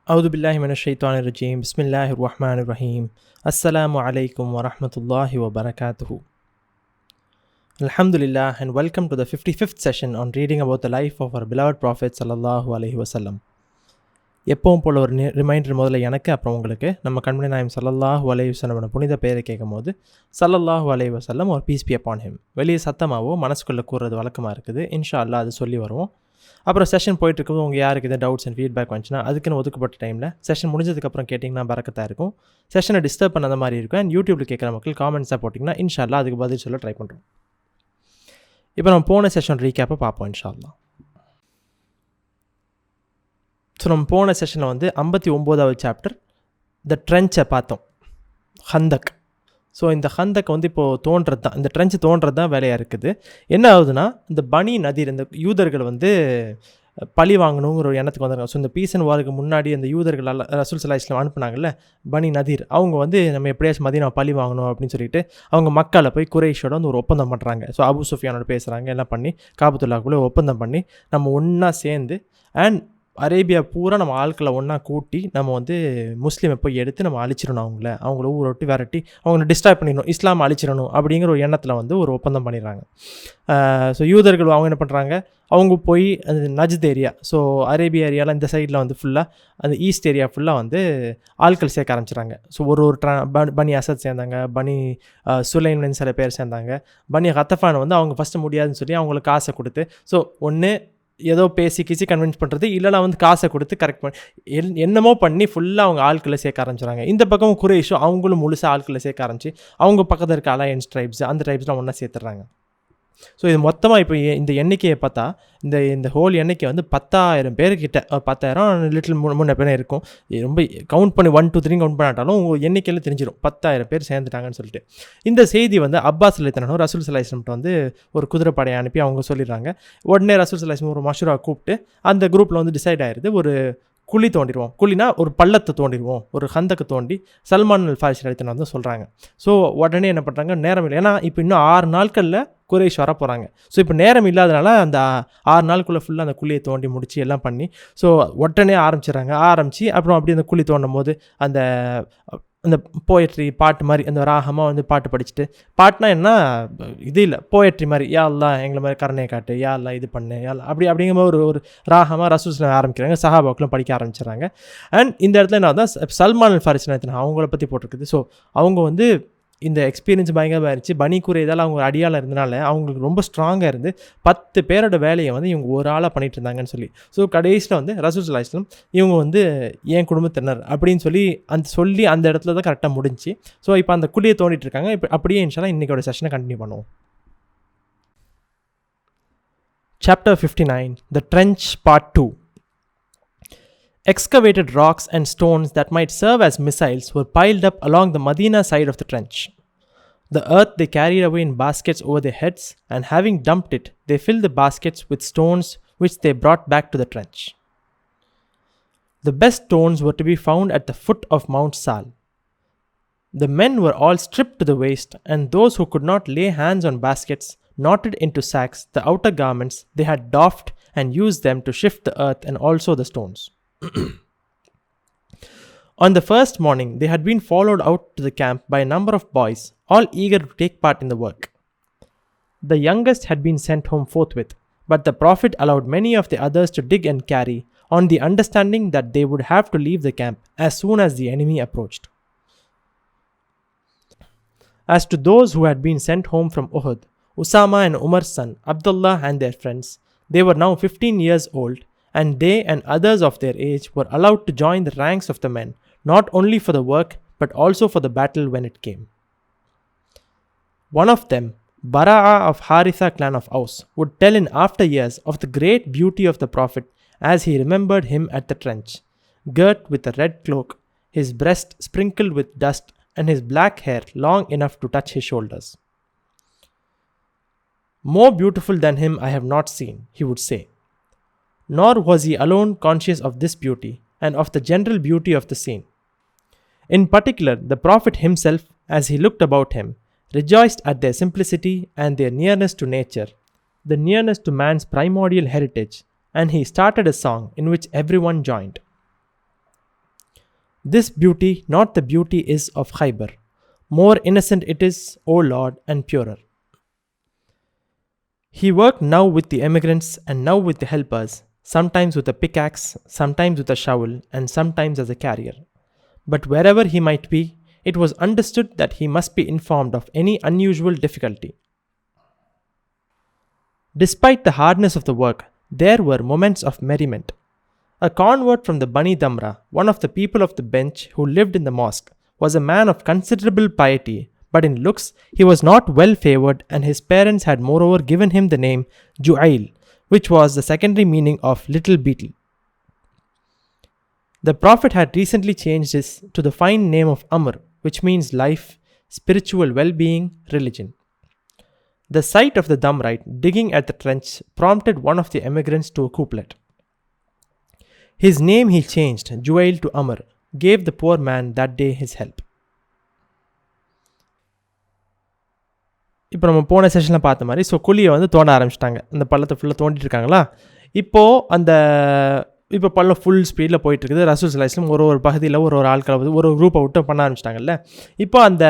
أعوذ بالله من الشيطان الرجيم. بسم الله الرحمن الرحيم. السلام عليكم ورحمة الله وبركاته. Alhamdulillah, and welcome to the 55th session on reading about the life of our beloved Prophet sallallahu alaihi wasallam. எப்பவும் போல் ஒரு reminder முதல்ல எனக்கு அப்புறம் உங்களுக்கு நம்ம கண்மணி நாயம் ஸல்லல்லாஹு அலைஹி வஸல்லம் புனித பெயரை கேட்கும் போது ஸல்லல்லாஹு அலைஹி வஸல்லம் ஒரு பீஸ் பி அப்பான் ஹிம் வெளியே சத்தமாகவோ மனசுக்குள்ளே கூறுறது வழக்கமாக இருக்குது. இன்ஷா அல்லாஹ் அது சொல்லி வருவோம். அப்புறம் செஷன் போயிட்டு இருக்கும்போது உங்கள் யாருக்கு எதாவது டவுட்ஸ் அண்ட் ஃபீட்பேக் வந்துச்சுன்னா அதுக்குன்னு ஒதுக்கப்பட்ட டைமில் செஷன் முடிஞ்சதுக்கப்புறம் கேட்டிங்கன்னா பரக்கத்தாக இருக்கும். செஷனை டிஸ்டர்ப் பண்ணாத மாதிரி இருக்கும். அண்ட் யூடியூப்பில் கேட்குற மக்கள் காமெண்ட்ஸாக போட்டிங்கன்னா இன்ஷா அல்லாஹ் அதுக்கு பதில் சொல்ல ட்ரை பண்ணுறோம். இப்போ நம்ம போன செஷன் ரீகேப்பை பார்ப்போம் இன்ஷா அல்லாஹ். ஸோ நம்ம போன செஷனில் 59வது சாப்டர் த ட்ரென்ச்சை பார்த்தோம், ஹந்தக். ஸோ இந்த ஹந்தக் இப்போது தோன்றது தான், இந்த ட்ரென்ச் தோன்றது தான் வேலையாக இருக்குது. என்ன ஆகுதுன்னா, இந்த பனி நதீர், இந்த யூதர்கள் பழி வாங்கணுங்கிற ஒரு எண்ணத்துக்கு வந்துருக்காங்க. ஸோ இந்த பீஸ் அண்ட் வாருக்கு முன்னாடி அந்த யூதர்கள் ரசூல் ஸல்லல்லாஹு அலைஹி வஸல்லம் அனுப்புனாங்கல்ல பனி நதீர், அவங்க நம்ம எப்படியாச்சும் மதீனா பழி வாங்கணும் அப்படின்னு சொல்லிட்டு அவங்க மக்களை போய் குறைஷோட ஒரு ஒப்பந்தம் பண்ணுறாங்க. ஸோ அபு சுஃபியானோட பேசுகிறாங்க, எல்லாம் பண்ணி காபத்துல்லாக்குள்ளே ஒப்பந்தம் பண்ணி நம்ம ஒன்றா சேர்ந்து அண்ட் அரேபியா பூரா நம்ம ஆட்களை ஒன்றா கூட்டி நம்ம முஸ்லீமை போய் எடுத்து நம்ம அழிச்சிடணும், அவங்கள ஊரொட்டி விரட்டி அவங்கள டிஸ்ட்ராய் பண்ணிடணும், இஸ்லாம் அழிச்சிடணும் அப்படிங்கிற ஒரு எண்ணத்தில் ஒரு ஒப்பந்தம் பண்ணிடுறாங்க. ஸோ யூதர்கள் அவங்க என்ன பண்ணுறாங்க, அவங்க போய் அந்த நஜ்த் ஏரியா, ஸோ அரேபியா ஏரியாவில் இந்த சைடில் ஃபுல்லாக அந்த ஈஸ்ட் ஏரியா ஃபுல்லாக ஆட்கள் சேர்க்க ஆரம்பிச்சிடுறாங்க. ஸோ ஒரு பனி அசத் சேர்ந்தாங்க, பனி சுலைம்னு சில பேர் சேர்ந்தாங்க. பனி ஹத்தஃபான் அவங்க ஃபஸ்ட்டு முடியாதுன்னு சொல்லி அவங்களுக்கு காசை கொடுத்து, ஸோ ஒன்று ஏதோ பேசி கிசி கன்வின்ஸ் பண்ணுறது, இல்லைனா காசை கொடுத்து கரெக்ட் பண்ணி என்னமோ பண்ணி ஃபுல்லாக அவங்க ஆட்களை சேர்க்க ஆரம்பிச்சிடுறாங்க. இந்த பக்கம் குறைஷோ அவங்களும் முழுசாக ஆட்களை சேர்க்க ஆரம்பிச்சு அவங்க பக்கத்தில் இருக்க அலையன்ஸ் ட்ரைப்ஸ் அந்த ட்ரைப்ஸ்லாம் ஒன்றா சேர்த்துறாங்க. ஸோ இது மொத்தமாக இப்போ இந்த எண்ணிக்கையை பார்த்தா இந்த ஹோல் எண்ணிக்கை 10,000 பேர்கிட்ட, 10,000 லிட்டில் முன்ன பேர் இருக்கும். ரொம்ப கவுண்ட் பண்ணி 1 2 3 கவுண்ட் பண்ணாட்டாலும் உங்கள் எண்ணிக்கையில் தெரிஞ்சிடும் 10,000 பேர் சேர்ந்துட்டாங்கன்னு சொல்லிட்டு. இந்த செய்தி அப்பாஸ் ரலியல்லாஹு ரசூல் ஸல்லல்லாஹு அலைஹி வஸல்லம் ஒரு குதிரைப்படையை அனுப்பி அவங்க சொல்லிடுறாங்க. உடனே ரசூல் ஸல்லல்லாஹு அலைஹி வஸல்லம் ஒரு மஷூரா கூப்பிட்டு அந்த குரூப்பில் டிசைட் ஆயிடுது, ஒரு குழி தோண்டிடுவோம், குழினா ஒரு பள்ளத்தை தோண்டிடுவோம், ஒரு ஹந்தக்கு தோண்டி சல்மான் அல் ஃபாரிஸி ரலியல்லாஹு சொல்கிறாங்க. ஸோ உடனே என்ன பண்ணுறாங்க, நேரம் இல்லை, ஏன்னா இப்போ இன்னும் 6 நாட்களில் குறைஷ் வர போகிறாங்க. ஸோ இப்போ நேரம் இல்லாதனால அந்த 6 நாளுக்குள்ளே ஃபுல்லாக அந்த குழியை தோண்டி முடித்து எல்லாம் பண்ணி ஸோ உடனே ஆரம்பித்து அப்புறம் அப்படி அந்த குழி தோண்டும் போது அந்த போயட்ரி பாட்டு மாதிரி அந்த ராகமாக பாட்டு படிச்சுட்டு, பாட்டுனா என்ன இது இல்லை, போயட்ரி மாதிரி, யா அல்லாஹ் எங்களை மாதிரி கருணையை காட்டு, யா அல்லாஹ் இது பண்ணு, யா அல்லாஹ் அப்படிங்கிற மாதிரி ஒரு ராகமாக ரசூல் ஆரம்பிக்கிறாங்க. சஹாபாக்களும் படிக்க ஆரம்பிச்சிடறாங்க. அண்ட் இந்த இடத்துல என்ன தான் சல்மான் அல் ஃபாரிஸி அவங்கள பற்றி போட்டிருக்குது. ஸோ அவங்க இந்த எக்ஸ்பீரியன்ஸ் பயங்கரமாக இருந்துச்சு. பனி குறையதால் அவங்க அடியால் இருந்தனால அவங்களுக்கு ரொம்ப ஸ்ட்ராங்காக இருந்து 10 பேரோட வேலையை இவங்க ஒரு ஆளாக பண்ணிட்டு இருந்தாங்கன்னு சொல்லி. ஸோ கடைசியில் ரசூல் ஸல்லல்லாஹு அலைஹி வஸல்லம் இவங்க என் குடும்பத்தினர் அப்படின்னு சொல்லி அந்த இடத்துல தான் கரெக்டாக முடிஞ்சு. ஸோ இப்போ அந்த குழியை தோண்டிட்டு இருக்காங்க. இப்போ அப்படியே இன்ஷா அல்லாஹ் இன்றைக்கோட செஷனை கண்டினியூ பண்ணுவோம். Chapter 59, The Trench Part 2. Excavated rocks and stones that might serve as missiles were piled up along the Madina side of the trench. The earth they carried away in baskets over their heads, and having dumped it, they filled the baskets with stones which they brought back to the trench. The best stones were to be found at the foot of Mount Sal. The men were all stripped to the waist, and those who could not lay hands on baskets knotted into sacks the outer garments they had doffed and used them to shift the earth and also the stones. On the first morning, they had been followed out to the camp by a number of boys, all eager to take part in the work. The youngest had been sent home forthwith, but the Prophet allowed many of the others to dig and carry, on the understanding that they would have to leave the camp as soon as the enemy approached. As to those who had been sent home from Uhud, Usama and Umar's son, Abdullah and their friends, they were now 15 years old, and they and others of their age were allowed to join the ranks of the men, not only for the work, but also for the battle when it came. One of them, Bara'a of Haritha clan of Aus, would tell in after years of the great beauty of the Prophet as he remembered him at the trench, girt with a red cloak, his breast sprinkled with dust, and his black hair long enough to touch his shoulders. More beautiful than him I have not seen, he would say. Nor was he alone conscious of this beauty and of the general beauty of the scene. In particular, the Prophet himself, as he looked about him, rejoiced at their simplicity and their nearness to nature, the nearness to man's primordial heritage, and he started a song in which everyone joined. This beauty, not the beauty is of Khaybar. More innocent it is, O Lord, and purer. He worked now with the emigrants and now with the helpers, sometimes with a pickaxe, sometimes with a shovel, and sometimes as a carrier. But wherever he might be, it was understood that he must be informed of any unusual difficulty. Despite the hardness of the work, there were moments of merriment. A convert from the Bani Damra, one of the people of the bench who lived in the mosque, was a man of considerable piety, but in looks he was not well favoured, and his parents had moreover given him the name Ju'ail, which was the secondary meaning of little beetle. The Prophet had recently changed this to the fine name of Amr, which means life, spiritual well-being, religion. The sight of the Damrite digging at the trench prompted one of the emigrants to a couplet. His name he changed, Ju'ail, to Amr, gave the poor man that day his help. இப்போ நம்ம போன செஷனில் பார்த்த மாதிரி குழியை வந்து தோண்ட ஆரம்பிச்சிட்டாங்க. அந்த பள்ளத்தை ஃபுல்லாக தோண்டிட்டு இருக்காங்களா. இப்போ பள்ளம் ஃபுல் ஸ்பீடில் போயிட்டுருக்குது. ரசூல் ஸல்லல்லாஹு அலைஹி வஸல்லம் ஒரு பகுதியில் ஒரு ஆட்களை ஒரு குரூப்பை விட்டு பண்ண ஆரம்பிச்சிட்டாங்கல்ல. இப்போ அந்த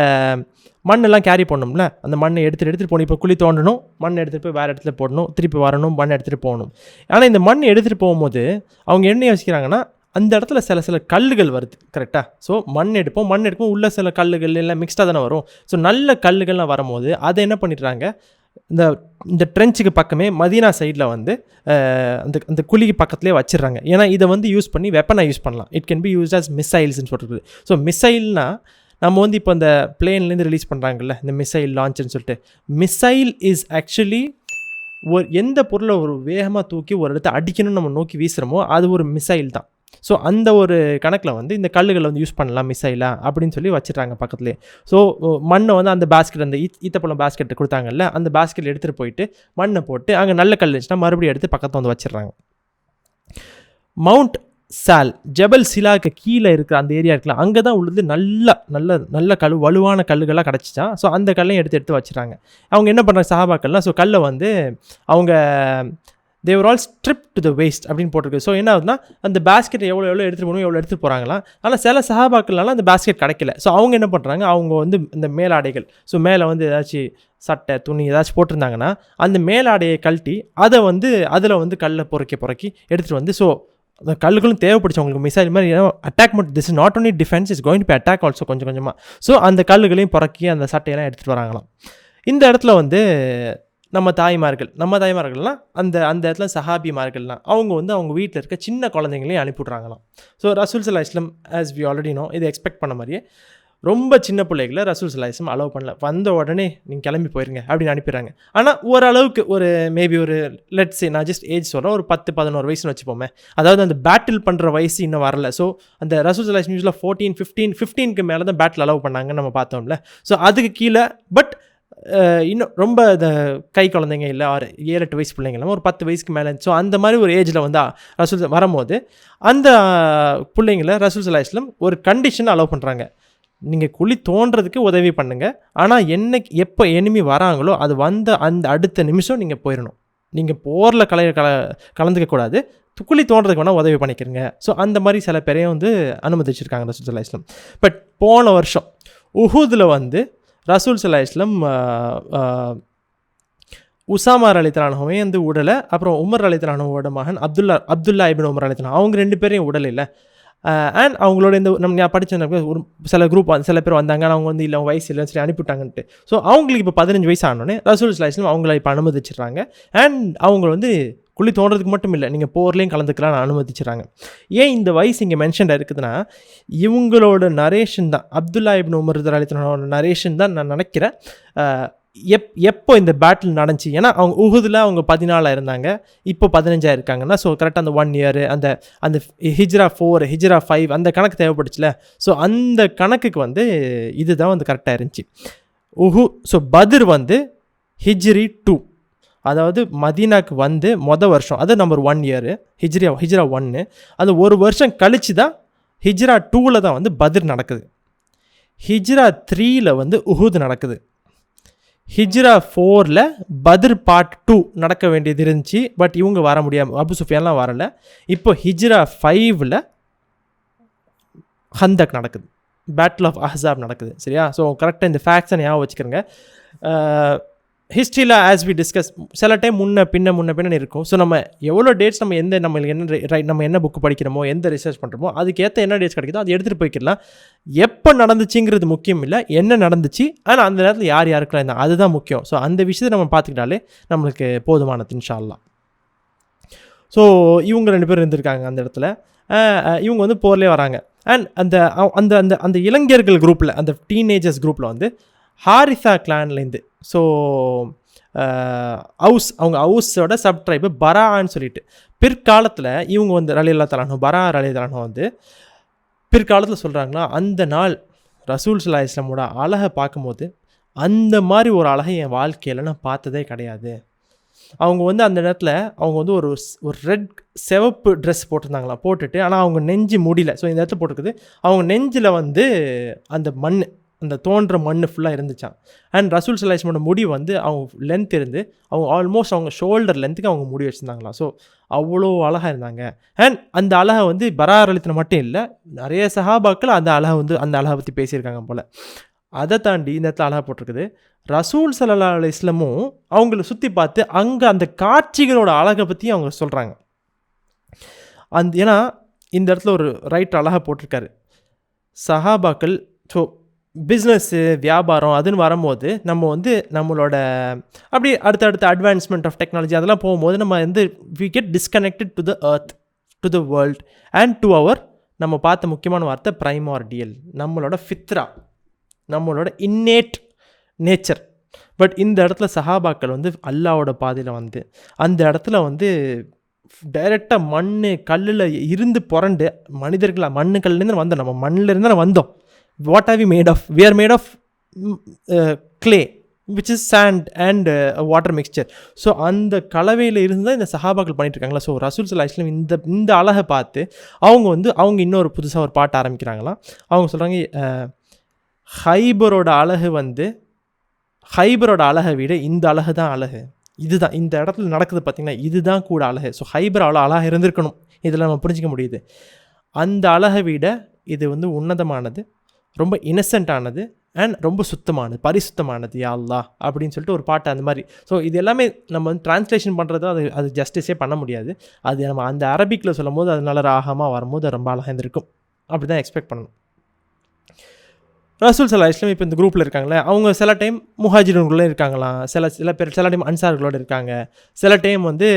மண்ணெல்லாம் கேரி பண்ணணும்ல, அந்த மண்ணை எடுத்துகிட்டு போகணும். இப்போ குழி தோண்டணும், மண் எடுத்துகிட்டு போய் வேறு இடத்துல போடணும், திருப்பி வரணும், மண் எடுத்துகிட்டு போகணும். ஆனால் இந்த மண் எடுத்துகிட்டு போகும்போது அவங்க என்ன யோசிக்கிறாங்கன்னா, அந்த இடத்துல சில கல்லுகள் வருது. கரெக்டாக? ஸோ மண் எடுப்போம் உள்ள சில கல்லுகள் எல்லாம் மிக்ஸ்டாக தானே வரும். ஸோ நல்ல கல்லுகள்லாம் வரும்போது அதை என்ன பண்ணிடுறாங்க, இந்த ட்ரென்ச்சுக்கு பக்கமே மதீனா சைடில் வந்து அந்த குழிக்கு பக்கத்துலேயே வச்சிடுறாங்க. ஏன்னா இதை வந்து யூஸ் பண்ணி வெப்பனை யூஸ் பண்ணலாம். It can be use as மிசைல்ஸ்ன்னு சொல்கிறது. ஸோ மிசைல்னால் நம்ம வந்து இப்போ இந்த பிளேன்லேருந்து ரிலீஸ் பண்ணுறாங்கல்ல, இந்த மிசைல் லான்ச்சுன்னு சொல்லிட்டு. மிசைல் இஸ் ஆக்சுவலி எந்த பொருளை ஒரு வேகமாக தூக்கி ஒரு இடத்த அடிக்கணும்னு நம்ம நோக்கி வீசுகிறோமோ அது ஒரு மிசைல் தான். ஸோ அந்த ஒரு கணக்கில் வந்து இந்த கல்லுகளை வந்து யூஸ் பண்ணலாம் மிசைலாக அப்படின்னு சொல்லி வச்சுட்டாங்க பக்கத்துலேயே. ஸோ மண்ணை வந்து அந்த பேஸ்கெட், அந்த ஈத்தப்பழம் பேஸ்கெட்டு கொடுத்தாங்கல்ல, அந்த பேஸ்கெட் எடுத்துகிட்டு போயிட்டு மண்ணை போட்டு அங்கே நல்ல கல் இருந்துச்சுன்னா மறுபடியும் எடுத்து பக்கத்தில் வந்து வச்சிடுறாங்க. மவுண்ட் சால், ஜபல் சிலாக்கு கீழே இருக்கிற அந்த ஏரியா இருக்குல்ல, அங்கே தான் உள்ளது நல்ல வலுவான கல்லுகளாக கிடச்சிச்சான். ஸோ அந்த கல்லையும் எடுத்து வச்சுறாங்க. அவங்க என்ன பண்ணுறாங்க சஹாபாக்கள்லாம், ஸோ கல்லை வந்து அவங்க they were all stripped to the waist அப்படின்னு போட்டிருக்கு. ஸோ என்ன ஆகுதுன்னா, அந்த பேஸ்கெட் எவ்வளோ எடுத்துகிட்டு போகணும், எவ்வளோ எடுத்துகிட்டு போகிறாங்களா. ஆனால் சில சஹாபாக்கள்னால அந்த பேஸ்கெட் கிடைக்கல. ஸோ அவங்க என்ன பண்ணுறாங்க, அவங்க வந்து இந்த மேலாடைகள், ஸோ மேலே வந்து ஏதாச்சும் சட்டை துணி ஏதாச்சும் போட்டிருந்தாங்கன்னா அந்த மேலாடையை கழட்டி அதை வந்து அதில் வந்து கல்லை பொறுக்கி எடுத்துகிட்டு வந்து, ஸோ அந்த கல்லுகளும் தேவைப்படுச்சு அவங்களுக்கு மிசைல் மாதிரி. அட்டாக் மட்டும், this is not only defence, is going to be attack also கொஞ்சமாக. ஸோ அந்த கல்லுகளையும் புறக்கி அந்த சட்டையெல்லாம் எடுத்துகிட்டு வராங்களாம். இந்த இடத்துல வந்து நம்ம தாய்மார்கள்லாம் அந்த இடத்துல சஹாபிமார்கள்லாம் அவங்க வந்து அவங்க வீட்டில் இருக்க சின்ன குழந்தைங்களையும் அனுப்பிவிட்றாங்களாம். ஸோ ரசூல் ஸல்லல்லாஹு அலைஹி வஸல்லம் ஆஸ் வி ஆல்ரெடி நோ, இதை எக்ஸ்பெக்ட் பண்ண மாதிரியே ரொம்ப சின்ன பிள்ளைகளை ரசூல் ஸல்லல்லாஹு அலைஹி வஸல்லம் அலோவ் பண்ணல. வந்த உடனே நீங்கள் கிளம்பி போயிருங்க அப்படின்னு அனுப்பிடுறாங்க. ஆனால் ஓரளவுக்கு ஒரு மேபி ஒரு லெட்ஸ் நான் ஜஸ்ட் ஏஜ் சொல்கிறேன், ஒரு 10-11 வயசுன்னு வச்சுப்போமே. அதாவது அந்த பேட்டில் பண்ணுற வயசு இன்னும் வரல. ஸோ அந்த ரசூல் ஸல்லல்லாஹு அலைஹி வஸல்லம் 14-15 மேலே தான் பேட்டில் அலோவ் பண்ணாங்கன்னு நம்ம பார்த்தோம்ல. ஸோ அதுக்கு கீழே பட் இன்னும் ரொம்ப இந்த கை குழந்தைங்க இல்லை, 7-8 வயசு பிள்ளைங்களாம் ஒரு 10 வயசுக்கு மேலே. ஸோ அந்த மாதிரி ஒரு ஏஜில் வந்து ரசூல் வரும்போது அந்த பிள்ளைங்களை ரசூல் ஸல்லல்லாஹு அலைஹி வஸல்லம் ஒரு கண்டிஷன் அலோவ் பண்ணுறாங்க. நீங்கள் குழி தோன்றதுக்கு உதவி பண்ணுங்கள், ஆனால் எப்போ எனிமி வராங்களோ அது அந்த அடுத்த நிமிஷம் நீங்கள் போயிடணும். நீங்கள் போரில் கலந்துக்கக்கூடாது, குழி தோன்றதுக்கு வேணால் உதவி பண்ணிக்கிறங்க. ஸோ அந்த மாதிரி சில பேரையும் வந்து அனுமதிச்சிருக்காங்க ரசூல் ஸல்லல்லாஹு அலைஹி வஸல்லம். பட் போன வருஷம் உஹுதில் வந்து ரசூல் ஸல்லல்லாஹு அலைஹி வஸல்லம் உசாமா ரலியல்லாஹு வந்து உடலை, அப்புறம் உமர் ரலியல்லாஹுவோட மகன் அப்துல்லா இப்னு உமர் ரலியல்லாஹு அவங்க 2 பேரையும் உடல் இல்லை. அண்ட் அவங்களோட இந்த நான் படித்த ஒரு சில குரூப் சில பேர் வந்தாங்க, அவங்க வந்து இல்லை வயசு இல்லைன்னு சொல்லி அனுப்பிவிட்டாங்கன்ட்டு. ஸோ அவங்களுக்கு இப்போ 15 வயசு ஆனோடனே ரசூல் ஸல்லல்லாஹு அலைஹி வஸல்லம் அவங்கள இப்போ அனுமதிச்சிடுறாங்க. அண்ட் அவங்க வந்து குழி தோன்றதுக்கு மட்டும் இல்லை, நீங்கள் போர்லேயும் கலந்துக்கலாம் அனுமதிச்சுறாங்க. ஏன் இந்த வயசு இங்கே மென்ஷன் இருக்குதுன்னா, இவங்களோட நரேஷன் தான், அப்துல்லா இப்னு உமர் ரலியல்லாஹுவோட நரேஷன் தான் நான் நினைக்கிறேன். எப்போ இந்த பேட்டில் நடந்துச்சு, ஏன்னா அவங்க உஹுதில் அவங்க 14 இருந்தாங்க, இப்போ 15 இருக்காங்கன்னா, ஸோ கரெக்டாக அந்த 1 இயர் அந்த ஹிஜ்ரா 4 ஹிஜ்ரா 5 அந்த கணக்கு தேவைப்பட்டுச்சுல. ஸோ அந்த கணக்குக்கு வந்து இதுதான் வந்து கரெக்டாக இருந்துச்சு. ஸோ பத்ர் வந்து ஹிஜ்ரி 2, அதாவது மதீனாக்கு வந்து வருஷம், அது நம்பர் 1 இயர் ஹிஜ்ரா 1. அது ஒரு வருஷம் கழிச்சு தான் ஹிஜ்ரா 2ல் தான் வந்து பத்ர் நடக்குது. ஹிஜ்ரா 3ல் வந்து உஹுத் நடக்குது. ஹிஜ்ரா 4ல் பத்ர் பார்ட் 2 நடக்க வேண்டியது இருந்துச்சு. பட் இவங்க வர முடியாமல், அபு சுஃபியான்லாம் வரலை. இப்போ ஹிஜ்ரா 5ல் ஹந்தக் நடக்குது, பேட்டில் ஆஃப் அஹ்ஸாப் நடக்குது. சரியா? ஸோ கரெக்டாக இந்த ஃபேக்ட்ஸை ஞாபகம் வச்சுக்கிறேங்க. ஹிஸ்ட்ரியில் ஆஸ் வி டிஸ்கஸ் சில டைம் முன்ன பின்ன இருக்கும். ஸோ நம்ம எவ்வளோ டேட்ஸ் நம்ம என்ன புக்கு படிக்கிறோமோ, எந்த ரிசர்ச் பண்ணுறோமோ, அதுக்கேற்ற என்ன டேட்ஸ் கிடைக்குதோ அதை எடுத்துகிட்டு போய்க்கலாம். எப்போ நடந்துச்சுங்கிறது முக்கியம் இல்லை, என்ன நடந்துச்சு, ஆனால் அந்த நேரத்தில் யார் யாருக்கெல்லாம் இருந்தால் அதுதான் முக்கியம். ஸோ அந்த விஷயத்தை நம்ம பார்த்துக்கிட்டாலே நம்மளுக்கு போதுமானது இன்ஷா அல்லாஹ். ஸோ இவங்க 2 பேர் இருந்திருக்காங்க அந்த இடத்துல. இவங்க வந்து போர்லேயே வராங்க. அண்ட் அந்த அந்த அந்த அந்த இளைஞர்கள் குரூப்பில், அந்த டீனேஜர்ஸ் குரூப்பில் வந்து ஹாரிசா கிளான்லேருந்து, ஸோ அவங்க ஹவுஸோட சப்ட்ரைபு பரான்னு சொல்லிட்டு, பிற்காலத்தில் இவங்க வந்து ரலியல்லாஹு தஆலா பரா ரலியல்லாஹு அன்ஹு வந்து பிற்காலத்தில் சொல்கிறாங்களா, அந்த நாள் ரசூல் ஸல்லல்லாஹு அலைஹி வஸல்லமோட அழகை பார்க்கும்போது அந்த மாதிரி ஒரு அழகை என் வாழ்க்கையில் நான் பார்த்ததே கிடையாது. அவங்க வந்து அந்த நேரத்தில் அவங்க வந்து ஒரு ரெட் சிவப்பு ட்ரெஸ் போட்டிருந்தாங்களா, போட்டுட்டு, ஆனால் அவங்க நெஞ்சு முடியல. ஸோ இந்த இடத்துல போட்டிருக்குது, அவங்க நெஞ்சில் வந்து அந்த அந்த தோன்ற மண் ஃபுல்லாக இருந்துச்சான். அண்ட் ரசூல் ஸல்லல்லாஹு அலைஹி வஸல்லம் முடி வந்து அவங்க லென்த் இருந்து அவங்க ஆல்மோஸ்ட் அவங்க ஷோல்டர் லென்த்துக்கு அவங்க முடி வச்சுருந்தாங்களாம். ஸோ அவ்வளோ அழகாக இருந்தாங்க. அண்ட் அந்த அழகை வந்து பராரளித்தில் மட்டும் இல்லை, நிறைய சஹாபாக்கள் அந்த அழகை பற்றி பேசியிருக்காங்க போல். அதை தாண்டி இந்த இடத்துல அழகாக போட்டிருக்குது, ரசூல் ஸல்லல்லாஹு அலைஹி வஸல்லமும் அவங்கள சுற்றி பார்த்து அங்கே அந்த காட்சிகளோட அழகை பற்றி அவங்க சொல்கிறாங்க. ஏன்னா இந்த இடத்துல ஒரு ரைட் அழகாக போட்டிருக்காரு, சஹாபாக்கள் ஸோ பிஸ்னஸ்ஸு வியாபாரம் அதுன்னு வரும்போது நம்ம வந்து நம்மளோட அப்படி அடுத்தடுத்த அட்வான்ஸ்மெண்ட் ஆஃப் டெக்னாலஜி அதெல்லாம் போகும்போது நம்ம வந்து we get disconnected to the earth, to the world and to our, நம்ம பார்த்த முக்கியமான வார்த்தை பிரைமார்டியல், நம்மளோட ஃபித்ரா, நம்மளோட இன்னேட் நேச்சர். பட் இந்த இடத்துல சஹாபாக்கள் வந்து அல்லாவோட பாதையில் வந்து அந்த இடத்துல வந்து டைரெக்டாக மண் கல்லில் இருந்து புரண்டு மனிதர்களாக கல்லேருந்து வந்தோம், நம்ம மண்ணிலேருந்து தான் வந்தோம். What are we made of? We are made of clay which is sand and water mixture. So அந்த கலவையில் இருந்து தான் இந்த சஹாபாக்கள் பண்ணிட்டு இருக்காங்களா. ஸோ ரசூல் ஸல்லல்லாஹு அலைஹி வஸல்லம் இந்த அழகை பார்த்து அவங்க இன்னொரு புதுசாக ஒரு பாட்டு ஆரம்பிக்கிறாங்களாம். அவங்க சொல்கிறாங்க, ஹைபரோட அழகை விட இந்த அழகு தான் அழகு, இதுதான் இந்த இடத்துல நடக்குது பார்த்திங்கன்னா, இதுதான் கூட அழகு. ஸோ ஹைபர் அவ்வளோ அழகாக இருந்திருக்கணும், இதில் நம்ம புரிஞ்சிக்க முடியுது. அந்த அழகை விட இது வந்து உன்னதமானது, ரொம்ப இன்னசென்ட்டானது அண்ட் ரொம்ப சுத்தமானது, பரிசுத்தமானது யா அல்லாஹ் அப்படின்னு சொல்லிட்டு ஒரு பாட்டு அந்த மாதிரி. ஸோ இது எல்லாமே நம்ம வந்து டிரான்ஸ்லேஷன் பண்ணுறது அது ஜஸ்டிஸே பண்ண முடியாது. அது நம்ம அந்த அரபிக்கில் சொல்லும் போது அது நல்ல ராகமாக வரும்போது ரொம்ப அழகாக இருந்திருக்கும், அப்படி தான் எக்ஸ்பெக்ட் பண்ணணும். ரசூல் ஸல்லல்லாஹு அலைஹி வஸல்லம் இப்போ இந்த குரூப்பில் இருக்காங்களே, அவங்க சில டைம் முஹாஜிர்களோட இருக்காங்களாம், சில பேர் சில டைம் அன்சார்களோடு இருக்காங்க, சில டைம் வந்து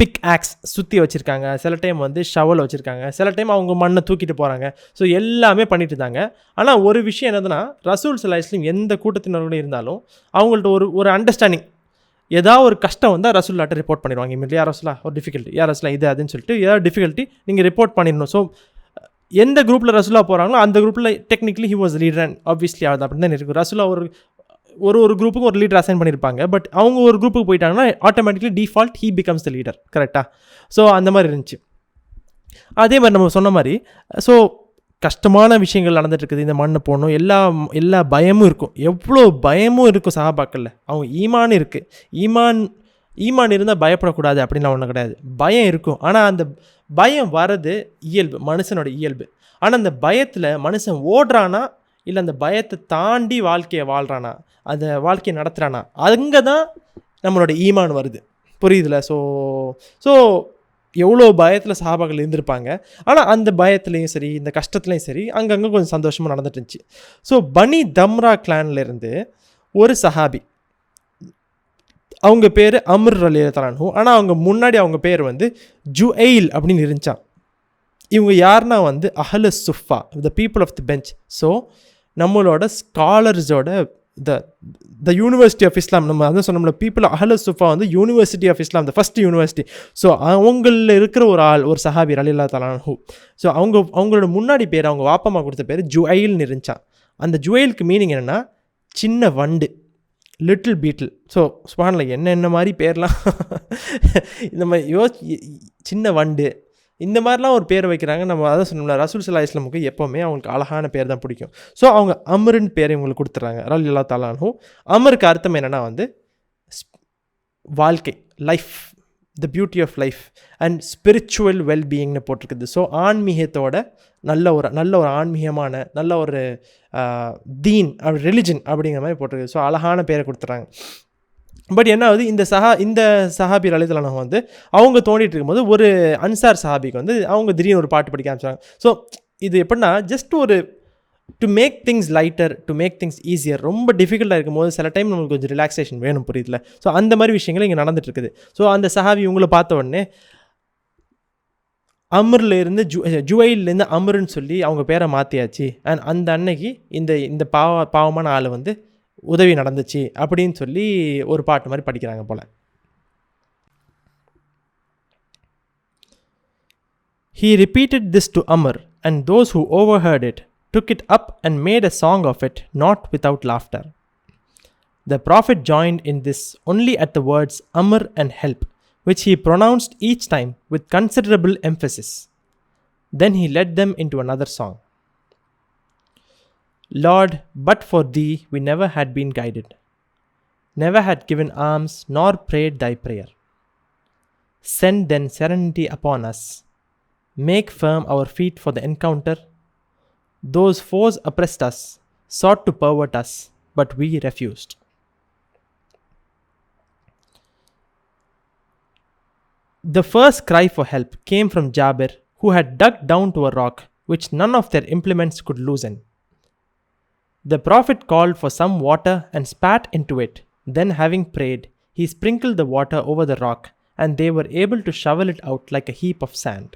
பிக் ஆக்ஸ் சுற்றி வச்சுருக்காங்க, சில டைம் வந்து ஷவல் வச்சுருக்காங்க, சில டைம் அவங்க மண்ணை தூக்கிட்டு போகிறாங்க. ஸோ எல்லாமே பண்ணிட்டு இருந்தாங்க. ஆனால் ஒரு விஷயம் என்னதுன்னா, ரசூல் ஸல்லல்லாஹு அலைஹி வஸல்லம் எந்த கூட்டத்தினரோட இருந்தாலும் அவங்கள்ட்ட ஒரு அண்டர்ஸ்டாண்டிங், ஏதாவது ஒரு கஷ்டம் வந்தால் ரசூல்லாட்ட ரிப்போர்ட் பண்ணிடுவாங்க. இமீடியட்லி யார் ரசூலா ஒரு டிஃபிகல்ட்டி, யார் ரசூலா இது அதுன்னு சொல்லிட்டு ஏதாவது டிஃபிகல்ட்டி நீங்கள் ரிப்போர்ட் பண்ணிடணும். ஸோ எந்த குரூப்பில் ரசூலா போகிறாங்களோ அந்த குரூப்பில் technically he was leader and obviously அது அப்படி தான் இருக்குது. ரசூலா ஒரு குரூப்புக்கு ஒரு லீடர் அசைன் பண்ணியிருப்பாங்க. பட் அவங்க ஒரு குரூப்புக்கு போயிட்டாங்கன்னா automatically default he becomes the leader. கரெக்டாக? ஸோ அந்த மாதிரி இருந்துச்சு. அதே மாதிரி நம்ம சொன்ன மாதிரி ஸோ கஷ்டமான விஷயங்கள் நடந்துகிட்ருக்குது, இந்த மண்ணை போடணும், எல்லா பயமும் இருக்கும், எவ்வளோ பயமும் இருக்கும் சஹாபாக்களில். அவங்க ஈமான் இருக்குது, ஈமான் இருந்தால் பயப்படக்கூடாது அப்படின்லாம் ஒன்றும் கிடையாது. பயம் இருக்கும், ஆனால் அந்த பயம் வர்றது இயல்பு, மனுஷனோட இயல்பு. ஆனால் அந்த பயத்தில் மனுஷன் ஓடுறானா இல்லை அந்த பயத்தை தாண்டி வாழ்க்கையை வாழ்கிறானா, அந்த வாழ்க்கையை நடத்துகிறானா, அங்கே தான் நம்மளோட ஈமான் வருது. புரியுதுல? ஸோ எவ்வளோ பயத்தில் சஹாபாக்கள் இருந்திருப்பாங்க. ஆனால் அந்த பயத்துலேயும் சரி இந்த கஷ்டத்துலேயும் சரி அங்கங்கே கொஞ்சம் சந்தோஷமாக நடந்துட்டு இருந்துச்சு. ஸோ பனி தம்ரா கிளான்லேருந்து ஒரு சஹாபி, அவங்க பேர் அம்ர் ரலியல்லாஹு அன்ஹு, ஆனால் அவங்க முன்னாடி அவங்க பேர் வந்து ஜுஐல் அப்படின்னு இருந்துச்சான். இவங்க யாருன்னா வந்து அஹ்லு சுஃபா, the people of the bench. So நம்மளோட ஸ்காலர்ஸோட த யூனிவர்சிட்டி ஆஃப் இஸ்லாம், நம்ம அதான் சொன்னோம்ல, பீப்புள் அஹ்லு சுஃபா வந்து university of Islam, the first university. So அவங்களில் இருக்கிற ஒரு சஹாபி ரலியல்லாஹு தஆலா அன்ஹு. ஸோ அவங்களோட முன்னாடி பேர், அவங்க வாப்பம்மா கொடுத்த பேர் ஜுஐல்னு இருந்துச்சான். அந்த ஜுஐலுக்கு மீனிங் என்னென்னா சின்ன வண்டு, லிட்டில் பீட்டில். ஸோ சுப்ஹானல்லாஹ், என்ன மாதிரி பேர்லாம் இந்த மாதிரி சின்ன வண்டு இந்த மாதிரிலாம் ஒரு பேர் வைக்கிறாங்க. நம்ம அதை சொன்னோம்ல, ரசூல் ஸல்லல்லாஹு அலைஹி வஸல்லமுக்கு எப்போவுமே அவங்களுக்கு அழகான பேர் தான் பிடிக்கும். ஸோ அவங்க அம்ருன்னு பேர் இவங்களுக்கு கொடுத்துட்றாங்க ரலியல்லாஹு தஆலா அன்ஹு. அம்ருக்கு அர்த்தம் என்னென்னா வந்து வாழ்க்கை, life, the beauty of life and spiritual வெல்பீயிங்னு போட்டிருக்குது. ஸோ ஆன்மீகத்தோட நல்ல ஒரு ஆன்மீகமான நல்ல ஒரு தீன் ரிலிஜன் அப்படிங்கிற மாதிரி போட்டிருக்கு. ஸோ அழகான பேரை கொடுத்துட்றாங்க. பட் என்ன ஆகுது, இந்த சஹாபி ரலியல்லாஹு வந்து அவங்க தோண்டிட்டு இருக்கும்போது ஒரு அன்சார் சஹாபிக்கு வந்து அவங்க திடீர்னு ஒரு பாட்டு படிக்க ஆரம்பிச்சாங்க. ஸோ இது எப்படின்னா ஜஸ்ட் ஒரு to make things lighter, to make things easier. ரொம்ப டிஃபிகல்ட்டாக இருக்கும்போது சில டைம் நம்மளுக்கு கொஞ்சம் ரிலாக்ஸேஷன் வேணும், புரியுதுல? ஸோ அந்த மாதிரி விஷயங்கள் இங்கே நடந்துட்டு இருக்குது. ஸோ அந்த சஹாபி இவங்களை பார்த்த உடனே அமர்லேருந்து ஜுவைல்லேருந்து அமருன்னு சொல்லி அவங்க பேரை மாற்றியாச்சு. அண்ட் அந்த அன்னைக்கு இந்த பாவமான ஆள் வந்து உதவி நடந்துச்சு அப்படின்னு சொல்லி ஒரு பாட்டு மாதிரி படிக்கிறாங்க போல். He repeated this to Amr, and those who overheard it took it up and made a song of it, not without laughter. The Prophet joined in this only at the words Amr and help, which he pronounced each time with considerable emphasis. Then he led them into another song. Lord, but for thee we never had been guided, never had given alms nor prayed thy prayer. Send then serenity upon us, make firm our feet for the encounter. Those foes oppressed us, sought to pervert us, but we refused. The first cry for help came from Jabir, who had dug down to a rock which none of their implements could loosen. The Prophet called for some water and spat into it. Then, having prayed, he sprinkled the water over the rock, and they were able to shovel it out like a heap of sand.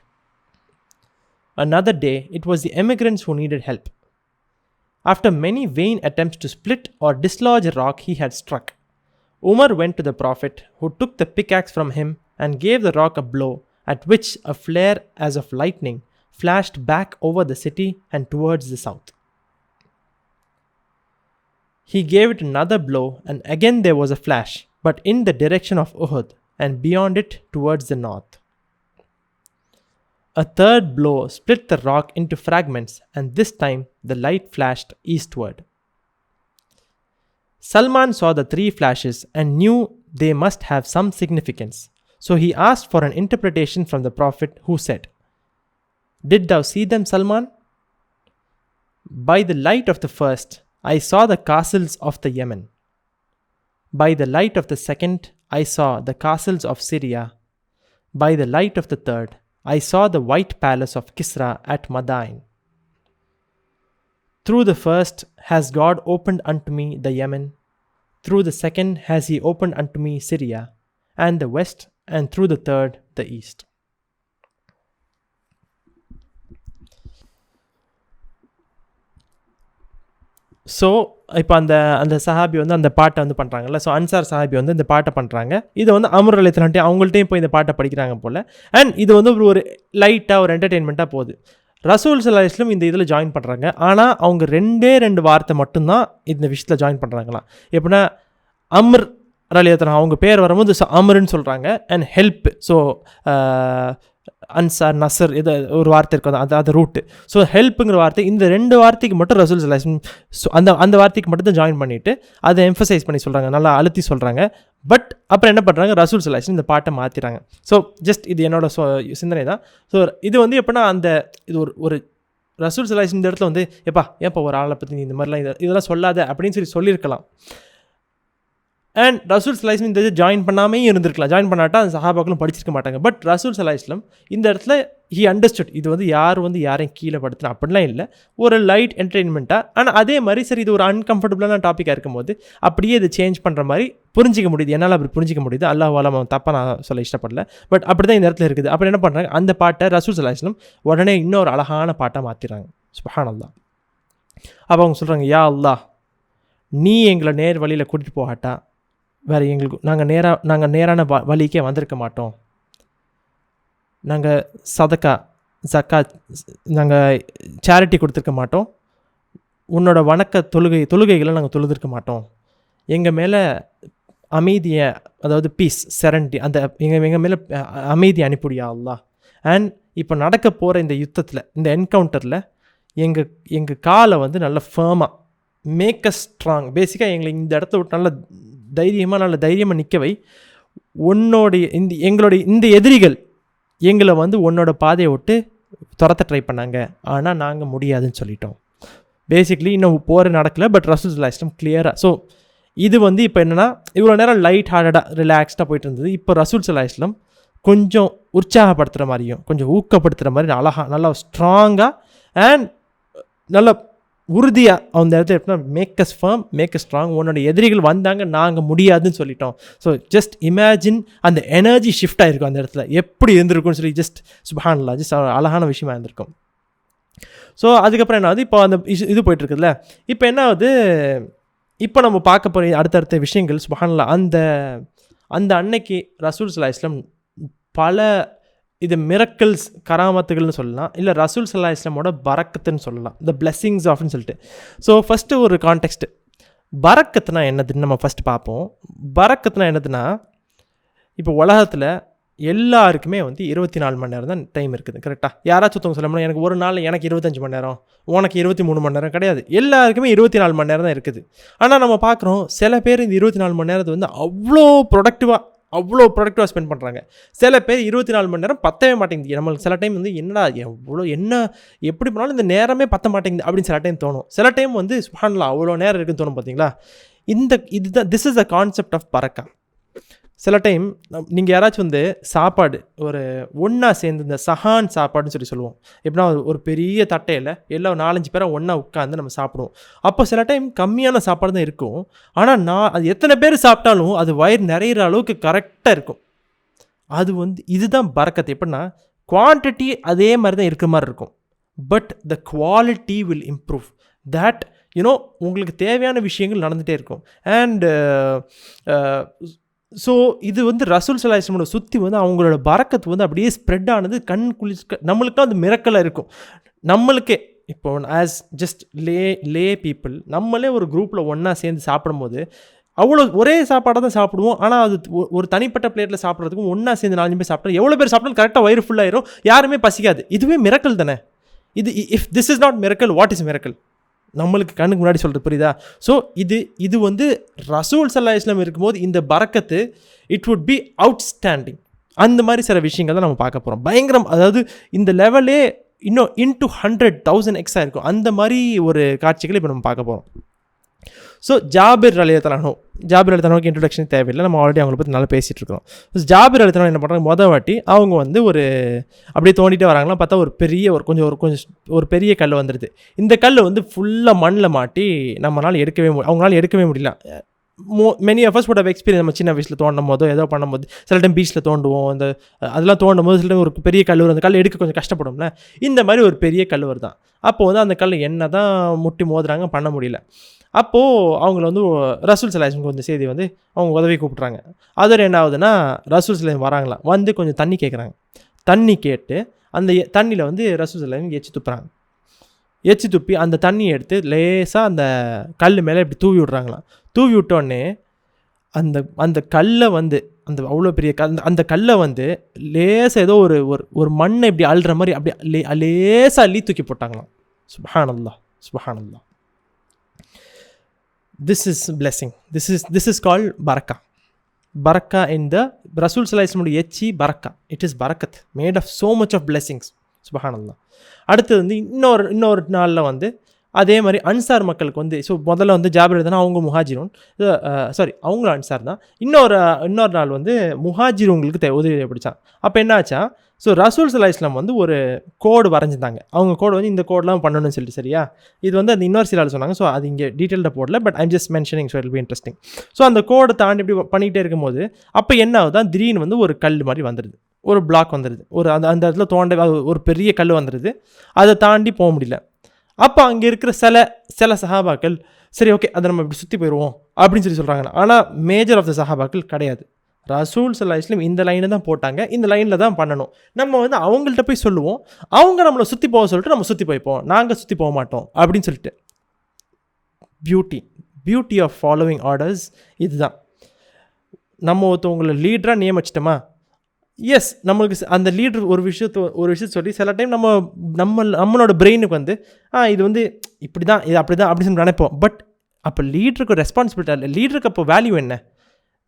Another day, it was the emigrants who needed help. After many vain attempts to split or dislodge a rock he had struck, Umar went to the Prophet, who took the pickaxe from him and gave the rock a blow, at which a flare as of lightning flashed back over the city and towards the south. He gave it another blow, and again there was a flash, but in the direction of Uhud, and beyond it towards the north. A third blow split the rock into fragments, and this time the light flashed eastward. Salman saw the 3 flashes and knew they must have some significance, so he asked for an interpretation from the Prophet, who said, "Did thou see them, Salman? By the light of the first, I saw the castles of the Yemen. By the light of the second, I saw the castles of Syria. By the light of the third, I saw the white palace of Kisra at Madina. Through the first has God opened unto me the Yemen. Through the second has he opened unto me Syria and the west, and through the third the east." So இப்போ அந்த சஹாபி வந்து அந்த பாட்டை வந்து பண்ணுறாங்கல்ல. So Ansar சஹாபி வந்து இந்த பாட்டை பண்ணுறாங்க. இதை வந்து அமர் அலைஹிஸ்ஸலாம்ட்டே அவங்கள்ட்டையும் போய் இந்த பாட்டை படிக்கிறாங்க போல். அண்ட் இது வந்து ஒரு லைட்டாக ஒரு என்டர்டெயின்மெண்ட்டாக போகுது. ரசூல் ஸல்லல்லாஹு அலைஹி வஸல்லம் இந்த இதில் ஜாயின் பண்ணுறாங்க. ஆனால் அவங்க 2 வார்த்தை மட்டும்தான் இந்த விஷயத்தில் ஜாயின் பண்ணுறாங்களாம். எப்படின்னா அம்ர் ரலியல்லாஹு அவங்க பேர் வரும்போது அமருன்னு சொல்கிறாங்க. And help, so Ansar Nasar இது ஒரு வார்த்தை இருக்கும், அது ரூட்டு. ஸோ ஹெல்ப்புங்கிற வார்த்தை, இந்த 2 வார்த்தைக்கு மட்டும் ரசூல் ஸல்லல்லாஹு அலைஹி வஸல்லம் அந்த வார்த்தைக்கு மட்டும் தான் ஜாயின் பண்ணிவிட்டு அதை எம்ஃபசைஸ் பண்ணி சொல்கிறாங்க, நல்லா அழுத்தி சொல்கிறாங்க. பட் அப்புறம் என்ன பண்ணுறாங்க, ரசூல் ஸல்லல்லாஹு அலைஹி வஸல்லம் இந்த பாட்டை மாற்றிறாங்க. ஸோ ஜஸ்ட் இது என்னோட சிந்தனை தான். ஸோ இது வந்து எப்படின்னா இது ஒரு ரசூல் ஸல்லல்லாஹு அலைஹி வஸல்லம் இந்த இடத்துல வந்து ஏப்பா ஒரு ஆளை பற்றி நீ இந்த மாதிரிலாம் இதெல்லாம் சொல்லாத அப்படின்னு சொல்லியிருக்கலாம். அண்ட் ரசூல் ஸல்லல்லாஹு அலைஹி வஸல்லம் இந்த இது ஜாயின் பண்ணாமே இருந்திருக்கலாம். ஜாயின் பண்ணாட்டா அந்த சஹாபாக்களும் படிச்சிருக்க மாட்டாங்க. பட் ரசூல் ஸல்லல்லாஹு அலைஹி வஸல்லம் இந்த இடத்துல ஹி அண்டர்ஸ்டுட், இது வந்து யாரையும் கீழே படுத்தினா அப்படிலாம் இல்லை, ஒரு லைட் என்டர்டெயின்மெண்ட்டாக. ஆனால் அதே மாதிரி சரி இது ஒரு அன்கம்ஃபர்டபுளான டாப்பிக்காக இருக்கும்போது அப்படியே இது சேஞ்ச் பண்ணுற மாதிரி புரிஞ்சிக்க முடியுது. என்னால் அப்படி புரிஞ்சிக்க முடியுது. அல்லாஹ் அலாம் தப்பாக நான் சொல்ல இஷ்டப்படல. பட் அப்படி தான் இந்த இடத்துல இருக்குது. அப்படி என்ன பண்ணுறாங்க, அந்த பாட்டை ரசூல் ஸல்லல்லாஹு அலைஹி வஸல்லம் உடனே இன்னொரு அழகான பாட்டாக மாற்றிடுறாங்க. சுப்ஹானல்லாஹ். அப்போ அவங்க சொல்கிறாங்க, யா அல்லாஹ், நீ எங்களை நேர் வழியில் கூட்டிகிட்டு போகாட்டா வேறு எங்களுக்கு நாங்கள் நேரான வழிக்கே வந்திருக்க மாட்டோம். நாங்கள் சதக்கா ஜக்காத் நாங்கள் சேரிட்டி கொடுத்துருக்க மாட்டோம். உன்னோட வணக்க தொழுகைகளை நாங்கள் தொழுதுருக்க மாட்டோம். எங்கள் மேலே அமைதியை, அதாவது பீஸ் செரண்டி, அந்த எங்கள் மேலே அமைதி அனுப்பிடியா அல்லாஹ். அண்ட் இப்போ நடக்க போகிற இந்த யுத்தத்தில், இந்த என்கவுண்டரில் எங்கள் காலை வந்து நல்ல ஃபேமாக மேக் அஸ் ஸ்ட்ராங். பேசிக்காக எங்களை இந்த இடத்த விட்டு நல்ல தைரியமாக நிற்க வை. எங்களுடைய இந்த எதிரிகள் எங்களை வந்து உன்னோட பாதையை விட்டு துரத்த ட்ரை பண்ணாங்க, ஆனால் நாங்கள் முடியாதுன்னு சொல்லிட்டோம். பேசிக்லி இன்னும் போகிற நடக்கலை, பட் ரசூல் ஸல்லல்லாஹு அலைஹி வஸல்லம் கிளியராக. ஸோ இது வந்து இப்போ என்னென்னா இவ்வளோ நேரம் லைட் ஹார்டடாக ரிலாக்ஸ்டாக போயிட்டு இருந்தது. இப்போ ரசூல் ஸல்லல்லாஹு அலைஹி வஸல்லம் கொஞ்சம் உற்சாகப்படுத்துகிற மாதிரியும் கொஞ்சம் ஊக்கப்படுத்துகிற மாதிரி நல்லா ஸ்ட்ராங்காக அண்ட் நல்ல உறுதியாக அந்த இடத்துல எப்படின்னா make us firm, make us strong. உன்னோட எதிரிகள் வந்தாங்க, நாங்கள் முடியாதுன்னு சொல்லிட்டோம். ஸோ ஜஸ்ட் இமேஜின் அந்த எனர்ஜி ஷிஃப்ட் ஆகிருக்கும் அந்த இடத்துல, எப்படி இருந்திருக்கும்னு சொல்லி ஜஸ்ட் சுப்ஹானல்லாஹ், ஜஸ்ட் அழகான விஷயமா இருந்திருக்கும். ஸோ அதுக்கப்புறம் என்ன ஆகுது, இப்போ அந்த இது போயிட்டுருக்குதுல்ல, இப்போ என்ன ஆகுது, இப்போ நம்ம பார்க்க போகிற அடுத்தடுத்த விஷயங்கள் சுப்ஹானல்லாஹ். அந்த அன்னைக்கு ரசூல் ஸல்லல்லாஹு அலைஹி வஸல்லம் பல இது மிரக்கல்ஸ் கராமத்துகள்னு சொல்லலாம், இல்லை ரசூல் ஸல்லல்லாஹு அலைஹி வஸல்லமோட பரக்கத்துன்னு சொல்லலாம், த பிளெஸிங்ஸ் ஆஃப்னு சொல்லிட்டு. ஸோ ஃபஸ்ட்டு ஒரு கான்டெக்ஸ்ட்டு, பரக்கத்துனா என்னதுன்னு நம்ம ஃபஸ்ட்டு பார்ப்போம். பரக்கத்துனா என்னதுன்னா, இப்போ உலகத்தில் எல்லாருக்குமே வந்து 24 மணி நேரம் தான் டைம் இருக்குது, கரெக்டாக? யாராச்சும் ஒருத்தவங்க சொல்லணும் எனக்கு ஒரு நாள் எனக்கு 25 மணி நேரம், உனக்கு 23 மணி நேரம் கிடையாது. எல்லாருக்குமே 24 மணி நேரம் தான் இருக்குது. ஆனால் நம்ம பார்க்குறோம் சில பேர் இந்த 24 மணி நேரத்தை வந்து அவ்வளோ ப்ரொடக்டிவாக ஸ்பெண்ட் பண்ணுறாங்க. சில பேர் 24 மணி நேரம் பத்தவே மாட்டேங்குது. நம்மளுக்கு சில டைம் வந்து என்னடா எப்படி பண்ணாலும் இந்த நேரமே பத்த மாட்டேங்குது அப்படின்னு சில டைம் தோணும். சில டைம் வந்து சுப்ஹானல்லாஹ் அவ்வளோ நேரம் இருக்குன்னு தோணும். பார்த்தீங்களா, இதுதான் this is the concept of barakah. சில டைம் நீங்கள் யாராச்சும் வந்து சாப்பாடு ஒரு ஒன்றா சேர்ந்து இந்த சஹான் சாப்பாடுன்னு சொல்லுவோம். எப்படின்னா ஒரு பெரிய தட்டையில் எல்லாம் 4-5 பேரை ஒன்றா உட்காந்து நம்ம சாப்பிடுவோம். அப்போ சில டைம் கம்மியான சாப்பாடு தான் இருக்கும், ஆனால் அது எத்தனை பேர் சாப்பிட்டாலும் அது வயிறு நிறையிற அளவுக்கு கரெக்டாக இருக்கும். அது வந்து இதுதான் பரக்கத்து. எப்படின்னா குவான்டிட்டி அதே மாதிரி தான் இருக்கிற மாதிரி இருக்கும், but the quality will improve. That உங்களுக்கு தேவையான விஷயங்கள் நடந்துகிட்டே இருக்கும். அண்ட் ஸோ இது வந்து ரசூல் ஸல்லல்லாஹு அலைஹி வஸல்லம் சுற்றி வந்து அவங்களோட பரக்கத்து வந்து அப்படியே ஸ்ப்ரெட் ஆனது கண் குளிர்க்க. நம்மளுக்குலாம் அது மிரக்கலாக இருக்கும். நம்மளுக்கே இப்போ ஆஸ் ஜஸ்ட் லே பீப்புள் நம்மளே ஒரு குரூப்பில் ஒன்றா சேர்ந்து சாப்பிடும்போது அவ்வளோ ஒரே சாப்பாடாக தான் சாப்பிடுவோம். ஆனால் அது ஒரு தனிப்பட்ட பிளேட்டில் சாப்பிட்றதுக்கும் ஒன்றா சேர்ந்து 4 பேர் சாப்பிட்டா எவ்வளோ பேர் சாப்பிட்டாலும் கரெக்டாக வயிறு ஃபுல்லாயிரும், யாருமே பசிக்காது. இதுவே மிரக்கல் தானே. If this is not miracle, what is miracle? நம்மளுக்கு கண்ணுக்கு முன்னாடி சொல்கிறது புரியுதா? ஸோ இது வந்து ரசூல் ஸல்லல்லாஹு அலைஹி வஸல்லம் இருக்கும்போது இந்த பரக்கத்து இட் வுட் பி அவுட்ஸ்டாண்டிங். அந்த மாதிரி சில விஷயங்கள் தான் நம்ம பார்க்க போகிறோம். பயங்கரம், அதாவது இந்த லெவலே இன்னும் இன்ட்டு 100,000x இருக்கும். அந்த மாதிரி ஒரு காட்சிகளை இப்போ நம்ம பார்க்க போகிறோம். ஸோ ஜாபிர் ரலியல்லாஹு இன்ட்ரடக்ஷன் தேவையில்லை, நம்ம ஆல்ரெடி அவங்கள பற்றி நல்லா பேசிகிட்டு இருக்கோம். ஜாபிர் ரலியல்லாஹு என்ன பண்ணுறாங்க, மொதல் வாட்டி அவங்க வந்து ஒரு அப்படியே தோண்டிகிட்டே வராங்களாம். பார்த்தா ஒரு பெரிய கல் வந்துடுது. இந்த கல் வந்து ஃபுல்லாக மண்ணில் மாட்டி அவங்களால எடுக்கவே முடியல. Many of us would have experience. நம்ம சின்ன வயசில் தோண்டும் போதோ ஏதோ பண்ணும்போது சில டைம் பீச்சில் தோண்டுவோம், அதெல்லாம் தோண்டும் போது சில டைம் ஒரு பெரிய கல் வரும், அந்த கல் எடுக்க கொஞ்சம் கஷ்டப்படும்ல. இந்த மாதிரி ஒரு பெரிய கல் வருதான். அப்போது வந்து அந்த கல் என்ன தான் முட்டி மோதுறாங்க, பண்ண முடியல. அப்போது அவங்கள வந்து ரசூல் ஸல்லல்லாஹு அலைஹி வஸல்லம் கொஞ்சம் செய்தி வந்து அவங்க உதவி கூப்பிட்றாங்க. அதில் என்ன ஆகுதுன்னா ரசூல் ஸல்லல்லாஹு வராங்களாம், வந்து கொஞ்சம் தண்ணி கேட்குறாங்க. தண்ணி கேட்டு அந்த தண்ணியில் வந்து ரசூல் ஸல்லல்லாஹு அலைஹி எச்சி துப்புறாங்க. எச்சி துப்பி அந்த தண்ணியை எடுத்து லேசாக அந்த கல் மேலே இப்படி தூவி விட்றாங்களாம். தூவி விட்டோடனே அந்த கல்லை வந்து அவ்வளோ பெரிய அந்த கல்லை வந்து லேசாக ஏதோ ஒரு மண்ணை இப்படி அள்ளுற மாதிரி அப்படியே லேசாக அள்ளி தூக்கி போட்டாங்களாம். சுப்ஹானல்லாஹ். This is blessing. This is called barakah in the Rasul sallallahu alaihi wasallam எச்சி barakah. It is barakat made of so much of blessings. சுப்ஹானல்லாஹ். அடுத்து வந்து இன்னொரு நாளில் வந்து அதே மாதிரி அன்சார் மக்களுக்கு வந்து முதல்ல வந்து ஜாபிர் தானே அவங்க முஹாஜிரும், அவங்களும் அன்சார் தான். இன்னொரு நாள் வந்து முஹாஜிருங்களுக்கு உதவி தேவைப்படுச்சான். அப்போ என்ன ஆச்சா, ரசூல் ஸல்லல்லாஹு அலைஹி வஸல்லம் வந்து ஒரு கோடு வரைஞ்சிருந்தாங்க. அவங்க கோடு வந்து இந்த கோடெலாம் பண்ணணும்னு சொல்லிட்டு, சரியா? இது வந்து அந்த யூனிவர்சிட்டியில் சொன்னாங்க. அது இங்கே டீட்டெயில்டாக போடல, but I'm just mentioning, so it be interesting. அந்த கோடை தாண்டி இப்படி பண்ணிகிட்டே இருக்கும்போது அப்போ என்ன ஆகுதான், திடீர்னு வந்து ஒரு கல் மாதிரி வந்துடுது, ஒரு பிளாக் வந்துடுது, அந்த இடத்துல தோண்ட ஒரு பெரிய கல் வந்துடுது. அதை தாண்டி போக முடியல. அப்போ அங்கே இருக்கிற சில சஹாபாக்கள் சரி ஓகே அதை நம்ம இப்படி சுற்றி போயிடுவோம் அப்படின்னு சொல்கிறாங்க. ஆனால் மேஜர் ஆஃப் த சஹாபாக்கள் கிடையாது. ரசூல் ஸல்லல்லாஹு அலைஹி வஸல்லம் இந்த லைனை தான் போட்டாங்க, இந்த லைனில் தான் பண்ணணும். நம்ம வந்து அவங்கள்ட்ட போய் சொல்லுவோம், அவங்க நம்மளை சுற்றி போக சொல்லிட்டு நம்ம சுற்றி போய்ப்போம், நாங்கள் சுற்றி போக மாட்டோம் அப்படின்னு சொல்லிட்டு. பியூட்டி ஆஃப் ஃபாலோவிங் ஆர்டர்ஸ் இதுதான். நம்ம ஒருத்தவங்களை லீடராக நியமிச்சிட்டோமா, எஸ் நம்மளுக்கு அந்த லீடர் ஒரு விஷயத்தை சொல்லி சில டைம் நம்மளோட பிரெயினுக்கு வந்து இது வந்து இப்படி தான், இது அப்படி தான் அப்படின்னு சொல்லி நினைப்போம். பட் அப்போ லீடருக்கு ரெஸ்பான்சிபிலிட்டி இல்லை, லீடருக்கு அப்போ வேல்யூ என்ன?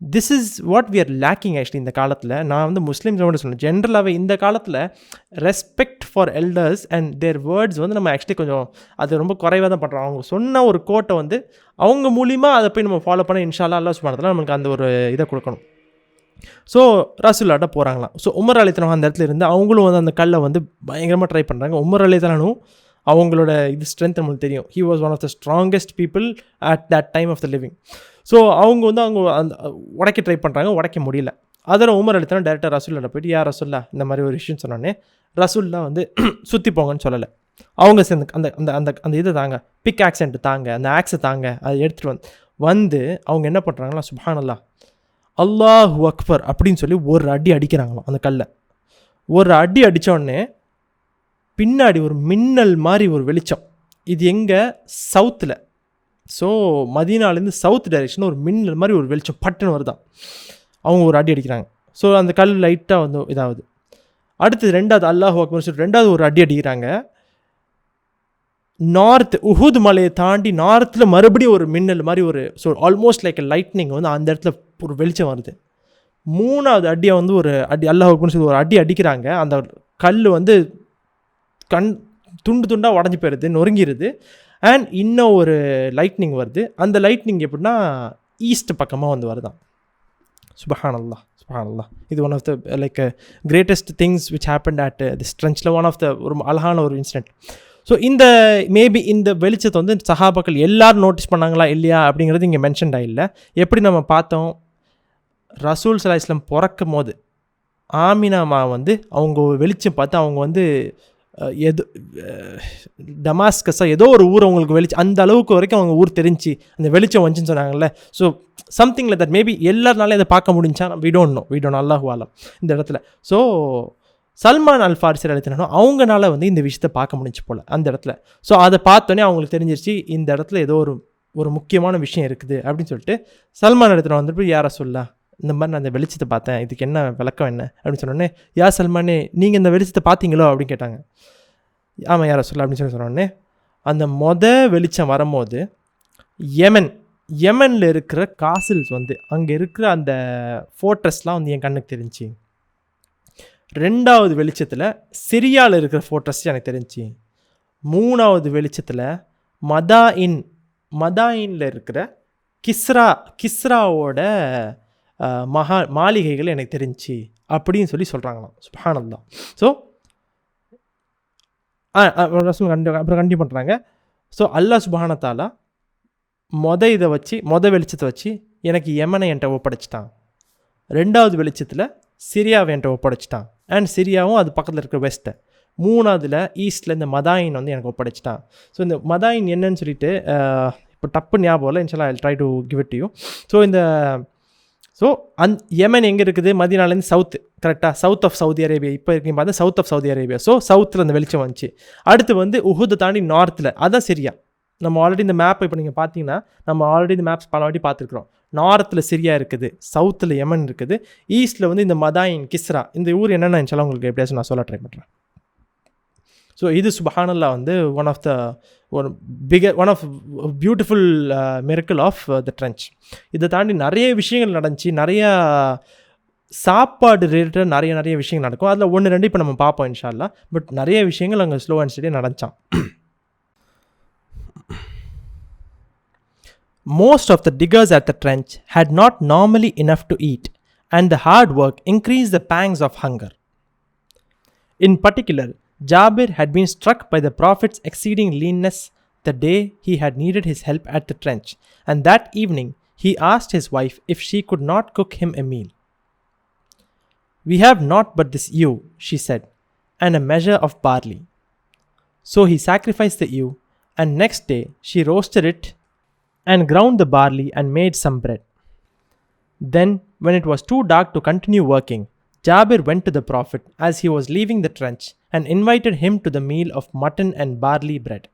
This is what we are lacking actually இந்த காலத்தில். நான் வந்து முஸ்லீம்ஸோட சொன்னேன், ஜென்ரலாகவே இந்த காலத்தில் respect for elders and their words வந்து நம்ம ஆக்சுவலி கொஞ்சம் அது ரொம்ப குறைவாக தான் பண்ணுறோம். அவங்க சொன்ன ஒரு கோட்டை வந்து அவங்க மூலிமா அதை போய் நம்ம ஃபாலோ பண்ண இன்ஷா அல்லாஹ் சுப்ஹானஹு நமக்கு அந்த ஒரு இதை கொடுக்கணும். ஸோ ரசூலுல்லாஹ்ட்ட போகிறாங்களாம். ஸோ உமர் அலித்தலான் அந்த இடத்துல இருந்து அவங்களும் வந்து அந்த கல்லை வந்து பயங்கரமாக ட்ரை பண்ணுறாங்க. உமர் அலித்தலானும் அவங்களோட இது ஸ்ட்ரென்த் நம்மளுக்கு தெரியும். He was one of the strongest people at that time of the living. So அவங்க வந்து அவங்க அந்த உடைக்க ட்ரை பண்ணுறாங்க, உடைக்க முடியல. அதில் உமர் அலித்தலான் டேரெக்டாக ரசூலுல்லாஹ்ட்ட போயிட்டு, யார் ரசூலுல்லாஹ் இந்த மாதிரி ஒரு விஷயம் சொன்னோன்னே ரசூலுல்லாஹ் வந்து சுற்றி போங்கன்னு சொல்லலை. அவங்க சேர்ந்து அந்த அந்த அந்த அந்த இதை தாங்க, பிக் ஆக்சென்ட் தாங்க, அந்த ஆக்ஸை தாங்க, அதை எடுத்துகிட்டு வந்து அவங்க என்ன பண்ணுறாங்களா, சுப்ஹானல்லாஹ் அல்லாஹு அக்பர் அப்படின்னு சொல்லி ஒரு அடி அடிக்கிறாங்களாம் அந்த கல்லை. ஒரு அடி அடித்தோடனே பின்னாடி ஒரு மின்னல் மாதிரி ஒரு வெளிச்சம். இது எங்கே, சவுத்தில். ஸோ மதீனாலேருந்து சவுத் டைரெக்ஷன் ஒரு மின்னல் மாதிரி ஒரு வெளிச்சம் பட்டுன்னு வருதான். அவங்க ஒரு அடி அடிக்கிறாங்க. ஸோ அந்த கல் லைட்டாக வந்து இதாகுது. அடுத்தது ரெண்டாவது அல்லாஹு அக்பர் சொல்லி ரெண்டாவது ஒரு அடி அடிக்கிறாங்க. நார்த் உஹுத் மலையை தாண்டி நார்த்தில் மறுபடியும் ஒரு மின்னல் மாதிரி ஒரு, ஸோ ஆல்மோஸ்ட் லைக் லைட்னிங் வந்து அந்த இடத்துல ஒரு வெளிச்சம் வருது. மூணாவது அடியை வந்து ஒரு அடி அல்லாஹ் அக்பர்னு சொல்லி ஒரு அடி அடிக்கிறாங்க. அந்த கல் வந்து துண்டு துண்டாக உடஞ்சி போயிடுது, நொறுங்கிடுது. அண்ட் இன்னும் ஒரு லைட்னிங் வருது. அந்த லைட்னிங் எப்படின்னா ஈஸ்ட் பக்கமாக வந்து வருதான். சுப்ஹானல்லாஹ் சுப்ஹானல்லாஹ். இது one of the like greatest things which happened at this ட்ரென்ச்சில். ஒன் ஆஃப் த ஒரு அழகான ஒரு இன்சிடென்ட். ஸோ இந்த மேபி இந்த வெளிச்சத்தை வந்து சஹாபாக்கள் எல்லோரும் நோட்டீஸ் பண்ணாங்களா இல்லையா அப்படிங்கிறது இங்கே மென்ஷன்ட் ஆகில்லை. எப்படி நம்ம பார்த்தோம், ரசூல் ஸல்லல்லாஹு அலைஹி வஸல்லம் பிறக்கும் போது ஆமினாமா வந்து அவங்க வெளிச்சம் பார்த்து அவங்க வந்து எது டமாஸ்கஸாக ஏதோ ஒரு ஊர் அவங்களுக்கு வெளிச்சம், அந்த அளவுக்கு வரைக்கும் அவங்க ஊர் தெரிஞ்சு அந்த வெளிச்சம் வந்துச்சுன்னு சொன்னாங்கல்ல. So something like that. Maybe எல்லாருனாலே அதை பார்க்க முடிஞ்சா, வி டோன்ட் நோ அல்லாஹு ஆலம் இந்த இடத்துல. ஸோ சல்மான் அல் ஃபாரிஸி எழுத்தினாலும் அவங்களால வந்து இந்த விஷயத்தை பார்க்க முடிஞ்சு போல் அந்த இடத்துல. ஸோ அதை பார்த்தோன்னே அவங்களுக்கு தெரிஞ்சிருச்சு இந்த இடத்துல ஏதோ ஒரு முக்கியமான விஷயம் இருக்குது அப்படின்னு சொல்லிட்டு சல்மான் இடத்துல வந்துட்டு யாரை சொல்லா இந்த மாதிரி நான் அந்த வெளிச்சத்தை பார்த்தேன், இதுக்கு என்ன விளக்கம் என்ன அப்படின்னு சொன்னோடனே, யா சல்மானே நீங்கள் இந்த வெளிச்சத்தை பார்த்தீங்களோ அப்படின்னு கேட்டாங்க. ஆமாம் யாரை சொல்ல அப்படின்னு சொன்னோடனே, அந்த வெளிச்சம் வரும்போது யெமனில் இருக்கிற காசில்ஸ் வந்து அங்கே இருக்கிற அந்த ஃபோர்ட்ரஸ்லாம் வந்து என் கண்ணுக்கு தெரிஞ்சு. ரெண்டாவது வெளிச்சத்தில் சிரியாவில் இருக்கிற ஃபோர்ட்ரஸ் எனக்கு தெரிஞ்சு. மூணாவது வெளிச்சத்தில் மதாயினில் இருக்கிற கிஸ்ராவோட மாளிகைகள் எனக்கு தெரிஞ்சு அப்படின்னு சொல்லி சொல்கிறாங்களாம். சுப்ஹானல்லாஹ். ஸோ அப்புறம் கண்டிப்பாக பண்ணுறாங்க. ஸோ அல்லாஹ் சுப்ஹானஹு தஆலா வெளிச்சத்தை வச்சு எனக்கு யெமனை என்கிட்ட ஒப்படைச்சிட்டான். ரெண்டாவது வெளிச்சத்தில் சிரியாவை என்கிட்ட ஒப்படைச்சிட்டான். அண்ட் சிரியாவும் அது பக்கத்தில் இருக்கிற வெஸ்ட்டை. மூணாவதில் ஈஸ்ட்டில் இந்த மதாயின் வந்து எனக்கு ஒப்படைச்சிட்டான். ஸோ இந்த மதாயின் என்னன்னு சொல்லிட்டு இப்போ டப்பு ஞாபகம் இல்லை, இன்ஷா அல்லாஹ் I try to give it to you. So Yemen எங்கே இருக்குது, மதீனாலேருந்து சவுத்து, கரெக்டாக சவுத் ஆஃப் சவுதி அரேபியா. இப்போ இருக்கீங்க பார்த்தா south of Saudi Arabia. So சவுத்தில் அந்த வெளிச்சம் வந்துச்சு. அடுத்து வந்து உஹுதை தாண்டி நார்த்தில், அதான் சிரியா. நம்ம ஆல்ரெடி இந்த மேப் இப்போ நீங்கள் பார்த்தீங்கன்னா நம்ம ஆல்ரெடி இந்த மேப்ஸ் பல வாட்டி பார்த்துருக்குறோம். நார்த்தில் சிரியா இருக்குது, சவுத்தில் யெமன் இருக்குது, ஈஸ்ட்டில் வந்து இந்த மதாயின் கிஸ்ரா. இந்த ஊர் என்னென்ன இன்ஷா அல்லாஹ் உங்களுக்கு எப்படியாச்சும் நான் சொல்ல ட்ரை பண்ணுறேன். ஸோ இது சுப்ஹானல்லாஹ் வந்து one of beautiful miracle of the trench. இதை தாண்டி நிறைய விஷயங்கள் நடந்துச்சு. நிறையா சாப்பாடு ரிலேட்டட் நிறைய விஷயங்கள் நடக்கும். அதில் 1-2 இப்போ நம்ம பார்ப்போம் இன்ஷா அல்லாஹ். பட் நிறைய விஷயங்கள் அங்கே ஸ்லோ அண்ட் ஸ்டடி நடந்துச்சான். Most of the diggers at the trench had not normally enough to eat, and the hard work increased the pangs of hunger. In particular, Jabir had been struck by the Prophet's exceeding leanness the day he had needed his help at the trench, and that evening he asked his wife if she could not cook him a meal. "We have naught but this ewe," she said, "and a measure of barley." So he sacrificed the ewe, and next day she roasted it and ground the barley and made some bread. Then, when it was too dark to continue working, Jabir went to the Prophet as he was leaving the trench and invited him to the meal of mutton and barley bread.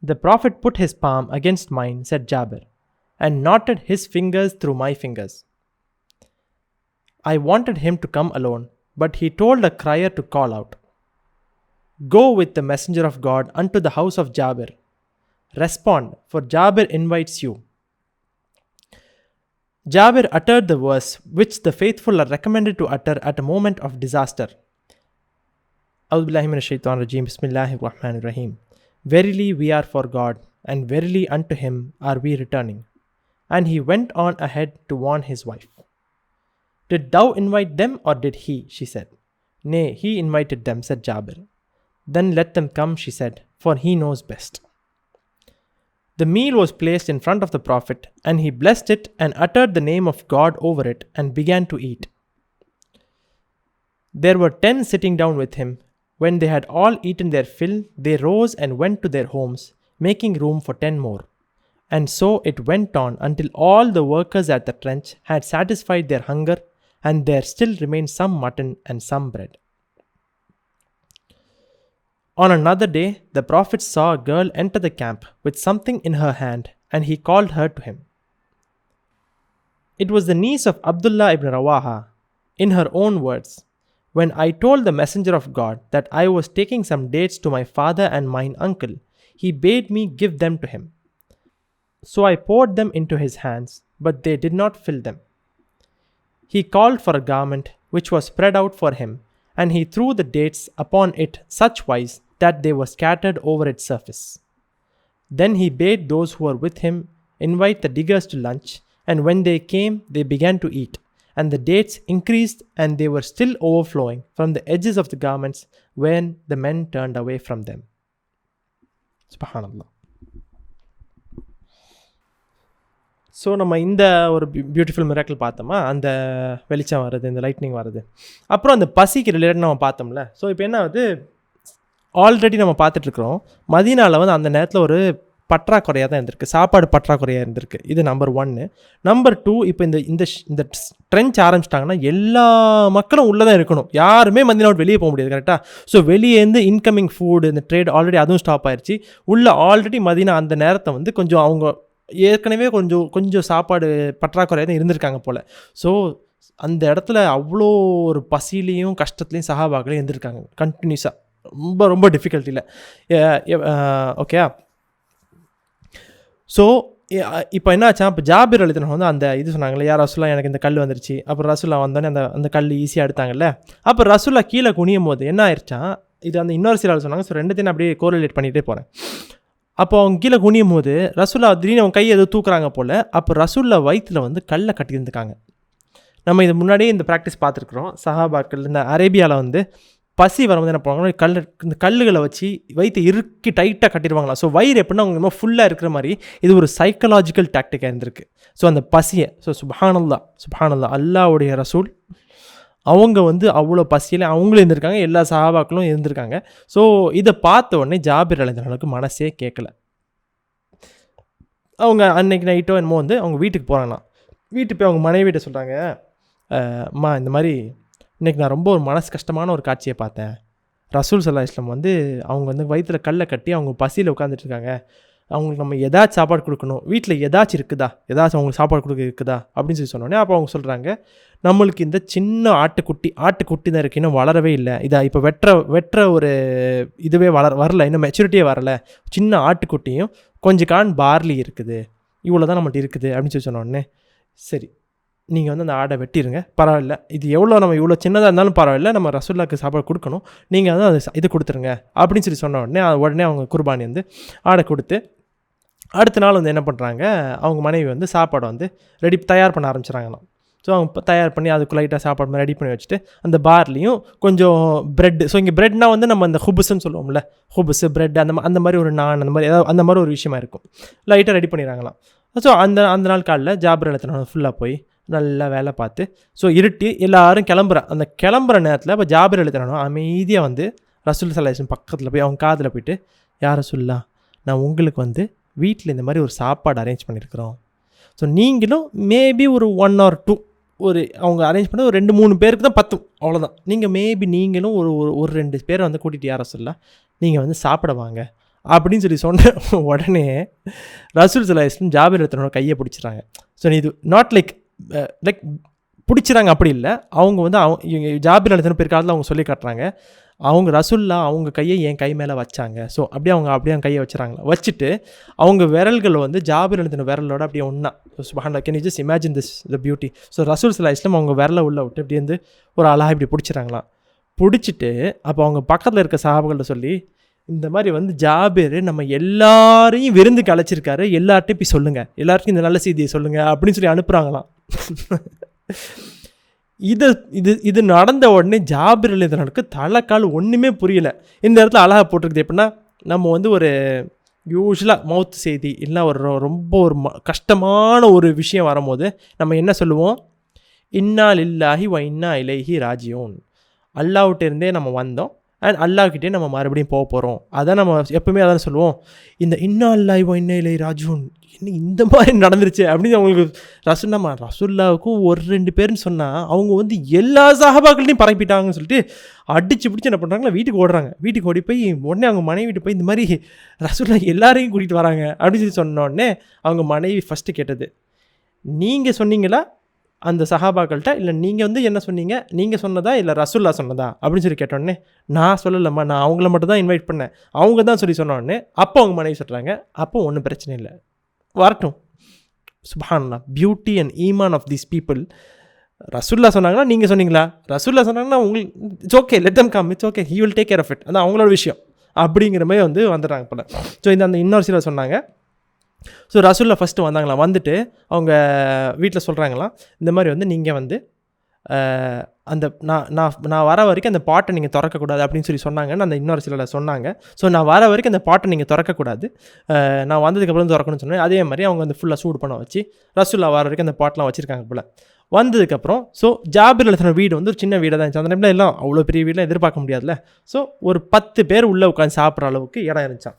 "The Prophet put his palm against mine," said Jabir, "and knotted his fingers through my fingers. I wanted him to come alone, but he told a crier to call out, 'Go with the messenger of God unto the house of Jabir. Respond, for Jabir invites you.' Jabir uttered the verse which the faithful are recommended to utter at a moment of disaster. A'udhu billahi minash shaitanir rajim. Bismillahir rahmanir rahim. Verily we are for God, and verily unto him are we returning. And he went on ahead to warn his wife. Did thou invite them, or did he? She said. Nay, he invited them, said Jabir. Then let them come, she said, for he knows best. The meal was placed in front of the Prophet, and he blessed it and uttered the name of God over it and began to eat. There were 10 sitting down with him. When they had all eaten their fill, they rose and went to their homes, making room for 10 more. And so it went on until all the workers at the trench had satisfied their hunger, and there still remained some mutton and some bread. On another day, the Prophet saw a girl enter the camp with something in her hand, and he called her to him. It was the niece of Abdullah ibn Rawaha. In her own words, when I told the messenger of God that I was taking some dates to my father and mine uncle, he bade me give them to him. So I poured them into his hands, but they did not fill them. He called for a garment which was spread out for him, and he threw the dates upon it such wise that they were scattered over its surface. Then he bade those who were with him invite the diggers to lunch, and when they came, they began to eat, and the dates increased, and they were still overflowing from the edges of the garments when the men turned away from them. Subhanallah. So நம்ம இந்த ஒரு beautiful miracle பார்த்தோமா, அந்த வெளிச்சம் வருது, இந்த lightning வருது. அப்புறம் அந்த பசிக்கு ரிலேட்டட் நம்ம பார்த்தோம்ல. ஸோ இப்போ என்ன ஆகுது, ஆல்ரெடி நம்ம பார்த்துட்ருக்குறோம், மதீனாவில் வந்து அந்த நேரத்தில் ஒரு பற்றாக்குறையாக தான் இருந்திருக்கு, சாப்பாடு பற்றாக்குறையாக இருந்திருக்கு. இது நம்பர் 1. நம்பர் 2, இப்போ இந்த ட்ரென்ச் ஆரம்பிச்சிட்டாங்கன்னா எல்லா மக்களும் உள்ளே தான் இருக்கணும், யாருமே மதீனா விட்டு வெளியே போக முடியாது. கரெக்டாக. ஸோ வெளியேருந்து இன்கமிங் ஃபுட், இந்த ட்ரேட் ஆல்ரெடி அதுவும் ஸ்டாப் ஆயிடுச்சு. உள்ள ஆல்ரெடி மதீனா அந்த நேரத்தை வந்து கொஞ்சம் அவங்க ஏற்கனவே கொஞ்சம் சாப்பாடு பற்றாக்குறையாக தான் இருந்திருக்காங்க போல். ஸோ அந்த இடத்துல அவ்வளோ ஒரு பசிலையும் கஷ்டத்துலையும் சஹாபாக்களையும் இருந்திருக்காங்க கண்டினியூஸாக, ரொம்ப ரொம்ப டிஃபிகல்ட்டியில். ஓகே. ஸோ இப்போ என்ன ஆச்சா, இப்போ ஜாபிர் அலித்தன் வந்து அந்த இது சொன்னாங்களே, யார் ரசூல்லா எனக்கு இந்த கல் வந்துருச்சு, அப்புறம் ரசூல்லா வந்தோடனே அந்த கல் ஈஸியாக எடுத்தாங்கல்ல. அப்போ ரசூல்லா கீழே குனியும் போது என்ன ஆயிடுச்சா, இது அந்த இன்னொரு சில சொன்னாங்க. ஸோ ரெண்டுத்தையும் அப்படியே கோரிலேட் பண்ணிகிட்டே போகிறேன். அப்போ அவங்க கீழே குனியும் போது ரசூல்லா திடீர்னு அவங்க கையை எதுவும் தூக்குறாங்க போல். அப்போ ரசூல்லா வயிற்றில் வந்து கல்லை கட்டியிருந்துக்காங்க. நம்ம இது முன்னாடியே இந்த ப்ராக்டிஸ் பார்த்துருக்குறோம். சஹாபாக்கள் இந்த அரேபியாவில் வந்து பசி வரும்போது என்ன பண்ணுவாங்க, இந்த கல்லுகளை வச்சு வயிற்று இறுக்கி டைட்டாக கட்டிடுவாங்களா. ஸோ வயிறு எப்படின்னா அவங்க ரொம்ப ஃபுல்லாக இருக்கிற மாதிரி இது ஒரு சைக்கலாஜிக்கல் டாக்டிக்காக இருந்திருக்கு. ஸோ அந்த பசியை, ஸோ சுப்ஹானல்லாஹ் அல்லாஹ்வுடைய ரசூல் அவங்க வந்து அவ்வளோ பசியில் அவங்களும் இருந்திருக்காங்க, எல்லா சஹாபாக்களும் இருந்திருக்காங்க. ஸோ இதை பார்த்த உடனே ஜாபிர் அலித்தனுக்கு மனசே கேட்கல. அவங்க அன்னைக்கு நைட்டோ என்னமோ வந்து அவங்க வீட்டுக்கு போகிறாங்களாம். வீட்டுக்கு போய் அவங்க மனைவிட்ட சொல்கிறாங்க, அம்மா இந்த மாதிரி இன்றைக்கி நான் ரொம்ப ஒரு மனசு கஷ்டமான ஒரு காட்சியை பார்த்தேன். ரசூல் ஸல்லல்லாஹு அலைஹி வஸல்லம் வந்து அவங்க வந்து வயிற்றில் கல்லை கட்டி அவங்க பசியில் உட்காந்துட்ருக்காங்க, அவங்களுக்கு நம்ம ஏதாச்சும் சாப்பாடு கொடுக்கணும், வீட்டில் ஏதாச்சும் இருக்குதா, ஏதாச்சும் அவங்களுக்கு சாப்பாடு கொடுக்க இருக்குதா அப்படின்னு சொல்லி சொன்னோடனே அப்போ அவங்க சொல்கிறாங்க, நம்மளுக்கு இந்த சின்ன ஆட்டுக்குட்டி தான் இருக்குது, இன்னும் வளரவே இல்லை, இதை இப்போ வெட்டுற ஒரு இதுவே வரல, இன்னும் மெச்சூரிட்டியே வரலை, சின்ன ஆட்டுக்குட்டியும் கொஞ்சம் கான் பார்லி இருக்குது, இவ்வளோ தான் நம்மள்ட்ட இருக்குது அப்படின்னு சொல்லி சொன்னோடனே, சரி நீங்கள் வந்து அந்த ஆடை வெட்டிடுங்க, பரவாயில்ல, இது நம்ம இவ்வளோ சின்னதாக இருந்தாலும் பரவாயில்ல, நம்ம ரசூலுல்லாஹ்க்கு சாப்பாடு கொடுக்கணும், நீங்கள் வந்து அது இது கொடுத்துருங்க அப்படின்னு சொல்லி சொன்ன உடனே அவங்க குர்பானி வந்து ஆடை கொடுத்து, அடுத்த நாள் வந்து என்ன பண்ணுறாங்க, அவங்க மனைவி வந்து சாப்பாடை வந்து தயார் பண்ண ஆரம்பிச்சிடறாங்களாம். ஸோ அவங்க தயார் பண்ணி அதுக்கு லைட்டாக சாப்பாடு ரெடி பண்ணி வச்சுட்டு அந்த பார்லையும் கொஞ்சம் ப்ரெட், ஸோ இங்கே ப்ரெட்னால் வந்து நம்ம அந்த ஹுபுஸ்ன்னு சொல்லுவோம்ல, ஹுபுஸு ப்ரெட் அந்த மாதிரி ஒரு நான் அந்த மாதிரி ஏதாவது அந்த மாதிரி ஒரு விஷயமா இருக்கும், லைட்டாக ரெடி பண்ணிடுறாங்களாம். ஸோ அந்த நாள் காலையில் ஜாபிர் அலித்தன் ஃபுல்லாக போய் நல்லா வேலை பார்த்து, ஸோ இருட்டி எல்லோரும் அந்த கிளம்புற நேரத்தில் இப்போ ஜாபிர் அலித்தன் அமைதியாக வந்து ரசூல் ஸல்லல்லாஹு அலைஹி வஸல்லம் பக்கத்தில் போய் அவங்க காதில் போய்ட்டு, யார் ரசூலுல்லாஹ், நான் உங்களுக்கு வந்து வீட்டில் இந்த மாதிரி ஒரு சாப்பாடு அரேஞ்ச் பண்ணியிருக்கிறோம், ஸோ நீங்களும் மேபி ஒரு 1 or 2 ஒரு அவங்க அரேஞ்ச் பண்ண ஒரு 2-3 பேருக்கு தான் பத்தும், அவ்வளோதான், நீங்கள் நீங்களும் ஒரு 2 பேரை வந்து கூட்டிகிட்டு யார் ரசூலுல்லாஹ் நீங்கள் வந்து சாப்பிட வாங்க அப்படின்னு சொல்லி சொன்ன உடனே ரசூல் ஸல்லல்லாஹு அலைஹி வஸல்லம் ஜாபிர் அலித்தனோட கையை பிடிச்சிட்றாங்க. ஸோ இது நாட் லைக் பிடிச்சிறாங்க அப்படி இல்லை, அவங்க வந்து ஜாபிர் அலித்தன் பிற்காலத்தில் அவங்க சொல்லி காட்டுறாங்க, அவங்க ரசுல்லா அவங்க கையை என் கை மேலே வச்சாங்க. ஸோ அப்படியே அவங்க கையை வச்சுறாங்களா, வச்சுட்டு அவங்க விரல்கள் வந்து ஜாபிர் எழுதின விரலோட அப்படியே ஒன்றா. சுப்ஹானல்லாஹ், can you just imagine this the beauty. So ரசூல் ஸல்லல்லாஹு அலைஹி வஸல்லம் அவங்க விரலை உள்ள விட்டு இப்படி வந்து ஒரு அழகாக இப்படி பிடிச்சிறாங்களாம். பிடிச்சிட்டு அப்போ அவங்க பக்கத்தில் இருக்க சஹாபாக்கள்கிட்ட சொல்லி, இந்த மாதிரி வந்து ஜாபிர் நம்ம எல்லாரையும் விருந்துக்கு அழைச்சிருக்காரு, எல்லார்ட்டையும் போய் சொல்லுங்கள், எல்லாருக்கும் இந்த நல்ல செய்தியை சொல்லுங்கள் அப்படின்னு சொல்லி அனுப்புகிறாங்களாம். இது நடந்த உடனே ஜாபிர் எழுதினருக்கு தலைக்கால் ஒன்றுமே புரியல. இந்த இடத்துல அழகாக போட்டிருக்குது எப்படின்னா, நம்ம வந்து ஒரு யூஸ்வலாக மவுத் செய்தி இல்லைனா ரொம்ப ஒரு கஷ்டமான ஒரு விஷயம் வரும்போது நம்ம என்ன சொல்லுவோம், இன்னா லில்லாஹி வ இன்னா இலைஹி ராஜியூன், அல்லாஹ்விட்டே நம்ம வந்தோம் அண்ட் அல்லாஹ்கிட்டே நம்ம மறுபடியும் போக போகிறோம். அதான் நம்ம எப்பவுமே அதான் சொல்லுவோம். இந்த இன்னா லில்லாஹி வ இன்னா இலைஹி ராஜியூன் என்ன இந்த மாதிரி நடந்துருச்சு அப்படின்னு அவங்களுக்கு ரசூல்லாவுக்கும் ஒரு 2 பேர்னு சொன்னால் அவங்க வந்து எல்லா சஹாபாக்கள்டையும் பரப்பிட்டாங்கன்னு சொல்லிட்டு அடிச்சு பிடிச்சி என்ன பண்ணுறாங்களா, வீட்டுக்கு ஓடுறாங்க. வீட்டுக்கு ஓடி போய் உடனே அவங்க மனைவிட்டு போய் இந்த மாதிரி ரசூல்லா எல்லாரையும் கூட்டிகிட்டு வராங்க அப்படின்னு சொல்லி சொன்னோடனே அவங்க மனைவி ஃபஸ்ட்டு கேட்டது, நீங்கள் சொன்னீங்களா அந்த சஹாபாக்கள்கிட்ட, இல்லை நீங்கள் வந்து என்ன சொன்னீங்க, நீங்கள் சொன்னதா இல்லை ரசூல்லா சொன்னதா அப்படின்னு சொல்லி கேட்டோடனே, நான் சொல்லலம்மா, நான் அவங்கள மட்டும் தான் இன்வைட் பண்ணேன், அவங்க தான் சொல்லி சொன்னோடனே அப்போ அவங்க மனைவி சொல்கிறாங்க, அப்போ ஒன்றும் பிரச்சனை இல்லை, வரட்டும். சுப்ஹானல்லாஹ், பியூட்டி அண்ட் ஈமான் ஆஃப் தீஸ் பீப்புள். ரசூல்லா சொன்னாங்கன்னா நீங்கள் சொன்னீங்களா, ரசூல்லா சொன்னாங்கன்னா உங்களுக்கு it's okay, let them come, it's okay, he will take care of it, அதான் அவங்களோட விஷயம் அப்படிங்கிற மாதிரி வந்து வந்துடுறாங்க போல. ஸோ அந்த இன்னொரு சிலர் சொன்னாங்க. ஸோ ரசூல்லா ஃபஸ்ட்டு வந்தாங்களாம். வந்துட்டு அவங்க வீட்டில் சொல்கிறாங்களாம், இந்த மாதிரி வந்து நீங்கள் வந்து அந்த நான் வர வரைக்கும் அந்த பாட்டை நீங்கள் திறக்கக்கூடாது அப்படின்னு சொல்லி சொன்னாங்கன்னு அந்த இன்னொரு சிலர் சொன்னாங்க. ஸோ நான் வர வரைக்கும் அந்த பாட்டை நீங்கள் திறக்கக்கூடாது, நான் வந்ததுக்கப்புறம் திறக்கணும்னு சொன்னேன். அதே மாதிரி அவங்க வந்து ஃபுல்லாக சூடு பண்ண வச்சு ரசூல்லா வர வரைக்கும் அந்த பாட்டெலாம் வச்சுருக்காங்க போல். வந்ததுக்கப்புறம் ஸோ ஜாபிர் எழுதின வீடு வந்து ஒரு சின்ன வீடாக தான் இருந்துச்சு. அந்த டைமில் எல்லாம் அவ்வளோ பெரிய வீடெலாம் எதிர்பார்க்க முடியாதுல்ல. ஸோ ஒரு 10 பேர் உள்ளே உட்காந்து சாப்பிட்ற அளவுக்கு இடம் இருந்துச்சான்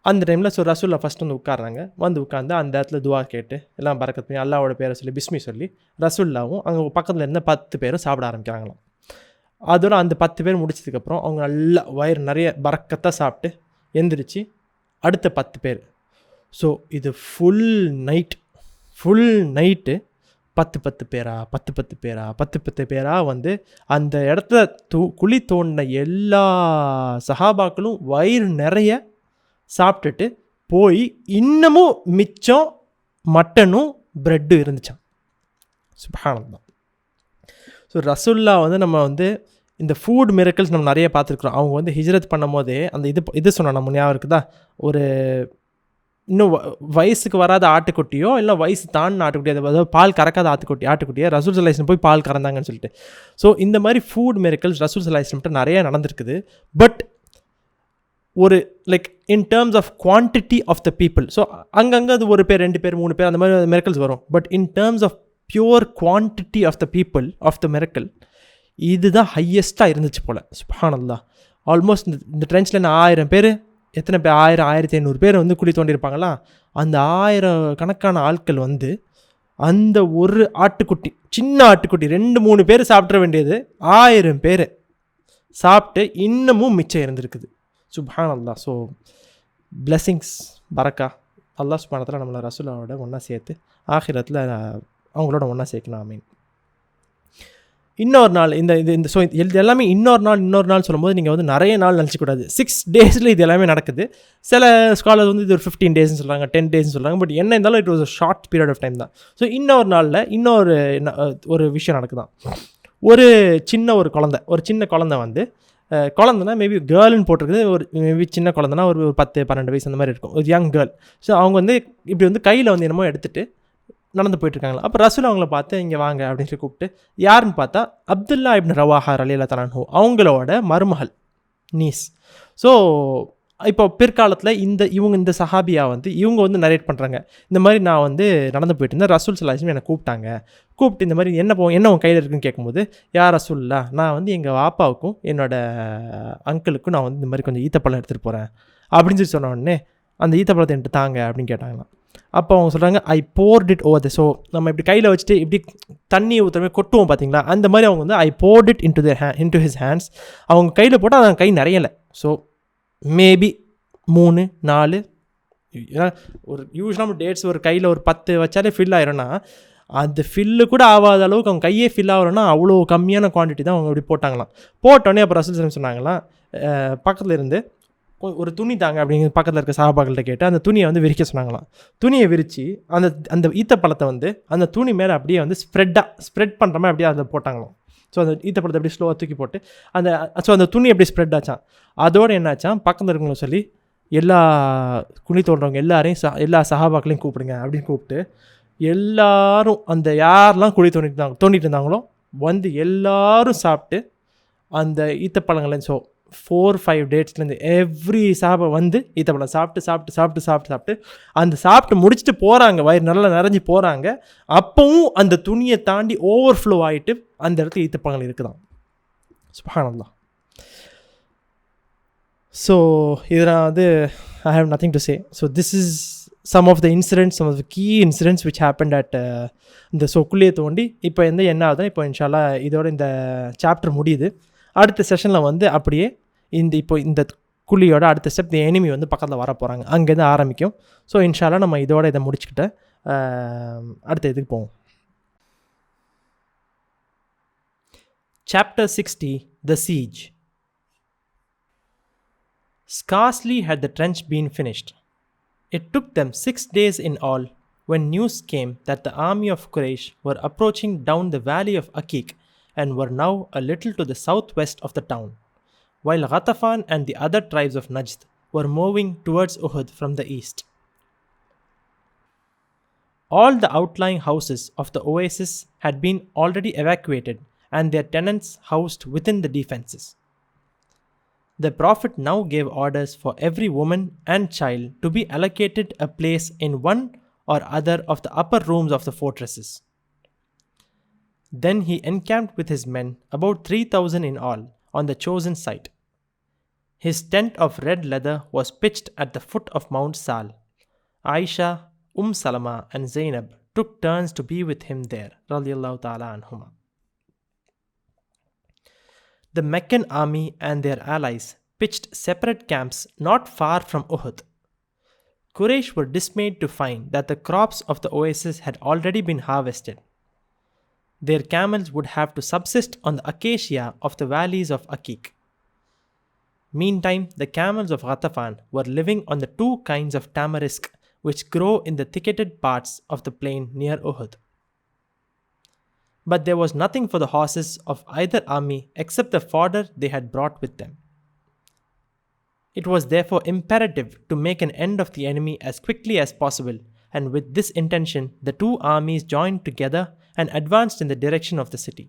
அந்த டைமில். ஸோ ரசூல்லா ஃபஸ்ட் வந்து உட்காடுறாங்க. வந்து உட்காந்து அந்த இடத்துல துவா கேட்டு எல்லாம் பரக்கத் பண்ணி அல்லாவோட பேரை சொல்லி பிஸ்மி சொல்லி ரசூல்லாவும் அங்கே பக்கத்தில் இருந்த 10 பேரும் சாப்பிட ஆரம்பிக்கிறாங்களாம். அதோட அந்த 10 பேர் முடிச்சதுக்கப்புறம் அவங்க நல்லா வயிறு நிறைய பரக்கத்தாக சாப்பிட்டு எந்திரிச்சு அடுத்த 10 பேர். ஸோ இது ஃபுல் நைட்டு 10 பேரா 10 பேரா வந்து அந்த இடத்துல குழி தோண்டின எல்லா சஹாபாக்களும் வயிறு நிறைய சாப்பிட்டுட்டு போய் இன்னமும் மிச்சம் மட்டனும் ப்ரெட்டும் இருந்துச்சான். சுப்ஹானல்லாஹ். ஸோ ரசூல்லா வந்து நம்ம வந்து இந்த ஃபுட் மிரக்கிள்ஸ் நம்ம நிறைய பார்த்துருக்குறோம். அவங்க வந்து ஹிஜ்ரத் பண்ணும் போதே அந்த இது சொன்னோம் நம்ம ஞாபகம் இருக்குதா, ஒரு இன்னும் வயசுக்கு வராத ஆட்டுக்குட்டியோ இல்லை வயசு தாண்டின ஆட்டுக்குட்டியோ, அதாவது பால் கறக்காத ஆட்டுக்குட்டியை ரசூல் ஸல்லல்லாஹு அலைஹி வஸல்லம் போய் பால் கறந்தாங்கன்னு சொல்லிட்டு. ஸோ இந்த மாதிரி ஃபுட் மிரக்கிள்ஸ் ரசூல் ஸல்லல்லாஹு அலைஹி வஸல்லம் நிறைய நடந்திருக்குது. பட் ஒரு like in terms of quantity of the people, so அங்கங்கே அது 1 பேர் 2 பேர் 3 பேர் அந்த மாதிரி மிரக்கல்ஸ் வரும். But in terms of pure quantity of the people of the miracle இதுதான் ஹையஸ்ட்டாக இருந்துச்சு போல். சுப்ஹானல்லாஹ். ஆல்மோஸ்ட் இந்த ட்ரென்ச்சில் 1000 பேர், எத்தனை பேர் 1000 1500 பேர் வந்து குழி தோண்டியிருப்பாங்களா, அந்த 1000 கணக்கான ஆட்கள் வந்து அந்த ஒரு ஆட்டுக்குட்டி, சின்ன ஆட்டுக்குட்டி 2-3 பேர் சாப்பிட்ற வேண்டியது 1000 பேர் சாப்பிட்டு இன்னமும் மிச்சம் இருந்திருக்குது. சுப்ஹானல்லாஹ். ஸோ பிளெஸிங்ஸ் பரக்கா அல்லாஹ் சுப்ஹானஹு வ தஆலா நம்மளை ரசூலாவோட ஒன்றா சேர்த்து ஆகிரத்தில் அவங்களோட ஒன்றா சேர்க்கணும். ஆமீன். இன்னொரு நாள் இந்த ஸோ இது எல்லாமே இன்னொரு நாள் சொல்லும்போது நீங்கள் வந்து நிறைய நாள் நினச்சிக்கூடாது. 6 டேஸில் இது எல்லாமே நடக்குது. சில ஸ்காலர் வந்து இது ஒரு 15 டேஸ்ன்னு சொல்கிறாங்க, 10 டேஸ்ன்னு சொல்கிறாங்க. பட் என்ன இருந்தாலும் it was a short period of time தான். ஸோ இன்னொரு நாளில் ஒரு விஷயம் நடக்குதான். ஒரு சின்ன குழந்தை வந்து குழந்தைனா மேபி கேர்ள்னு போட்டிருக்குது. ஒரு மேபி சின்ன குழந்தைனா ஒரு 10-12 வயசு அந்த மாதிரி இருக்கும், ஒரு யங் கேர்ள். ஸோ அவங்க வந்து இப்படி வந்து கையில் வந்து என்னமோ எடுத்துகிட்டு நடந்து போயிட்டுருக்காங்களா. அப்போ ரசூல் அவங்கள பார்த்து இங்கே வாங்க அப்படின்னு சொல்லி கூப்பிட்டு, யாருன்னு பார்த்தா அப்துல்லா இப்னு ரவாஹா ரலியல்லாஹு தஆலா அன்ஹு அவங்களோட மருமகள் நீஸ். ஸோ இப்போ பிற்காலத்தில் இந்த சஹாபியா வந்து இவங்க வந்து நரேட் பண்ணுறாங்க, இந்த மாதிரி நான் வந்து நடந்து போயிட்டு இருந்தேன், ரசூல் ஸல்லல்லாஹு அலைஹி வஸல்லம் என்னை கூப்பிட்டு இந்த மாதிரி என்ன உன் கையில் இருக்குன்னு கேட்கும்போது, யார் ரசூலுல்லா, நான் வந்து எங்கள் வாப்பாவுக்கும் என்னோட அங்கிளுக்கும் நான் வந்து இந்த மாதிரி கொஞ்சம் ஈத்தப்பழம் எடுத்துகிட்டு போகிறேன் அப்படின்னு சொல்லி சொன்ன உடனே அந்த ஈத்தப்பழத்தை என்கிட்ட தாங்க அப்படின்னு கேட்டாங்களாம். அப்போ அவங்க சொல்கிறாங்க, I poured it over the. So நம்ம இப்படி கையில் வச்சுட்டு இப்படி தண்ணி ஊற்றுறமே கொட்டுவோம் பார்த்தீங்களா, அந்த மாதிரி அவங்க வந்து I poured it into his hands. அவங்க கையில் போட்டால் அது கை நிறையலை. ஸோ மேபி 3-4 ஒரு யூஸ்வலாக டேட்ஸ் ஒரு கையில் ஒரு 10 வச்சாலே ஃபில் ஆயிரும்னா, அந்த ஃபில்லு கூட ஆகாத அளவுக்கு அவங்க கையே ஃபில் ஆகலைன்னா அவ்வளோ கம்மியான குவான்டிட்டி தான் அவங்க அப்படி போட்டாங்களாம். போட்டோடனே அப்புறம் ரசூல் சொன்னாங்களாம், பக்கத்தில் இருந்து ஒரு துணி தாங்க அப்படிங்கிற பக்கத்தில் இருக்க சஹாபாக்கள்கிட்ட கேட்டு அந்த துணியை வந்து விரிக்க சொன்னாங்களாம். துணியை விரித்து அந்த அந்த ஈத்தப்பழத்தை வந்து அந்த துணி மேலே அப்படியே வந்து ஸ்ப்ரெட் பண்ணுற மாதிரி அப்படியே அதில் போட்டாங்களாம். ஸோ அந்த ஈத்தப்பழத்தை அப்படியே ஸ்லோவாக தூக்கி போட்டு அந்த துணி எப்படி ஸ்ப்ரெட் ஆச்சான். அதோடு என்னாச்சான், பக்கத்தில் இருக்கவங்கள சொல்லி எல்லா குழி தோன்றவங்க எல்லாரையும் எல்லா சஹாபாக்களையும் கூப்பிடுங்க அப்படின்னு கூப்பிட்டு எல்லாரும் அந்த யாரெல்லாம் குழி தோண்டிட்டு இருந்தாங்களோ வந்து எல்லாரும் சாப்பிட்டு அந்த ஈத்தப்பழங்கள்லேருந்து ஸோ 4-5 டேட்ஸ்லேருந்து எவ்ரி சாபை வந்து ஈத்தப்பழம் சாப்பிட்டு அந்த சாப்பிட்டு முடிச்சுட்டு போகிறாங்க, வயிறு நல்லா நிறைஞ்சி போகிறாங்க. அப்பவும் அந்த துணியை தாண்டி ஓவர்ஃப்ளோ ஆகிட்டு அந்த இடத்துல ஈத்தப்பழங்கள் இருக்குதான். சுப்ஹானல்லாஹ். ஸோ இதில் வந்து I have nothing to say. So this is some of the incidents, some of the key incidents which happened at இந்த குழியை தோண்டி. இப்போ வந்து என்ன ஆகுதுன்னா, இப்போ இன்ஷால்லா இதோட இந்த சாப்டர் முடியுது. அடுத்த செஷனில் வந்து அப்படியே இந்த குழியோட அடுத்த ஸ்டெப் தி எனிமி வந்து பக்கத்தில் வர போகிறாங்க, அங்கேருந்து ஆரம்பிக்கும். ஸோ இன்ஷால்லா நம்ம இதோட இதை முடிச்சுக்கிட்ட அடுத்த இதுக்கு போவோம். Chapter 60, The Siege. Scarcely had the trench been finished. It took them 6 days in all when news came that the army of Quraysh were approaching down the valley of Aqiq and were now a little to the southwest of the town, while Ghatafan and the other tribes of Najd were moving towards Uhud from the east. All the outlying houses of the oasis had been already evacuated and their tenants housed within the defences. The Prophet now gave orders for every woman and child to be allocated a place in one or other of the upper rooms of the fortresses. Then he encamped with his men, about 3,000 in all, on the chosen site. His tent of red leather was pitched at the foot of Mount Sal. Aisha, Salama and Zainab took turns to be with him there, radiyallahu ta'ala anhuma. The Meccan army and their allies pitched separate camps not far from Uhud. Quraysh were dismayed to find that the crops of the oasis had already been harvested. Their camels would have to subsist on the acacia of the valleys of Aqiq. Meantime, the camels of Ghatafan were living on the 2 kinds of tamarisk which grow in the thicketed parts of the plain near Uhud. But there was nothing for the horses of either army except the fodder they had brought with them. It was therefore imperative to make an end of the enemy as quickly as possible, and with this intention the 2 armies joined together and advanced in the direction of the city.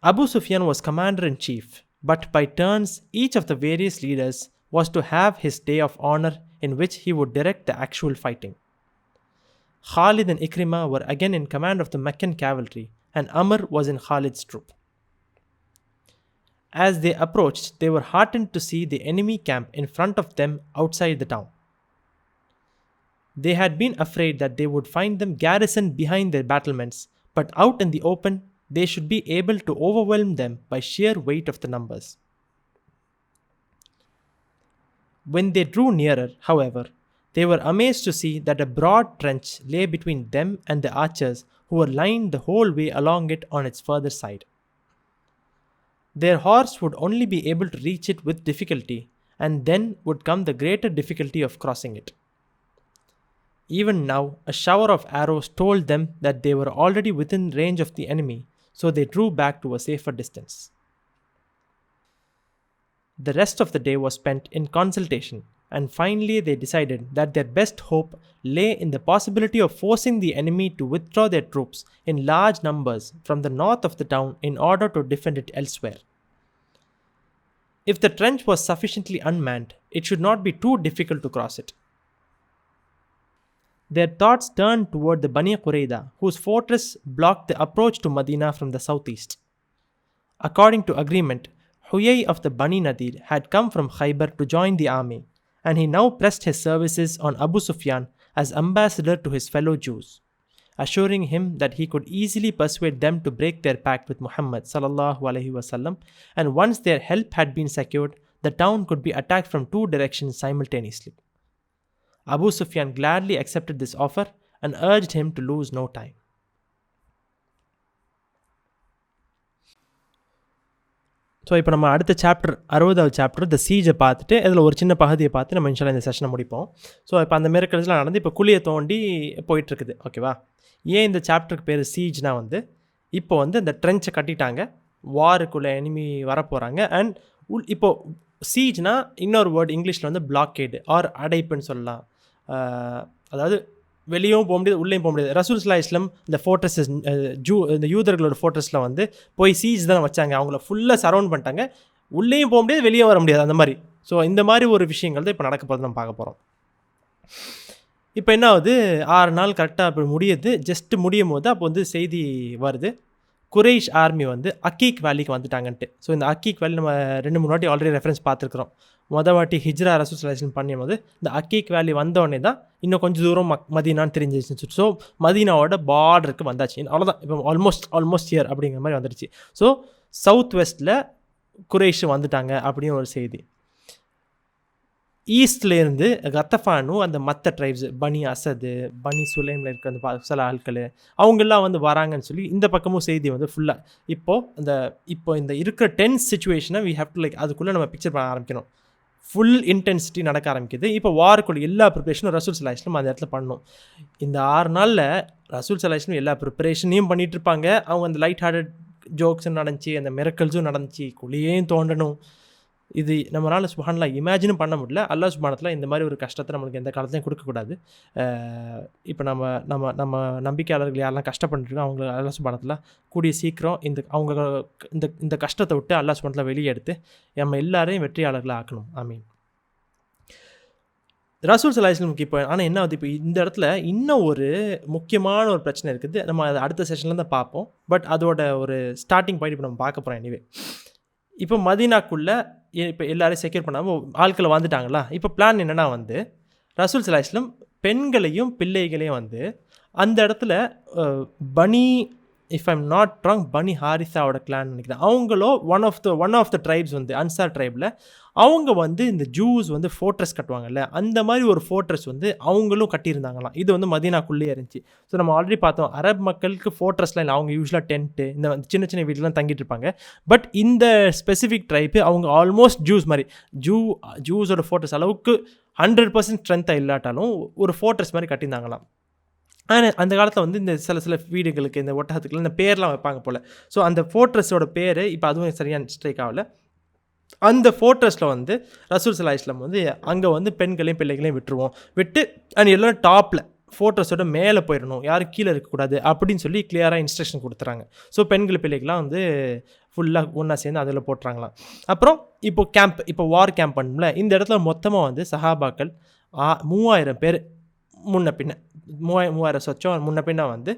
Abu Sufyan was commander-in-chief, but by turns each of the various leaders was to have his day of honor in which he would direct the actual fighting. Khalid and Ikrimah were again in command of the Meccan cavalry, and Amr was in Khalid's troop. As they approached, they were heartened to see the enemy camp in front of them outside the town. They had been afraid that they would find them garrisoned behind their battlements, but out in the open, they should be able to overwhelm them by sheer weight of the numbers. When they drew nearer, however, they were amazed to see that a broad trench lay between them and the archers who were lined the whole way along it on its further side. Their horse would only be able to reach it with difficulty, and then would come the greater difficulty of crossing it. Even now, a shower of arrows told them that they were already within range of the enemy, so they drew back to a safer distance. The rest of the day was spent in consultation, and finally they decided that their best hope lay in the possibility of forcing the enemy to withdraw their troops in large numbers from the north of the town in order to defend it elsewhere. If the trench was sufficiently unmanned, it should not be too difficult to cross it. Their thoughts turned toward the Bani Qurayza, whose fortress blocked the approach to Madina from the southeast. According to agreement, Huyay of the Bani Nadir had come from Khaybar to join the army, and he now pressed his services on Abu Sufyan as ambassador to his fellow Jews, assuring him that he could easily persuade them to break their pact with Muhammad sallallahu alaihi wasallam, and once their help had been secured, the town could be attacked from 2 directions simultaneously. Abu Sufyan gladly accepted this offer, and urged him to lose no time. So இப்போ நம்ம அடுத்த chapter 60வது chapter த சீஜை பார்த்துட்டு அதில் ஒரு சின்ன பகுதியை பார்த்து நம்ம இன்ஷால்லா இந்த செஷனை முடிப்போம். ஸோ இப்போ அந்த மிரக்கல்ஸ்லாம் நடந்து இப்போ குழியை தோண்டி போயிட்டுருக்குது. ஓகேவா? ஏன் இந்த சாப்டருக்கு பேர் சீஜ்னா வந்து இப்போ வந்து இந்த ட்ரென்ச்சை கட்டிட்டாங்க, வாருக்குள்ளே எனிமி வரப்போகிறாங்க. அண்ட் இப்போது சீஜ்னா இன்னொரு வேர்டு இங்கிலீஷில் வந்து பிளாக்கேடு ஆர் அடைப்புன்னு சொல்லலாம். அதாவது வெளியும் போக முடியாது, உள்ளேயும் போக முடியாது. ரசூல் ஸல்லல்லாஹு அலைஹி வஸல்லம் இந்த ஃபோர்ட்ரஸஸ் இந்த யூதர்களோட ஃபோர்ட்ரஸில் வந்து போய் சீஜ் தான் வச்சாங்க. அவங்கள ஃபுல்லாக சரவுண்ட் பண்ணிட்டாங்க, உள்ளேயும் போக முடியாது, வெளியே வர முடியாது, அந்த மாதிரி. ஸோ இந்த மாதிரி ஒரு விஷயங்கள் தான் இப்போ நடக்க போகிறது நம்ம பார்க்க போகிறோம். இப்போ என்ன ஆகுது, 6 நாள் கரெக்டாக இப்போ முடியுது. ஜஸ்ட் முடியும் போது அப்போ வந்து செய்தி வருது, குரைஷ் ஆர்மி வந்து அக்கீக் வேலிக்கு வந்துட்டாங்கன்ட்டு. ஸோ இந்த அக்கீக் வேலி நம்ம 2-3 வாட்டி ஆல்ரெடி ரெஃபரன்ஸ் பார்த்துருக்குறோம். வாட்டி ஹிஜ்ரா ரசூல் ஸல்லல்லாஹு அலைஹி வஸல்லம் பண்ணும்போது இந்த அக்கீக் வேலி வந்தோடனே தான் இன்னும் கொஞ்சம் தூரம் மதீனான்னு தெரிஞ்சிச்சு. ஸோ மதீனாவோட பார்டருக்கு வந்தாச்சு. அவ்வளோதான், இப்போ ஆல்மோஸ்ட் இயர் அப்படிங்கிற மாதிரி வந்துடுச்சு. ஸோ சவுத் வெஸ்ட்டில் குரைஷ் வந்துட்டாங்க அப்படின்னு ஒரு செய்தி. ஈஸ்ட்லேருந்து கத்தஃபானும் அந்த மற்ற ட்ரைப்ஸ் பனி அசது, பனி சுலைமில் இருக்க அந்த சில ஆட்கள் அவங்கெல்லாம் வந்து வராங்கன்னு சொல்லி இந்த பக்கமும் செய்தி வந்து ஃபுல்லாக இப்போ இந்த இருக்கிற டென்ஸ் சுச்சுவேஷனை வி ஹேவ் டு அதுக்குள்ளே நம்ம பிக்சர் பண்ண ஆரம்பிக்கணும். ஃபுல் இன்டென்சிட்டி நடக்க ஆரம்பிக்குது. இப்போ வாருக்குள்ள எல்லா ப்ரிப்ரேஷனும் ரசூல் ஸல்லல்லாஹு அலைஹி வஸல்லம் அந்த இடத்துல பண்ணணும். இந்த 6 நாளில் ரசூல் ஸல்லல்லாஹு அலைஹி வஸல்லம் எல்லா ப்ரிப்பரேஷனையும் பண்ணிகிட்டு இருப்பாங்க. அவங்க அந்த லைட் ஹார்ட்டட் ஜோக்ஸும் நடந்துச்சு, அந்த மிரக்கல்ஸும் நடந்துச்சு, குழியையும் தோண்டணும். இது நம்மளால் சுப்ஹானல்லாஹ் இமேஜினும் பண்ண முடியல. அல்லாஹ் சுப்ஹானஹு வ தஆலா இந்த மாதிரி ஒரு கஷ்டத்தை நம்மளுக்கு எந்த காலத்தையும் கொடுக்கக்கூடாது. இப்போ நம்ம நம்பிக்கையாளர்கள் யாரெல்லாம் கஷ்டப்பட்டுருக்கோம் அவங்க அல்லாஹ் சுப்ஹானஹு வ தஆலா கூடிய சீக்கிரம் இந்த கஷ்டத்தை விட்டு அல்லாஹ் சுப்ஹானஹு வ தஆலா வெளியே எடுத்து நம்ம எல்லாரையும் வெற்றியாளர்களாக ஆக்கணும். ஆமீன். ரசூல் ஸல்லல்லாஹு அலைஹி வஸல்லம் இப்போ ஆனால் என்ன ஆகுது, இப்போ இந்த இடத்துல இன்னும் ஒரு முக்கியமான ஒரு பிரச்சனை இருக்குது. நம்ம அதை அடுத்த செஷனில் தான் பார்ப்போம். பட் அதோட ஒரு ஸ்டார்டிங் பாயிண்ட் இப்போ நம்ம பார்க்க போகிறோம். எனிவே இப்போ மதீனாக்குள்ளே இப்போ எல்லோரும் செக்யூர் பண்ணாமல் ஆட்களை வந்துட்டாங்களா. இப்போ பிளான் என்னென்னா வந்து ரசூல் ஸல்லல்லாஹு அலைஹி வஸல்லம் பெண்களையும் பிள்ளைகளையும் வந்து அந்த இடத்துல பனி இஃப் ஐம் நாட் ராங் பனி ஹாரிசாவோட கிளான் நினைக்கிறேன். அவங்களோ ஒன் ஆஃப் த ட்ரைப்ஸ் வந்து அன்சார் ட்ரைபில் அவங்க வந்து இந்த ஜூஸ் வந்து ஃபோர்ட்ரஸ் கட்டுவாங்கல்ல, அந்த மாதிரி ஒரு ஃபோர்ட்ரஸ் வந்து அவங்களும் கட்டியிருந்தாங்களாம். இது வந்து மதீனாக்குள்ளேயே இருந்துச்சு. ஸோ நம்ம ஆல்ரெடி பார்த்தோம், அரப் மக்களுக்கு ஃபோர்ட்ரஸ்லாம் இல்லை, அவங்க யூஸ்வலாக டென்ட்டு இந்த சின்ன சின்ன வீட்டிலாம் தங்கிட்டு இருப்பாங்க. பட் இந்த ஸ்பெசிஃபிக் ட்ரைப்பு அவங்க ஆல்மோஸ்ட் ஜூஸ் மாதிரி ஜூஸோட ஃபோர்ட்ரஸ் அளவுக்கு 100% ஸ்ட்ரென்த்தாக இல்லாட்டாலும் ஒரு ஃபோர்ட்ரஸ் மாதிரி கட்டியிருந்தாங்களாம். ஆனால் அந்த காலத்தில் வந்து இந்த சில வீடுகளுக்கு இந்த ஒட்டகத்துக்குலாம் இந்த பேர்லாம் வைப்பாங்க போல். ஸோ அந்த ஃபோர்ட்ரஸோட பேர் இப்போ அதுவும் சரியான ஸ்ட்ரைக் ஆகலை. அந்த ஃபோர்ட்ரஸில் வந்து ரசூல் ஸல்லல்லாஹு அலைஹி வஸல்லம் வந்து அங்கே வந்து பெண்களையும் பிள்ளைகளையும் விட்டு அண்ட் எல்லோரும் டாப்பில் ஃபோர்ட்ரஸோட மேலே போயிடணும், யாரும் கீழே இருக்கக்கூடாது அப்படின்னு சொல்லி கிளியராக இன்ஸ்ட்ரக்ஷன் கொடுத்துறாங்க. ஸோ பெண்கள் பிள்ளைகள்லாம் வந்து ஃபுல்லாக ஒன்றா சேர்ந்து அதில் போட்டுறாங்களாம். அப்புறம் இப்போ வார் கேம்ப் பண்ணல, இந்த இடத்துல மொத்தமாக வந்து சஹாபாக்கள் 3000 பேர் முன்ன பின்ன 3000 சொச்சம் முன்ன பின்ன வந்து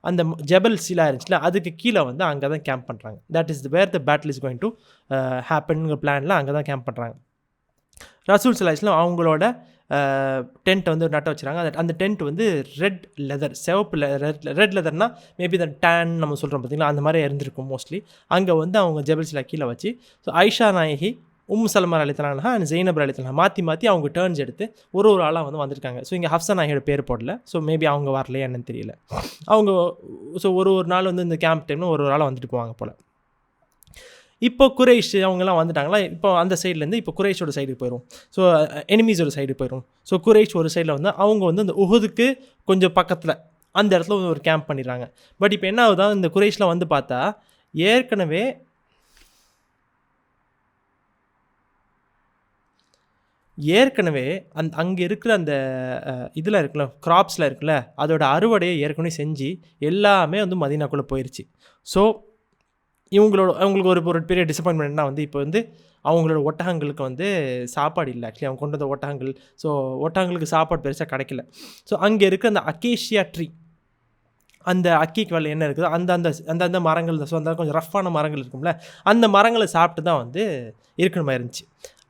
அந்த ஜபல் சீலா இருந்துச்சுல அதுக்கு கீழே வந்து அங்கே தான் கேம்ப் பண்ணுறாங்க. That is where the battle is going to ஹேப்பன்ங்கிற பிளானில் அங்கே தான் கேம்ப் பண்ணுறாங்க. ரசூல் ஸல்லல்லாஹு அலைஹி வஸல்லம் அவங்களோட டென்ட்டை வந்து நட்ட வச்சுறாங்க. அந்த டென்ட் வந்து ரெட் லெதர், சிவப்பு ரெட் லெதர்னால் மேபி இந்த டேன் நம்ம சொல்கிறோம் பார்த்தீங்களா, அந்த மாதிரி இருந்திருக்கும் மோஸ்ட்லி. அங்கே வந்து அவங்க ஜபல் சீலா கீழே வச்சு ஸோ ஆயிஷா நாயகி, சலமா ரலியல்லாஹு அண்ட் ஜெய்னப் ரலியல்லாஹு மாற்றி அவங்க டேர்ன்ஸ் எடுத்து ஒரு ஆளாக வந்து வந்திருக்காங்க. ஸோ இங்கே ஹஃப்ஸா நாயகியோட பேர் போடல. ஸோ மேபி அவங்க வரலையா என்னன்னு தெரியல. அவங்க ஸோ ஒரு நாள் வந்து இந்த கேம்ப் டைமில் ஒரு ஆளாக வந்துட்டு போவாங்க போல். இப்போ குரைஷ் அவங்கெல்லாம் வந்துட்டாங்களா. இப்போ அந்த சைட்லேருந்து இப்போ குரைஷோட சைடுக்கு போயிடும். ஸோ எனிமீஸோட சைடு போயிடும். ஸோ குரைஷ் ஒரு சைடில் வந்து அவங்க வந்து அந்த உஹுதுக்கு கொஞ்சம் பக்கத்தில் அந்த இடத்துல ஒரு கேம்ப் பண்ணிடுறாங்க. பட் இப்போ என்ன ஆகுதா, இந்த குரைஷில் வந்து பார்த்தா ஏற்கனவே அங்கே இருக்கிற அந்த இதில் இருக்குல்ல, க்ராப்ஸில் இருக்குல்ல, அதோட அறுவடையை ஏற்கனவே செஞ்சு எல்லாமே வந்து மதீனாக்குள்ளே போயிடுச்சு. ஸோ அவங்களுக்கு ஒரு பெரிய டிசப்பாயின்மெண்ட்னா வந்து இப்போ வந்து அவங்களோட ஒட்டகங்களுக்கு வந்து சாப்பாடு இல்லை. ஆக்சுவலி அவங்க கொண்டு வந்த ஒட்டகங்கள், ஸோ ஒட்டகங்களுக்கு சாப்பாடு பெருசாக கிடைக்கல. ஸோ அங்கே இருக்கிற அந்த அக்கேஷியா ட்ரீ, அந்த அக்கீக்கு வேலை என்ன இருக்குது, அந்த மரங்கள், ஸோ அந்த கொஞ்சம் ரஃப்பான மரங்கள் இருக்கும்ல, அந்த மரங்களை சாப்பிட்டு தான் வந்து இருக்கணுமா இருந்துச்சு.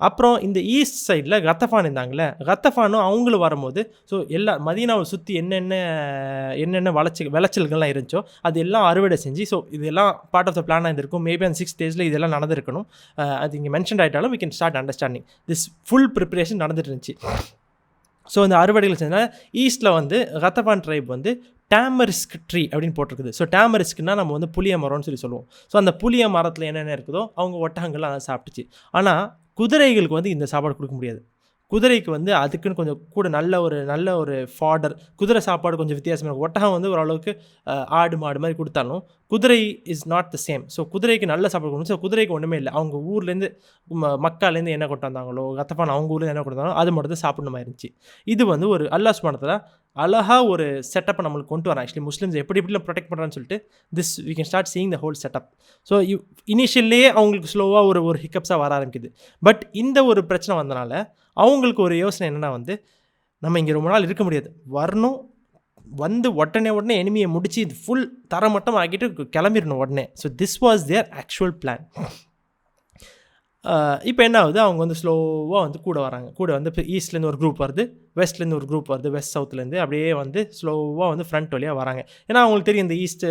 அப்புறம் இந்த ஈஸ்ட் சைடில் கத்தஃபான் இருந்தாங்களே, கத்தஃபானும் அவங்களும் வரும்போது ஸோ எல்லா மதீனாவை சுற்றி என்னென்ன விளைச்சல்கள்லாம் இருந்துச்சோ அது எல்லாம் அறுவடை செஞ்சு, ஸோ இதெல்லாம் பார்ட் ஆஃப் த பிளானாக இருந்திருக்கும். மேபி அந்த 6 days இதெல்லாம் நடந்திருக்கணும். அது இங்கே mention ஆகிட்டாலும் we can start understanding this full preparation நடந்துட்டு இருந்துச்சு. ஸோ இந்த அறுவடைகள் செஞ்சால் ஈஸ்ட்டில் வந்து கத்தபான் ட்ரைப் வந்து டேமரிஸ்க் ட்ரீ அப்படின்னு போட்டிருக்குது. ஸோ டேமரிஸ்க்குன்னா நம்ம வந்து புளிய மரம்னு சொல்லுவோம். ஸோ அந்த புளிய மரத்தில் என்னென்ன இருக்குதோ அவங்க ஒட்டகங்கள்லாம் அதை சாப்பிட்டுச்சு. ஆனால் குதிரைகளுக்கு வந்து இந்த சாப்பாடு கொடுக்க முடியாது. குதிரைக்கு வந்து அதுக்குன்னு கொஞ்சம் கூட நல்ல ஒரு ஃபாடர், குதிரை சாப்பாடு கொஞ்சம் வித்தியாசமாக இருக்கும். ஒட்டகம் வந்து ஓரளவுக்கு ஆடு மாடு மாதிரி கொடுத்தாலும் குதிரை is not the same. So குதிரைக்கு நல்ல சாப்பாடு கொடுக்கும். ஸோ குதிரைக்கு ஒன்றுமே இல்லை. அவங்க ஊர்லேருந்து மக்காலேருந்து என்ன கொண்டு வந்தாங்களோ, கத்தப்பான் அவங்க ஊர்லேருந்து என்ன கொண்டு வந்தாங்களோ அது மட்டும் தான் சாப்பிட்ற மாதிரி இருந்துச்சு. இது வந்து ஒரு அல்லாஹ் சுப்ஹானஹு அழகாக ஒரு செட்டப்பை நம்மளுக்கு கொண்டு வரேன். ஆக்சுவலி முஸ்லீம்ஸ் எப்படிலாம் ப்ரொடெக்ட் பண்ணுறான்னு சொல்லிட்டு we can start seeing the whole setup. So இனிஷியல்லையே அவங்களுக்கு ஸ்லோவாக ஒரு ஹிக்கப்ஸாக வர ஆரம்பிக்குது. பட் இந்த ஒரு பிரச்சனை வந்தனால அவங்களுக்கு ஒரு யோசனை என்னென்னா வந்து நம்ம இங்கே ரொம்ப நாள் இருக்க முடியாது, வரணும், வந்து உடனே எனிமியை முடித்து இது ஃபுல் தரமட்டம் ஆக்கிட்டு கிளம்பிடணும் உடனே. So this was their actual plan. இப்போ என்ன ஆகுது, அவங்க வந்து ஸ்லோவாக வந்து கூட வராங்க. கூட வந்து இப்போ ஈஸ்ட்லேருந்து ஒரு குரூப் வருது, வெஸ்ட்லேருந்து ஒரு குரூப் வருது, வெஸ்ட் சவுத்துலேருந்து அப்படியே வந்து ஸ்லோவாக வந்து ஃப்ரண்ட் வழியாக வராங்க. ஏன்னா அவங்களுக்கு தெரியும் இந்த ஈஸ்ட்டு,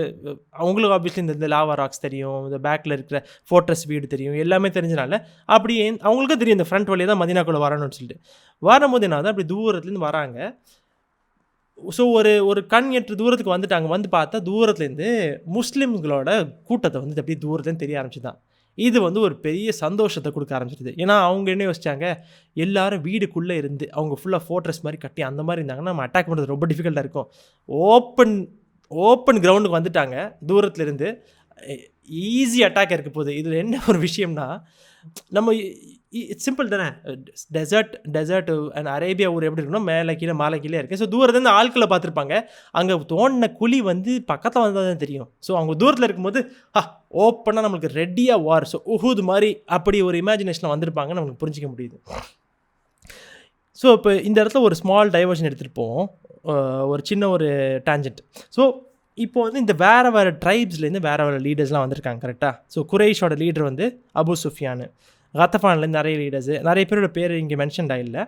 அவங்களுக்கு ஆப்வியஸ்லி இந்த லாவா ராக்ஸ் தெரியும், இந்த பேக்கில் இருக்கிற ஃபோர்ட்ரஸ் வீடு தெரியும், எல்லாமே தெரிஞ்சனால அப்படியே அவங்களுக்கும் தெரியும் இந்த ஃப்ரண்ட் வழியாக தான் மதினாக்குள்ளே வரணும்னு சொல்லிட்டு. வரும்போது என்ன ஆகுது, அப்படி தூரத்துலேருந்து வராங்க. ஸோ ஒரு கண் எட்டு தூரத்துக்கு வந்துட்டாங்க. வந்து பார்த்தா தூரத்துலேருந்து முஸ்லீம்களோட கூட்டத்தை வந்து அப்படியே தூரத்துலேருந்து தெரிய ஆரம்பிச்சு தான். இது வந்து ஒரு பெரிய சந்தோஷத்தை கொடுக்க ஆரம்பிச்சிருது. ஏன்னா அவங்க என்ன யோசிச்சாங்க, எல்லாரும் வீடுக்குள்ளே இருந்து அவங்க ஃபுல்லாக ஃபோர்ட்ரஸ் மாதிரி கட்டி அந்த மாதிரி இருந்தாங்கன்னா நம்ம அட்டாக் பண்ணுறது ரொம்ப டிஃபிகல்ட்டாக இருக்கும். ஓப்பன் கிரவுண்டுக்கு வந்துட்டாங்க தூரத்துலேருந்து, ஈஸி அட்டாக் இருக்க போகுது. இதில் என்ன ஒரு விஷயம்னா, நம்ம சிம்பிள் தானே, டெசர்ட் அண்ட் அரேபியா ஊர் எப்படி இருக்கணும், மேலே கீழே மாலை கீழே இருக்குது. ஸோ தூரத்துலேருந்து ஆட்களை பார்த்துருப்பாங்க, அங்கே தோண்டின குழி வந்து பக்கத்தில் வந்தால் தான் தெரியும். ஸோ அவங்க தூரத்தில் இருக்கும்போது ஓப்பனாக நம்மளுக்கு ரெடியாக வார், ஸோ உஹூத் மாதிரி அப்படி ஒரு இமேஜினேஷனில் வந்திருப்பாங்கன்னு நம்மளுக்கு புரிஞ்சிக்க முடியுது. ஸோ இப்போ இந்த இடத்துல ஒரு ஸ்மால் டைவர்ஷன் எடுத்துகிட்டு போவோம், ஒரு சின்ன ஒரு டேஞ்சன்ட். ஸோ இப்போ வந்து இந்த வேறு ட்ரைப்ஸ்லேருந்து வேறு லீடர்ஸ்லாம் வந்திருக்காங்க கரெக்டாக. ஸோ குரைஷோட லீடர் வந்து அபு சுஃபியான், கத்தஃபான்லேருந்து நிறைய லீடர்ஸு, நிறைய பேரோட பேர் இங்கே மென்ஷன்டாக இல்லை.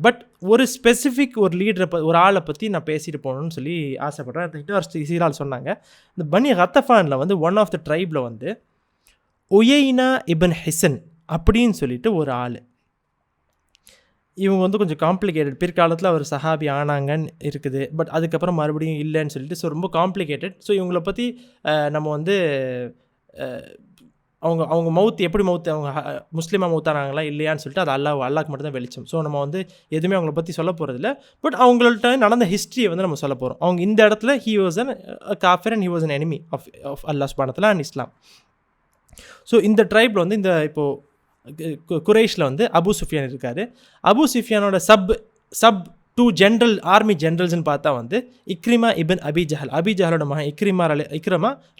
பட் ஒரு ஸ்பெசிஃபிக் ஒரு லீடரை ஒரு ஆளை பற்றி நான் பேசிட்டு போகணுன்னு சொல்லி ஆசைப்பட்றேன். இன்னொரு சீரால் சொன்னாங்க, இந்த பனி கத்தஃபானில் வந்து ஒன் ஆஃப் த ட்ரைபில் வந்து உயைனா இப்ன் ஹிசன் அப்படின்னு சொல்லிட்டு ஒரு ஆள். இவங்க வந்து கொஞ்சம் காம்ப்ளிகேட்டட். பிற்காலத்தில் அவர் சஹாபி ஆனாங்கன்னு இருக்குது, பட் அதுக்கப்புறம் மறுபடியும் இல்லைன்னு சொல்லிட்டு, ஸோ ரொம்ப காம்ப்ளிகேட்டட். ஸோ இவங்களை பற்றி நம்ம வந்து அவங்க மவுத் எப்படி அவங்க முஸ்லீமாக மவுத்தானாங்களா இல்லையான்னு சொல்லிட்டு அது அல்லாஹ்க்கு மட்டும் தான் வெளிச்சம். ஸோ நம்ம வந்து எதுவுமே அவங்கள பற்றி சொல்ல போகிறதில்ல, பட் அவங்கள்ட்ட நடந்த ஹிஸ்ட்ரியை வந்து நம்ம சொல்ல போகிறோம். அவங்க இந்த இடத்துல ஹி வாஸ் அன் காஃபிர் and he was an enemy of அல்லாஹ் சுப்ஹானஹு வ தஆலா அண்ட் இஸ்லாம். ஸோ இந்த ட்ரைபில் வந்து இந்த இப்போது குரைஷில் வந்து அபு சுஃபியான் இருக்கார். அபு சுஃபியானோட சப் 2 ஜென்ரல் ஆர்மி ஜென்ரல்ஸ்னு பார்த்தா வந்து இக்ரிமா இப்ன் அபி ஜஹலோட மகன் இக்ரிமா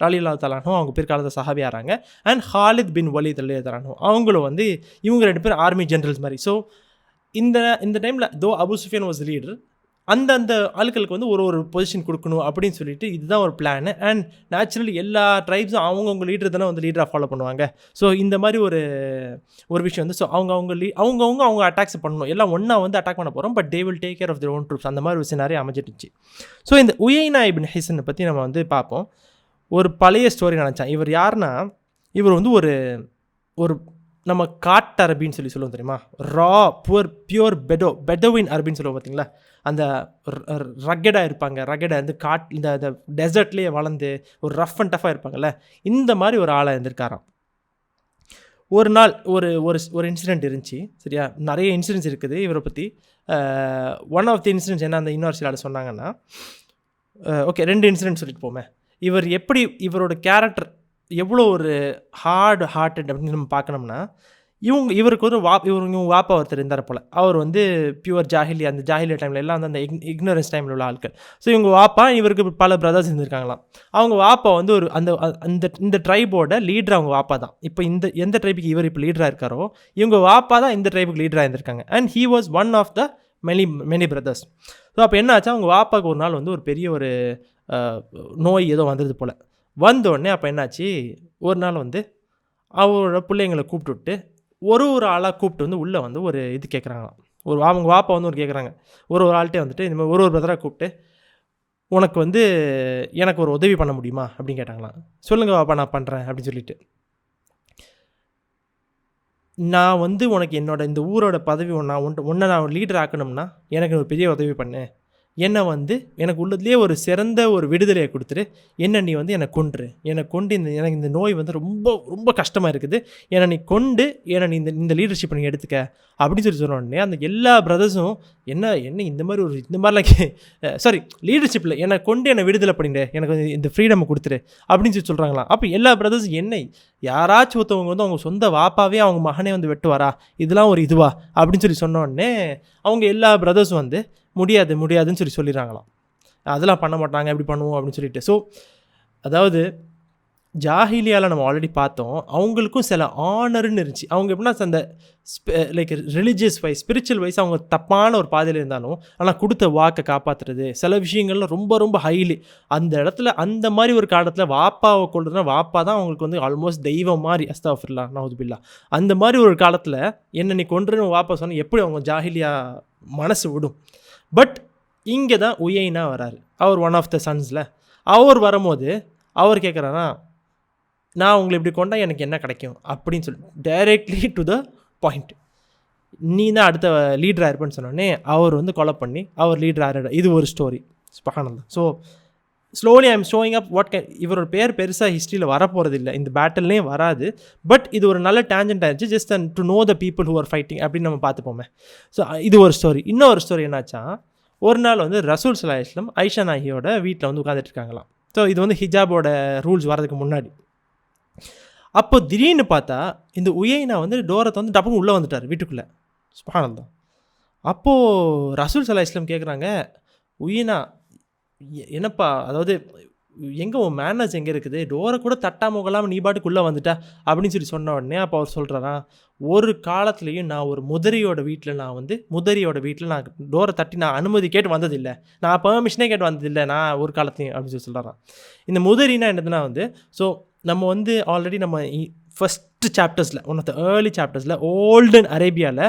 ரலியல்லாஹு தஆலா அன்ஹு, அவங்க பிற்காலத்தில் சஹாபி ஆகிறாங்க. அண்ட் ஹாலித் பின் வலீத் ரலியல்லாஹு தஆலா அன்ஹு, அவங்களும் வந்து இவங்க 2 பேரும் ஆர்மி ஜென்ரல்ஸ் மாதிரி. ஸோ இந்த டைமில் தோ அபு சுஃபியான் வாஸ் லீடர், அந்த ஆட்களுக்கு வந்து ஒரு பொசிஷன் கொடுக்கணும் அப்படின்னு சொல்லிட்டு இதுதான் ஒரு பிளான். அண்ட் நேச்சுரலி எல்லா ட்ரைப்ஸும் அவங்கவுங்க லீடர் தானே வந்து லீடராக ஃபாலோ பண்ணுவாங்க. ஸோ இந்த மாதிரி ஒரு விஷயம் வந்து ஸோ அவங்க அட்டாக்ஸ் பண்ணணும், எல்லாம் ஒன்றா வந்து அட்டாக் பண்ண போகிறோம், but they will take care of their own troops. அந்த மாதிரி ஒரு சினாரியோ அமைஞ்சிருச்சு. ஸோ இந்த உயைனா இப்ன் ஹிசனை பற்றி நம்ம வந்து பார்ப்போம். ஒரு பழைய ஸ்டோரி நினச்சான். இவர் யாருன்னா, இவர் வந்து ஒரு நம்ம காட்டு அரபின்னு சொல்லுவோம் தெரியுமா, பியூர் பெடோவின் அரபின்னு சொல்லுவோம் பார்த்தீங்களா, அந்த ரக்கடாக இருப்பாங்க, வந்து இந்த டெசர்ட்லேயே வளர்ந்து ஒரு ரஃப் அண்ட் டஃபாக இருப்பாங்கள்ல, இந்த மாதிரி ஒரு ஆளாக இருந்திருக்காராம். ஒரு நாள் ஒரு இன்சிடெண்ட் இருந்துச்சு, சரியா, நிறைய இன்சிடென்ட்ஸ் இருக்குது இவரை பற்றி. ஒன் ஆஃப் தி இன்சிடென்ட்ஸ் என்ன அந்த யூனிவர்சிட்டியில் சொன்னாங்கன்னா, ஓகே 2 இன்சிடென்ட் சொல்லிட்டு போமே. இவரோட கேரக்டர் எவ்வளோ ஒரு ஹார்ட்டட் அப்படின்னு நம்ம பார்க்கணும்னா, இவருக்கு ஒரு இவங்க வாப்பா ஒருத்தர் இருந்தார் போல். அவர் வந்து பியூர் அந்த ஜாஹிலியா டைமில் எல்லாம் அந்த இக்னோரன்ஸ் டைமில் உள்ள ஆட்கள். ஸோ இவங்க வாப்பா, இவருக்கு பல பிரதர்ஸ் இருந்திருக்காங்களாம். அவங்க வாப்பா வந்து இந்த ட்ரைபோட லீடர் அவங்க வாப்பா தான். இப்போ எந்த ட்ரைபுக்கு இவர் இப்போ லீடராக இருக்காரோ இவங்க வாப்பா தான் இந்த ட்ரைபுக்கு லீடராக இருந்திருக்காங்க. And he was one of the many brothers. So அப்போ என்ன ஆச்சா, அவங்க வாப்பாவுக்கு ஒரு நாள் வந்து ஒரு பெரிய ஒரு நோய் ஏதோ வந்தது போல். வந்தோடனே அப்போ என்னாச்சு, ஒரு நாள் வந்து அவரோட பிள்ளைங்களை கூப்பிட்டு ஒரு ஆளாக கூப்பிட்டு வந்து உள்ளே வந்து ஒரு இது கேட்குறாங்களாம். அவங்க வாப்பா வந்து கேட்குறாங்க, ஒரு ஆள்கிட்டே வந்துட்டு இந்த மாதிரி ஒரு பிரதராக கூப்பிட்டு, உனக்கு வந்து எனக்கு ஒரு உதவி பண்ண முடியுமா அப்படின்னு கேட்டாங்களாம். சொல்லுங்கள் வாப்பா நான் பண்ணுறேன் அப்படின்னு சொல்லிட்டு. நான் வந்து உனக்கு என்னோட இந்த ஊரோட பதவி உன்னை நான் லீடர் ஆக்கணும்னா எனக்கு ஒரு பெரிய உதவி பண்ணு. என்னை வந்து எனக்கு உள்ளதுலேயே ஒரு சிறந்த ஒரு விடுதலையை கொடுத்துரு. நீ வந்து என்னை கொன்று. எனக்கு இந்த நோய் வந்து ரொம்ப ரொம்ப கஷ்டமாக இருக்குது. நீ கொண்டு நீ இந்த லீடர்ஷிப்பை நீ எடுத்துக்க அப்படின்னு சொன்ன உடனே அந்த எல்லா பிரதர்ஸும் என்ன இந்த மாதிரிலாம் சாரி லீடர்ஷிப்பில் என்னை கொண்டு என்னை விடுதலை பண்ணிடு, எனக்கு இந்த ஃப்ரீடம் கொடுத்துரு அப்படின்னு சொல்கிறாங்களாம். அப்போ எல்லா பிரதர்ஸும் யாராச்சும் ஒருத்தவங்க வந்து அவங்க சொந்த வாப்பாவே அவங்க மகனே வந்து வெட்டுவாரா, இதெல்லாம் ஒரு இதுவா அப்படின்னு சொன்ன உடனே அவங்க எல்லா பிரதர்ஸும் வந்து முடியாதுன்னு சொல்லிடுறாங்களாம். அதெல்லாம் பண்ண மாட்டாங்க, எப்படி பண்ணுவோம் அப்படின்னு சொல்லிட்டு. ஸோ அதாவது ஜாஹிலியாவில் நம்ம ஆல்ரெடி பார்த்தோம், அவங்களுக்கும் சில ஆனர்னு இருந்துச்சு. அவங்க எப்படின்னா அந்த like religious wise spiritual wise அவங்க தப்பான ஒரு பாதையில் இருந்தாலும் ஆனால் கொடுத்த வாக்கை காப்பாற்றுறது, சில விஷயங்கள்லாம் ரொம்ப ரொம்ப ஹைலி அந்த இடத்துல அந்த மாதிரி ஒரு காலத்தில் வாப்பாவை கொள்றதுனா வாப்பா தான் அவங்களுக்கு வந்து ஆல்மோஸ்ட் தெய்வம் மாதிரி. அஸ்தாஃபிருல்லா நவுதுபில்லா. அந்த மாதிரி ஒரு காலத்தில் நீ கொன்றுன்னு வாப்பா சொன்னால் எப்படி அவங்க ஜாஹிலியா மனசு விடும்? பட் இங்கே தான் உயைனா வராரு. அவர் ஒன் ஆஃப் த சன்ஸில் அவர் வரும்போது அவர் கேட்குறாரா, நான் உங்களை இப்படி கொண்டா எனக்கு என்ன கிடைக்கும் அப்படின்னு சொல்லி டைரெக்ட்லி டு த பாயிண்ட். நீ தான் அடுத்த லீடராக இருப்பேன்னு சொன்னோடனே அவர் வந்து கொலை பண்ணி அவர் லீடராக. இது ஒரு ஸ்டோரி. சுபஹானல்லாஹ். So slowly I am showing அப் இவரோட பேர் பெருசாக ஹிஸ்ட்ரியில் வரப்போகிறது இல்லை, இந்த பேட்டில்லையும் வராது. பட் இது ஒரு நல்ல டேஞ்சன்ட் ஆயிடுச்சு, just to know the people who are fighting அப்படின்னு நம்ம பார்த்துப்போமே. ஸோ இது ஒரு ஸ்டோரி. இன்னொரு ஸ்டோரி என்னாச்சா, ஒரு நாள் வந்து ரசூல் ஸல்லல்லாஹு அலைஹி வஸல்லம் ஆயிஷா நாயியோட வீட்டில் வந்து உட்காந்துட்டு இருக்காங்களாம். ஸோ இது வந்து ஹிஜாபோட ரூல்ஸ் வரதுக்கு முன்னாடி. அப்போ திடீர்னு பார்த்தா இந்த உயைனா வந்து டோரத்தை வந்து டப்புன்னு உள்ளே வந்துட்டார் வீட்டுக்குள்ளே. சுப்ஹானல்லாஹ். அப்போது ரசூல் ஸல்லல்லாஹு அலைஹி வஸல்லம் கேட்குறாங்க, உயைனா என்னப்பா, அதாவது எங்கே உன் மேனர்ஸ் எங்கே இருக்குது, டோரை கூட தட்டாமல் கொள்ளாமல் நீ பாட்டுக்குள்ளே வந்துட்டா அப்படின்னு சொன்ன உடனே அப்போ அவர் சொல்கிறாரா, ஒரு காலத்துலேயும் நான் ஒரு முதரியோட வீட்டில் நான் டோரை தட்டி நான் அனுமதி கேட்டு வந்ததில்லை, நான் பெர்மிஷனே கேட்டு வந்ததில்லை நான் ஒரு காலத்துலையும் அப்படின்னு சொல்கிறாராம். இந்த முதரினா என்னதுன்னா வந்து, ஸோ நம்ம வந்து ஆல்ரெடி நம்ம ஃபஸ்ட்டு சாப்டர்ஸில் ஒன் ஆஃப் த ஏர்லி சாப்டர்ஸில் ஓல்டன் அரேபியாவில்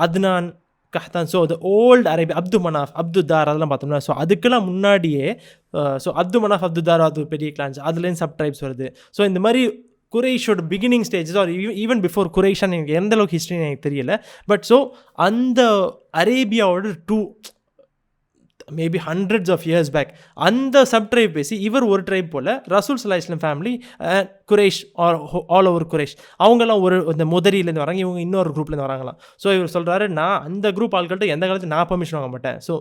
அத்னான் கஹ்தான், ஸோ அது ஓல்டு அரேபியா, அப்து மனாஃப் அப்துத்தார் அதெல்லாம் பார்த்தோம்னா, ஸோ அதுக்கெல்லாம் முன்னாடியே ஸோ அப்து மனாஃப் அப்துத்தார் அது பெரிய கிளான்ஸ், அதுலேருந்து சப் ட்ரைப்ஸ் வருது. ஸோ இந்த மாதிரி குரைஷோட beginning stages or even before குரைஷான்னு எனக்கு எந்த அளவுக்கு ஹிஸ்ட்ரின்னு எனக்கு தெரியல. பட் ஸோ அந்த அரேபியாவோட maybe hundreds of years back அந்த சப் ட்ரைப் பேசி இவர் ஒரு ட்ரைப் போல் ரசூல் ஸல்லல்லாஹு அலைஹி வஸல்லம் ஃபேமிலி குரைஷ் ஆல் ஓவர் குரைஷ் அவங்கெல்லாம் ஒரு இந்த முதரியிலேருந்து வராங்க, இவங்க இன்னொரு குரூப்லேருந்து வராங்களாம். ஸோ இவர் சொல்கிறாரு, நான் அந்த குரூப் ஆட்கள்கிட்ட எந்த காலத்தில் நான் பெர்மிஷன் வாங்க மாட்டேன். ஸோ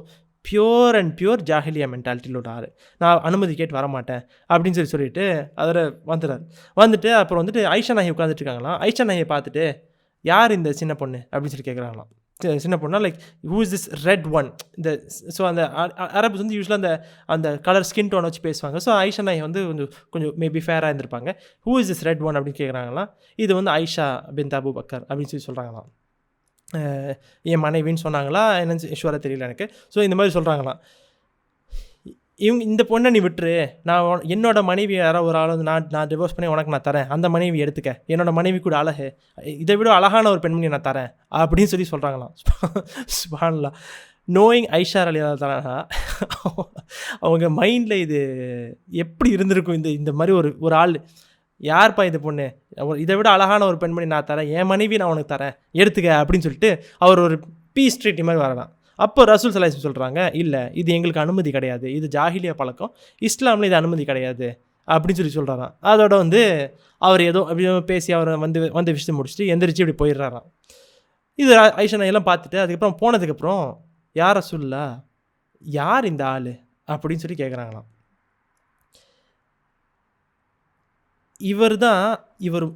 பியூர் அண்ட் பியூர் ஜாஹிலியா மென்டாலிட்டியில் ஆறு, நான் அனுமதி கேட்டு வரமாட்டேன் அப்படின்னு சொல்லிட்டு அதில் வந்துட்டு அப்புறம் வந்துட்டு ஆயிஷா நாயகி உட்காந்துட்டு இருக்காங்களாம். ஆயிஷா நாயகியை பார்த்துட்டு, யார் இந்த சின்ன பொண்ணு அப்படின்னு சொல்லி கேட்குறாங்களாம். சின்ன பொண்ணா, like who is this red one, இந்த ஸோ அந்த அரப்ஸ் வந்து யூஸ்வலாக அந்த கலர் ஸ்கின் டோனை வச்சு பேசுவாங்க. ஸோ ஆயிஷா நாயகி வந்து கொஞ்சம் மேபி ஃபேராக இருந்திருப்பாங்க. Who is this red one அப்படின்னு கேட்குறாங்களாம். இது வந்து ஆயிஷா பின்த் அபு பக்கர் அப்படின்னு சொல்கிறாங்களாம். என் மனைவின்னு சொன்னாங்களா என்னன்னு ஈஸ்வரா தெரியல எனக்கு. ஸோ இந்த மாதிரி சொல்கிறாங்களாம், இந்த பொண்ணை நீ விட்டுரு, நான் என்னோட மனைவி யாரோ ஒரு ஆள் வந்து நான் டிவோர்ஸ் பண்ணி உனக்கு நான் தரேன், அந்த மனைவி எடுத்துக்க, என்னோட மனைவி கூட அழகு, இதை விட அழகான ஒரு பெண்மணி நான் தரேன் அப்படின்னு சொல்கிறாங்களாம். சுப்ஹானல்லாஹ். நோயிங் ஐஷா ரலியல்லாஹு தஆலா அவங்க மைண்டில் இது எப்படி இருந்திருக்கும், இந்த மாதிரி ஒரு ஆள், யார்ப்பா இந்த பொண்ணு, இதை விட அழகான ஒரு பெண்மணி நான் தரேன், என் மனைவி நான் உனக்கு தரேன் எடுத்துக்க அப்படின்னு சொல்லிட்டு அவர் ஒரு பீஸ் ட்ரீட்டி மாதிரி வரலாம். அப்போ ரசூல் ஸல்லல்லாஹு அலைஹி வஸல்லம் சொல்கிறாங்க, இல்லை இது எங்களுக்கு அனுமதி கிடையாது, இது ஜாஹிலியா பழக்கம், இஸ்லாமில் இது அனுமதி கிடையாது அப்படின்னு சொல்கிறாராம். அதோட வந்து அவர் ஏதோ அப்படி பேசி அவர் வந்து விஷயத்தை முடிச்சுட்டு எந்திரிச்சு இப்படி போயிடுறாராம். இது ஆயிஷா நாயெல்லாம் பார்த்துட்டு அதுக்கப்புறம் போனதுக்கப்புறம், யார் ரசூலுல்லாஹ், யார் இந்த ஆள் அப்படின்னு சொல்லி கேட்குறாங்களாம். இவர்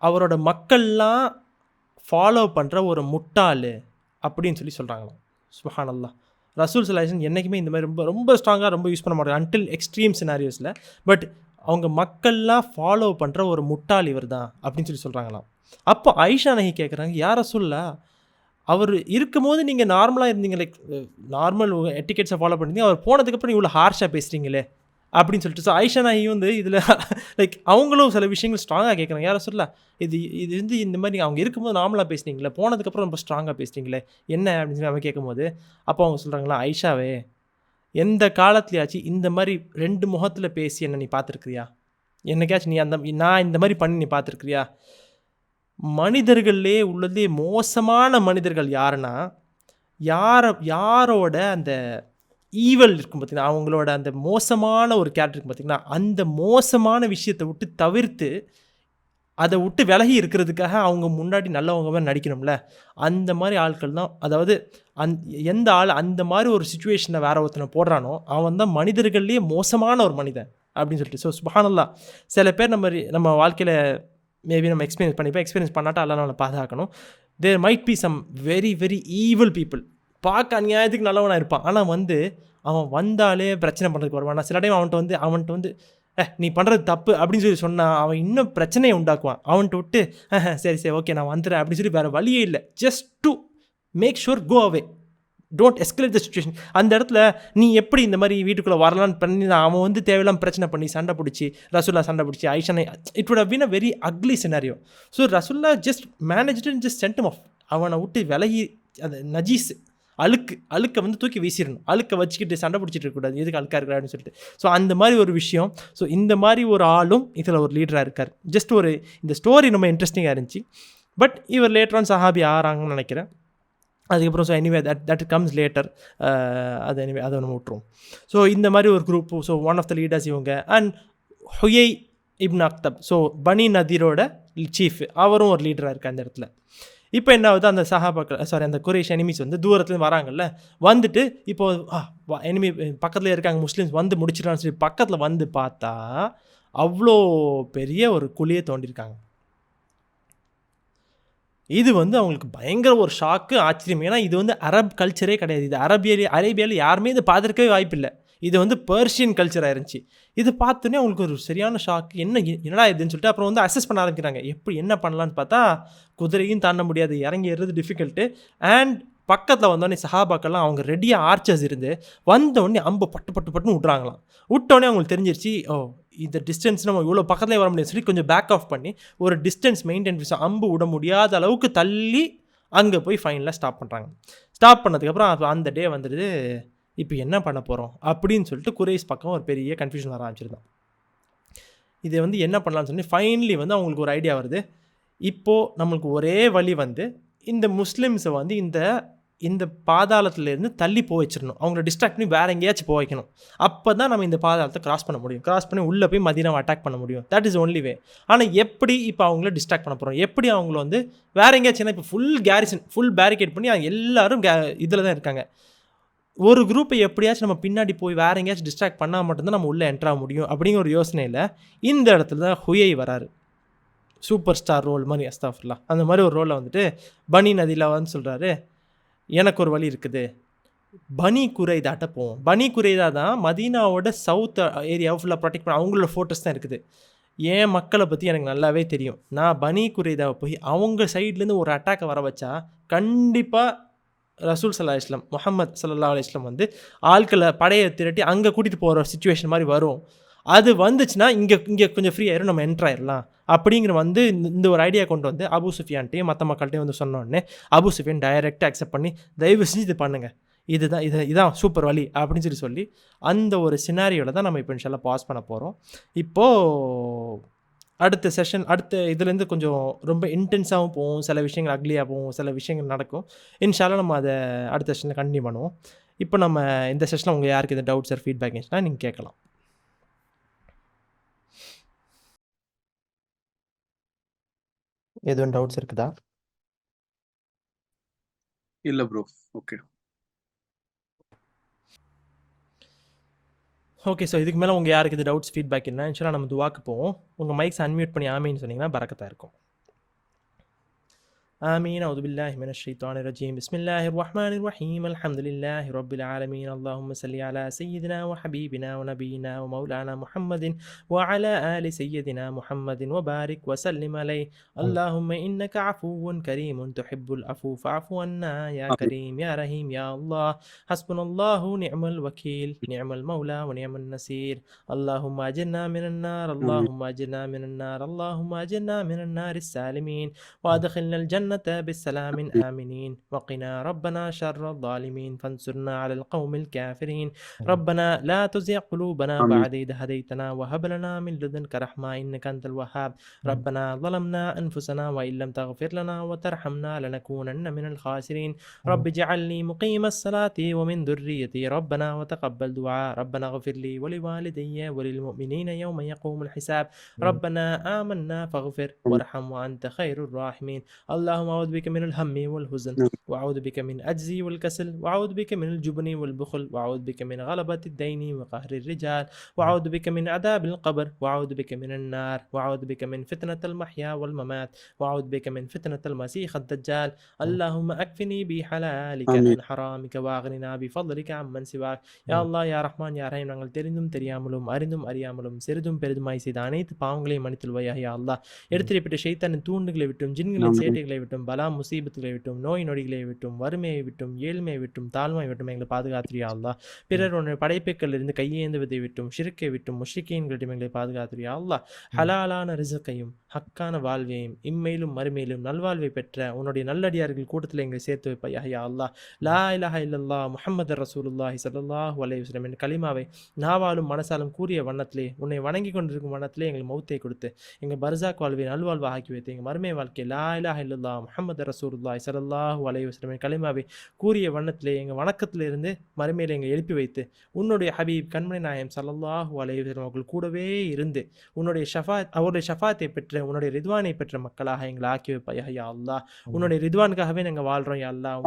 அவரோட மக்கள்லாம் ஃபாலோ பண்ணுற ஒரு முட்டாள் அப்படின்னு சொல்கிறாங்களாம். சுப்ஹானல்லாஹ். ரசூல் ஸல்லல்லாஹு அலைஹி வஸல்லம் என்றைக்குமே இந்த மாதிரி ரொம்ப ரொம்ப ஸ்ட்ராங்காக ரொம்ப யூஸ் பண்ண மாட்டாங்க அன்டில் எக்ஸ்ட்ரீம் சினாரியோஸில். பட் அவங்க மக்கள்லாம் ஃபாலோ பண்ணுற ஒரு முட்டாள் இவர் தான் அப்படின்னு சொல்கிறாங்களாம். அப்போ ஆயிஷா நாயகி கேட்குறாங்க, யார் ரசூலுல்லாஹ், அவர் இருக்கும்போது நீங்கள் நார்மலாக இருந்தீங்க, லைக் நார்மல் எட்டிகெட்ஸை ஃபாலோ பண்ணிங்க, அவர் போனதுக்கப்புறம் இவ்வளோ ஹார்ஷாக பேசுகிறீங்களே அப்படின்னு சொல்லிட்டு. ஸோ ஆயிஷா நாயகி வந்து இதில் லைக் அவங்களும் சில விஷயங்கள் ஸ்ட்ராங்காக கேட்குறாங்க, யாரை சொல்லலாம், இது வந்து இந்த மாதிரி அவங்க இருக்கும்போது நார்மலாக பேசுனீங்களே, போனதுக்கப்புறம் ரொம்ப ஸ்ட்ராங்காக பேசுனீங்களே என்ன அப்படின்னு சொல்லி அவங்க கேட்கும்போது, அப்போ அவங்க சொல்கிறாங்களா, ஐஷாவே, எந்த காலத்துலையாச்சும் இந்த மாதிரி 2 முகத்தில் பேசி என்ன நீ பார்த்துருக்குறியா? என்னைக்காச்சும் நீ நான் இந்த மாதிரி பண்ணி நீ பார்த்துருக்குறியா? மனிதர்கள்லே உள்ளதே மோசமான மனிதர்கள் யாருன்னா, யாரோட அந்த ஈவல் இருக்கும் பார்த்தீங்கன்னா, அவங்களோட அந்த மோசமான ஒரு கேரக்டர் இருக்கும் பார்த்தீங்கன்னா, அந்த மோசமான விஷயத்தை விட்டு தவிர்த்து அதை விட்டு விலகி இருக்கிறதுக்காக அவங்க முன்னாடி நல்லவங்க மாதிரி நடிக்கணும்ல, அந்த மாதிரி ஆட்கள் தான். அதாவது எந்த ஆள் அந்த மாதிரி ஒரு சுச்சுவேஷனை வேற ஒருத்தனை போடுறானோ அவன் தான் மனிதர்கள்லேயே மோசமான ஒரு மனிதன் அப்படின்னு சொல்லிட்டு. ஸோ சுப்ஹானல்லாஹ், சில பேர் நம்ம வாழ்க்கையில் மேபி நம்ம எக்ஸ்பீரியன்ஸ் பண்ணாட்டா அல்ல நம்மளை பாதுகாக்கணும். There might be some very very evil people. பார்க்க அநியாயத்துக்கு நல்லவனாக இருப்பான், ஆனால் அவன் வந்தாலே பிரச்சனை பண்ணுறதுக்கு வருவான். சில டைம் அவன்கிட்ட வந்து நீ பண்ணுறது தப்பு அப்படின்னு சொல்லி சொன்னால் அவன் இன்னும் பிரச்சனையை உண்டாக்குவான். அவன்கிட்ட விட்டு சரி சரி ஓகே நான் வந்துடுறேன் அப்படின்னு சொல்லி வேறு வழியே இல்லை. Just to make sure go away, don't escalate the situation. அந்த இடத்துல நீ எப்படி இந்த மாதிரி வீட்டுக்குள்ளே வரலான்னு பண்ணி அவன் வந்து தேவையில்லாமல் பிரச்சனை பண்ணி சண்டை பிடிச்சி ரசுல்லா சண்டை பிடிச்சி ஐஷனை, it would have been a very ugly scenario. So ரசுல்லா just managed and just sent him off. அவனை விட்டு விலகி அந்த நஜீஸ் அழுக்கை வந்து தூக்கி வீசிடணும். அழுக்கை வச்சுக்கிட்டு சண்டை பிடிச்சிட்டு இருக்கக்கூடாது, எதுக்கு அழுக்கா இருக்கிறான்னு சொல்லிட்டு. ஸோ அந்த மாதிரி ஒரு விஷயம். ஸோ இந்த மாதிரி ஒரு ஆளும் இதில் ஒரு லீடராக இருக்கார். ஜஸ்ட் இந்த ஸ்டோரி ரொம்ப இன்ட்ரெஸ்டிங்காக இருந்துச்சு. பட் இவர் லேட்டரான் சஹாபி ஆகிறாங்கன்னு நினைக்கிறேன். அதுக்கப்புறம் so anyway that comes later. அதை நம்ம விட்டுருவோம். ஸோ இந்த மாதிரி ஒரு group. So one of the leaders இவங்க. And Huyayy ibn Akhtab, so Banu நதீரோட சீஃப், அவரும் ஒரு லீடராக இருக்குது அந்த இடத்துல. இப்போ என்ன ஆகுது, அந்த சஹாபாக்கள் அந்த குறைஷ் எனிமீஸ் வந்து தூரத்துலேருந்து வராங்கல்ல, வந்துட்டு இப்போது எனிமி பக்கத்தில் இருக்காங்க முஸ்லீம்ஸ், வந்து முடிச்சிடலான்னு சொல்லி பக்கத்தில் வந்து பார்த்தா அவ்வளோ பெரிய ஒரு குழியை தோண்டியிருக்காங்க. இது வந்து அவங்களுக்கு பயங்கர ஒரு ஷாக்கு, ஆச்சரியம். ஏன்னா இது வந்து அரப் கல்ச்சரே கிடையாது. இது அரேபியாவில் யாருமே இதை பார்த்துருக்கவே வாய்ப்பில்லை. இது வந்து பெர்ஷியன் கல்ச்சராக இருந்துச்சு. இது பார்த்தோன்னே அவங்களுக்கு ஒரு சரியான ஷாக்கு. என்னடா இதுன்னு சொல்லிட்டு அப்புறம் வந்து அசஸ் பண்ண ஆரம்பிக்கிறாங்க. என்ன பண்ணலான்னு பார்த்தா குதிரையும் தாண்ட முடியாது, இறங்கி ஏறுறது டிஃபிகல்ட்டு. அண்ட் பக்கத்தில் வந்தோடனே சஹாபாக்கெல்லாம் அவங்க ரெடியாக ஆர்ச்சர்ஸ் இருந்து வந்தோடனே அம்பு பட்டுன்னு விட்றாங்களாம். விட்டோடனே அவங்களுக்கு தெரிஞ்சிருச்சு, இந்த டிஸ்டன்ஸ் நம்ம இவ்வளோ பக்கத்துலேயே வர முடியாது சொல்லி கொஞ்சம் பேக் ஆஃப் பண்ணி ஒரு டிஸ்டன்ஸ் மெயின்டைன் பண்ணி அம்பு விட முடியாத அளவுக்கு தள்ளி அங்கே போய் ஃபைனலாக ஸ்டாப் பண்ணுறாங்க. ஸ்டாப் பண்ணதுக்கப்புறம் அந்த டே வந்துடுது. இப்போ என்ன பண்ண போகிறோம் அப்படின்னு சொல்லிட்டு குறைஸ் பக்கம் ஒரு பெரிய கன்ஃபியூஷன் வர ஆரம்பிச்சிருந்தான். இதை வந்து என்ன பண்ணலான்னு சொல்லி ஃபைனலி வந்து அவங்களுக்கு ஒரு ஐடியா வருது. இப்போது நம்மளுக்கு ஒரே வழி வந்து இந்த முஸ்லீம்ஸை வந்து இந்த பாதாளத்துலேருந்து தள்ளி போய் வச்சிடணும். அவங்கள டிஸ்ட்ராக்ட் பண்ணி வேறு எங்கேயாச்சும் போய் வைக்கணும். அப்போ தான் நம்ம இந்த பாதாளத்தை கிராஸ் பண்ண முடியும். கிராஸ் பண்ணி உள்ளே போய் மதீனாவை அட்டாக் பண்ண முடியும். That is only way. ஆனால் எப்படி இப்போ அவங்கள டிஸ்ட்ராக்ட் பண்ண போகிறோம், எப்படி அவங்கள வந்து வேறு எங்கேயாச்சும், இப்போ ஃபுல் கேரிசன் ஃபுல் பேரிகேட் பண்ணி அவங்க எல்லோரும் இதில் தான் இருக்காங்க. ஒரு குரூப்பை எப்படியாச்சும் நம்ம பின்னாடி போய் வேறு எங்கேயாச்சும் டிஸ்ட்ராக்ட் பண்ணால் மட்டும்தான் நம்ம உள்ளே என்ட்ராக முடியும் அப்படிங்கிற ஒரு யோசனையில் இந்த இடத்துல தான் ஹுயை வராரு. சூப்பர் ஸ்டார் ரோல் மாதிரி, அஸ்தாஃபிருல்லாஹ், அந்த மாதிரி ஒரு ரோலில் வந்துட்டு பனி நதியில் வந்து சொல்கிறாரு, எனக்கு ஒரு வழி இருக்குது, பனி குறைதாட்ட போவோம். பனி குறைதா தான் மதீனாவோட சவுத் ஏரியாவை ஃபுல்லாக ப்ரொடெக்ட் பண்ண அவங்களோட ஃபோட்டோஸ் தான் இருக்குது. என் மக்களை பற்றி எனக்கு நல்லாவே தெரியும். நான் பனி குறைதாவை போய் அவங்க சைட்லேருந்து ஒரு அட்டாக்கை வர வச்சா கண்டிப்பாக ரசூல் ஸல்லல்லாஹு அலைஹி வஸல்லம், முஹம்மது ஸல்லல்லாஹு அலைஹி வஸல்லம் வந்து ஆட்களை படையை திரட்டி அங்கே கூட்டிகிட்டு போகிற சிச்சுவேஷன் மாதிரி வரும். அது வந்துச்சுன்னா இங்கே கொஞ்சம் ஃப்ரீ ஆயிரும், நம்ம என்ட்ரு ஆயிடலாம் அப்படிங்கிற வந்து இந்த ஒரு ஐடியா கொண்டு வந்து அபு சுஃபியான்ட்டையும் மற்ற மக்கள்கிட்டையும் வந்து சொன்னோடனே அபு சுஃபியான் டைரெக்டாக அக்செப்ட் பண்ணி தயவு செஞ்சு இது பண்ணுங்கள், இதுதான் சூப்பர் வழி அப்படின்னு சொல்லி அந்த ஒரு சினாரியோவில் தான் நம்ம இப்போ இன்ஷால்லா பாஸ் பண்ண போகிறோம். இப்போது அடுத்த செஷன் இதுலேருந்து கொஞ்சம் ரொம்ப இன்டென்ஸாகவும் போகும், சில விஷயங்கள் அக்லியாக போகும், சில விஷயங்கள் நடக்கும். இன்ஷால்லா நம்ம அதை அடுத்த செஷனில் கண்டினியூ பண்ணுவோம். இப்போ நம்ம இந்த செஷனில் உங்கள் யாருக்கு எந்த டவுட்ஸ் ஆர் ஃபீட்பேக் இருந்துச்சுன்னா நீங்கள் கேட்கலாம். எதுவும் டவுட்ஸ் இருக்குதா? இல்லை ப்ரோ. Okay okay. ஸோ இதுக்கு மேலே உங்கள் யாருக்கு இது டவுட்ஸ் ஃபீட்பேக் என்ன இன்ஷால்லா நம்ம துவாக்கு போவோம். உங்கள் மைக்ஸ் அன்மியூட் பண்ணி ஆமீன்னு சொன்னீங்கன்னா பரக்கத்தாக இருக்கும். آمين. أعوذ بالله من الشيطان الرجيم. بسم الله الرحمن الرحيم. الحمد لله رب العالمين. اللهم صل على سيدنا وحبيبنا ونبينا ومولانا محمد وعلى آل سيدنا محمد وبارك وسلم عليه. اللهم إنك عفو كريم تحب العفو فاعف عنا يا كريم يا رحيم يا الله. حسبنا الله نعم الوكيل نعم المولى ونعم النصير. اللهم أجرنا من النار اللهم أجرنا من النار اللهم أجرنا من النار السالمين وأدخلنا الجنة الجنة بالسلام آمنين وقنا ربنا شر الظالمين فانصرنا على القوم الكافرين ربنا لا تزغ قلوبنا آمين. بعد إذ هديتنا وهب لنا من لدنك رحمة إنك أنت الوهاب ربنا ظلمنا أنفسنا وإن لم تغفر لنا وترحمنا لنكونن من الخاسرين رب اجعلني مقيم الصلاة ومن ذريتي ربنا وتقبل دعاء ربنا اغفر لي ولوالدي وللمؤمنين يوم يقوم الحساب ربنا آمنا فاغفر وارحم وأنت خير الراحمين اللهم أعوذ بك من الهم والحزن وأعوذ بك من العجز والكسل وأعوذ بك من الجبن والبخل وأعوذ بك من غلبة الدين وقهر الرجال وأعوذ بك من عذاب القبر وأعوذ بك من النار وأعوذ بك من فتنة المحيا والممات وأعوذ بك من فتنة المسيح الدجال اللهم أكفني بحلالك آمين. عن حرامك واغننا بفضلك عمن سواك يا الله يا رحمن يا رحيم நாங்கள் தெரிந்தும் தெரியாமலும் அறிந்தும் அறியாமலும் சிறிதும் பெரிதுமாய் செய்த அனைத்து பாவங்களையும் மன்னித்தல்வாயாக யா அல்லாஹ் எடுத்துரைப்பட்ட ஷைத்தானின் தூண்டுகளை விட்டும் ஜின்களின் ஆமென். சேட்டைகளை விட்டும் பலா முசீபத்துகளை விட்டும் நோய் நொடிகளை விட்டும் வறுமையை விட்டும் ஏழ்மையை விட்டும் தாழ்மையை விட்டும் எங்களை பாதுகாத்திரியா அல்லாஹ் பிறர் உன்னுடைய படைப்புகளிலிருந்து கையேந்துவதை விட்டும் ஷிர்க்கை விட்டும் முஷ்ரிக்கீன்களிடம் எங்களை பாதுகாத்திரியா அல்லாஹ் ஹலாலான ரிசுக்கையும் ஹக்கான வாழ்வையும் இம்மையிலும் மறுமையிலும் நல்வாழ்வை பெற்ற உன்னுடைய நல்லடியார்கள் கூட்டத்தில் எங்களை சேர்த்து வைப்பாயாக யா அல்லாஹ் லா இலாஹ இல்லல்லாஹ் முஹம்மது ரசூலுல்லாஹி ஸல்லல்லாஹு அலைஹி வஸல்லம் என்ற கலிமாவை நாவாலும் மனசாலும் கூறிய வண்ணத்திலே உன்னை வணங்கி கொண்டிருக்கும் வண்ணத்திலே எங்கள் மௌத்தை கொடுத்து எங்கள் பர்சாக் வாழ்வை நல்வாழ்வு ஆக்கி வைத்து எங்கள் மறுமை வாழ்க்கை லா இலாஹ இல்லல்லாஹ் முஹம்மது ரசூலுல்லாஹி ஸல்லல்லாஹு அலைஹி வஸல்லம் என்ற கலிமாவை கூறிய வண்ணத்திலே எங்கள் வணக்கத்திலிருந்து மறுமையில் எங்களை எழுப்பி வைத்து உன்னுடைய ஹபீப் கண்மணி நாயம் ஸல்லல்லாஹு அலைஹி வஸல்லம் அவர்கள் கூடவே இருந்து உன்னுடைய அவருடைய ஷஃபாத்தை பெற்ற உன்னுடைய ரித்வானை பெற்ற மக்களாக எங்களை ஆக்கி வைப்பாயாக யா அல்லாஹ் உன்னுடைய ரித்வானுக்காகவே நாங்கள் வாழ்றோம் யா அல்லாஹ்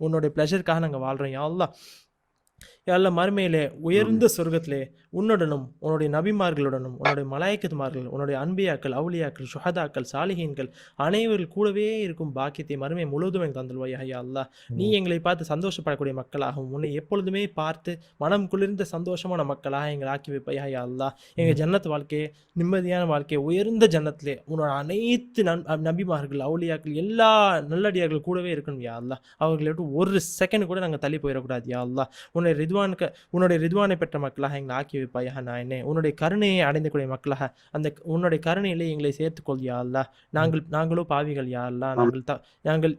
உன்னுடைய ப்ளஷருக்காக நாங்கள் வாழ்றோம் யா அல்லாஹ் எல்லா மறுமையிலே உயர்ந்த சொர்க்கத்திலே உன்னுடனும் உன்னுடைய நபிமார்களுடனும் உன்னுடைய மலாய்க்கத்துமார்கள் உன்னுடைய அன்பியாக்கள் அவுலியாக்கள் சுஹதாக்கள் சாலிஹீன்கள் அனைவர்கள் கூடவே இருக்கும் பாக்கியத்தை மறுமை முழுவதும் எங்கள் தந்துள்வாயா யா அல்லாஹ் நீ எங்களை பார்த்து சந்தோஷப்படக்கூடிய மக்களாகவும் உன்னை எப்பொழுதுமே பார்த்து மனம் குளிர்ந்த சந்தோஷமான மக்களாக எங்களை ஆக்கி வைப்பாயா யா அல்லாஹ் எங்கள் ஜன்னத் வாழ்க்கையை நிம்மதியான வாழ்க்கையை உயர்ந்த ஜன்னத்திலே உன்னோட அனைத்து நபிமார்கள் அவுலியாக்கள் எல்லா நல்லடியார்கள் கூடவே இருக்கணும் யா அல்லாஹ் அவர்களை விட்டு ஒரு செகண்ட் கூட நாங்கள் தள்ளி போயிடக்கூடாது யா அல்லாஹ் உன்னுடைய ரித்வானை பெற்ற மக்களாக எங்களை ஆக்கி வைப்பாயாக நாயனே உன்னுடைய கருணையை அடைந்தக்கூடிய மக்களாக அந்த உன்னுடைய கருணையிலே எங்களை சேர்த்துக்கொள் யா அல்லாஹ் நாங்களோ பாவிகள் யா அல்லாஹ் நாங்கள்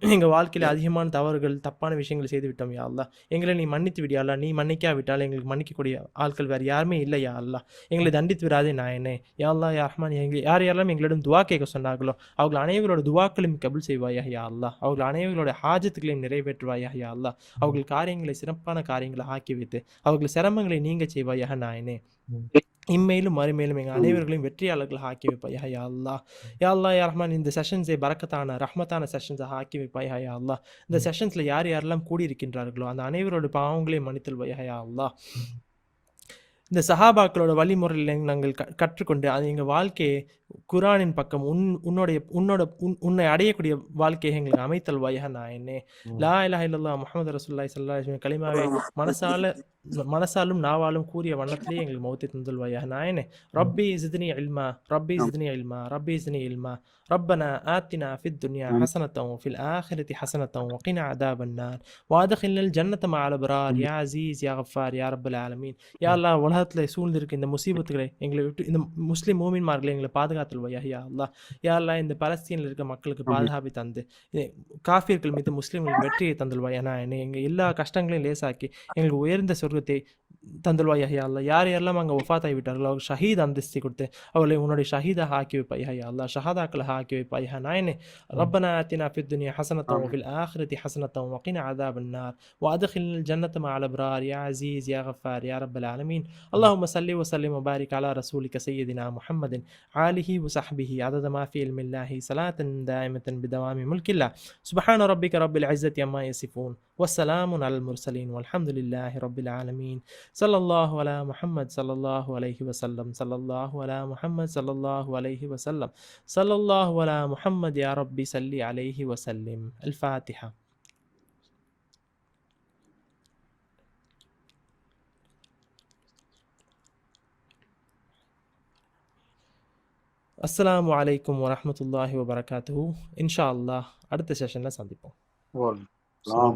எங்கள் வாழ்க்கையில் அதிகமான தவறுகள் தப்பான விஷயங்களை செய்து விட்டோம் யா அல்லாஹ் எங்களை நீ மன்னித்து விடியா அல்லாஹ் நீ மன்னிக்காவிட்டால் எங்களுக்கு மன்னிக்கக்கூடிய ஆட்கள் வேறு யாருமே இல்லை யா அல்லாஹ் எங்களை தண்டித்து விடாதே நாயனே யா அல்லாஹ் யா ரஹ்மான் யாரெல்லாம் எங்களிடம் துவா கேட்க சொன்னார்களோ அவர்கள் அனைவரோட துவாக்களையும் கபுல் செய்வாயாக யா அல்லாஹ் அவர்கள் அனைவரோட ஹாஜத்துகளையும் நிறைவேற்றுவாயாக யா அல்லாஹ் அவர்கள் காரியங்களை சிறப்பான காரியங்களை ஆக்கி வைத்து அவர்கள் சிரமங்களை நீங்க செய்வாயாக நாயனே இம்மையிலும் மறுமையிலும் எங்கள் அனைவர்களையும் வெற்றியாளர்களாக ஆக்கி வைப்பாயா யா அல்லாஹ் யா அல்லாஹ் யா ரஹ்மான் இந்த செஷன்ஸை பரக்கத்தான ரஹ்மத்தான செஷன்ஸாக ஆக்கி வைப்பாயா யா அல்லாஹ் இந்த செஷன்ஸில் யாரெல்லாம் கூடியிருக்கின்றார்களோ அந்த அனைவரோட பாவங்களையும் மன்னித்தல்வாயா யா அல்லாஹ் இந்த சஹாபாக்களோட வழிமுறையில் நாங்கள் கற்றுக்கொண்டு அது எங்கள் வாழ்க்கையை குரானின் பக்கம் உன்னை அடையக்கூடிய வாழ்க்கையை எங்களுக்கு அமைத்தல்வாயாக நாயனே லா இலாஹ இல்லல்லாஹ் முஹம்மது ரசூலுல்லாஹி ஸல்லல்லாஹு அலைஹி வஸல்லம் கலிமாவை மனசாலும் நாவாலும் கூறிய வண்ணத்திலே எங்களுக்கு மௌத்தை தந்துள்வாயாக நாயனே ரப்பி ஜித்னி இல்மா ரப்பி ஜித்னி இல்மா ரப்பி ஜித்னி இல்மா ربنا آتنا في الدنيا حسنة وفي الآخرة حسنة وقنا عذاب النار وادخلنا الجنة مع الأبرار يا عزيز يا غفار يا رب العالمين يا الله உலகத்தில் சூழ்ந்திருக்க இந்த முசீபத்துகளை எங்களை விட்டு இந்த முஸ்லிம் மூமின்மார்களை எங்களை பாதுகாத்துள்வாயா யா அல்லாஹ் யா அல்லாஹ் இந்த பலஸ்தீனில் இருக்க மக்களுக்கு பாதுகாப்பை தந்து காஃபிர்கள் மீது முஸ்லிம்களுக்கு வெற்றியை தந்துள்வாயா நான் எங்கள் எல்லா கஷ்டங்களையும் லேசாக்கி எங்களுக்கு உயர்ந்த சொர்க்கத்தை தந்துள்வாயா யா அல்லாஹ் யாரெல்லாம் அங்கே ஒஃபாத்தாகி விட்டார்களோ அவங்க ஷஹீத் அந்தஸ்தி கொடுத்து அவர்களை உன்னுடைய ஷஹீதாக ஆக்கி வைப்பாயா யா அல்லாஹ் ஷஹாதாக்களாக ஆக்கி வைப்பாயா நாயனே ربنا آتنا في الدنيا حسنة وفي الآخرة حسنة وقنا عذاب النار وأدخلنا الجنة مع الأبرار يا عزيز يا غفار يا رب العالمين اللهم صل وسلم وبارك على رسولك سيدنا محمد آله وصحبه عدد ما في علم الله صلاة دائمة بدوام ملك الله سبحان ربك رب العزة عما يصفون والسلام على المرسلين والحمد لله رب العالمين صلى الله على محمد صلى الله عليه وسلم صلى الله على محمد صلى الله عليه وسلم صلى الله على محمد يا ربي صل عليه وسلم الفاتحة அஸ்ஸலாமு அலைக்கும் வரஹ்மத்துல்லாஹி வபரகாத்துஹு இன்ஷா அல்லாஹ் அடுத்த செஷனில் சந்திப்போம். Wow.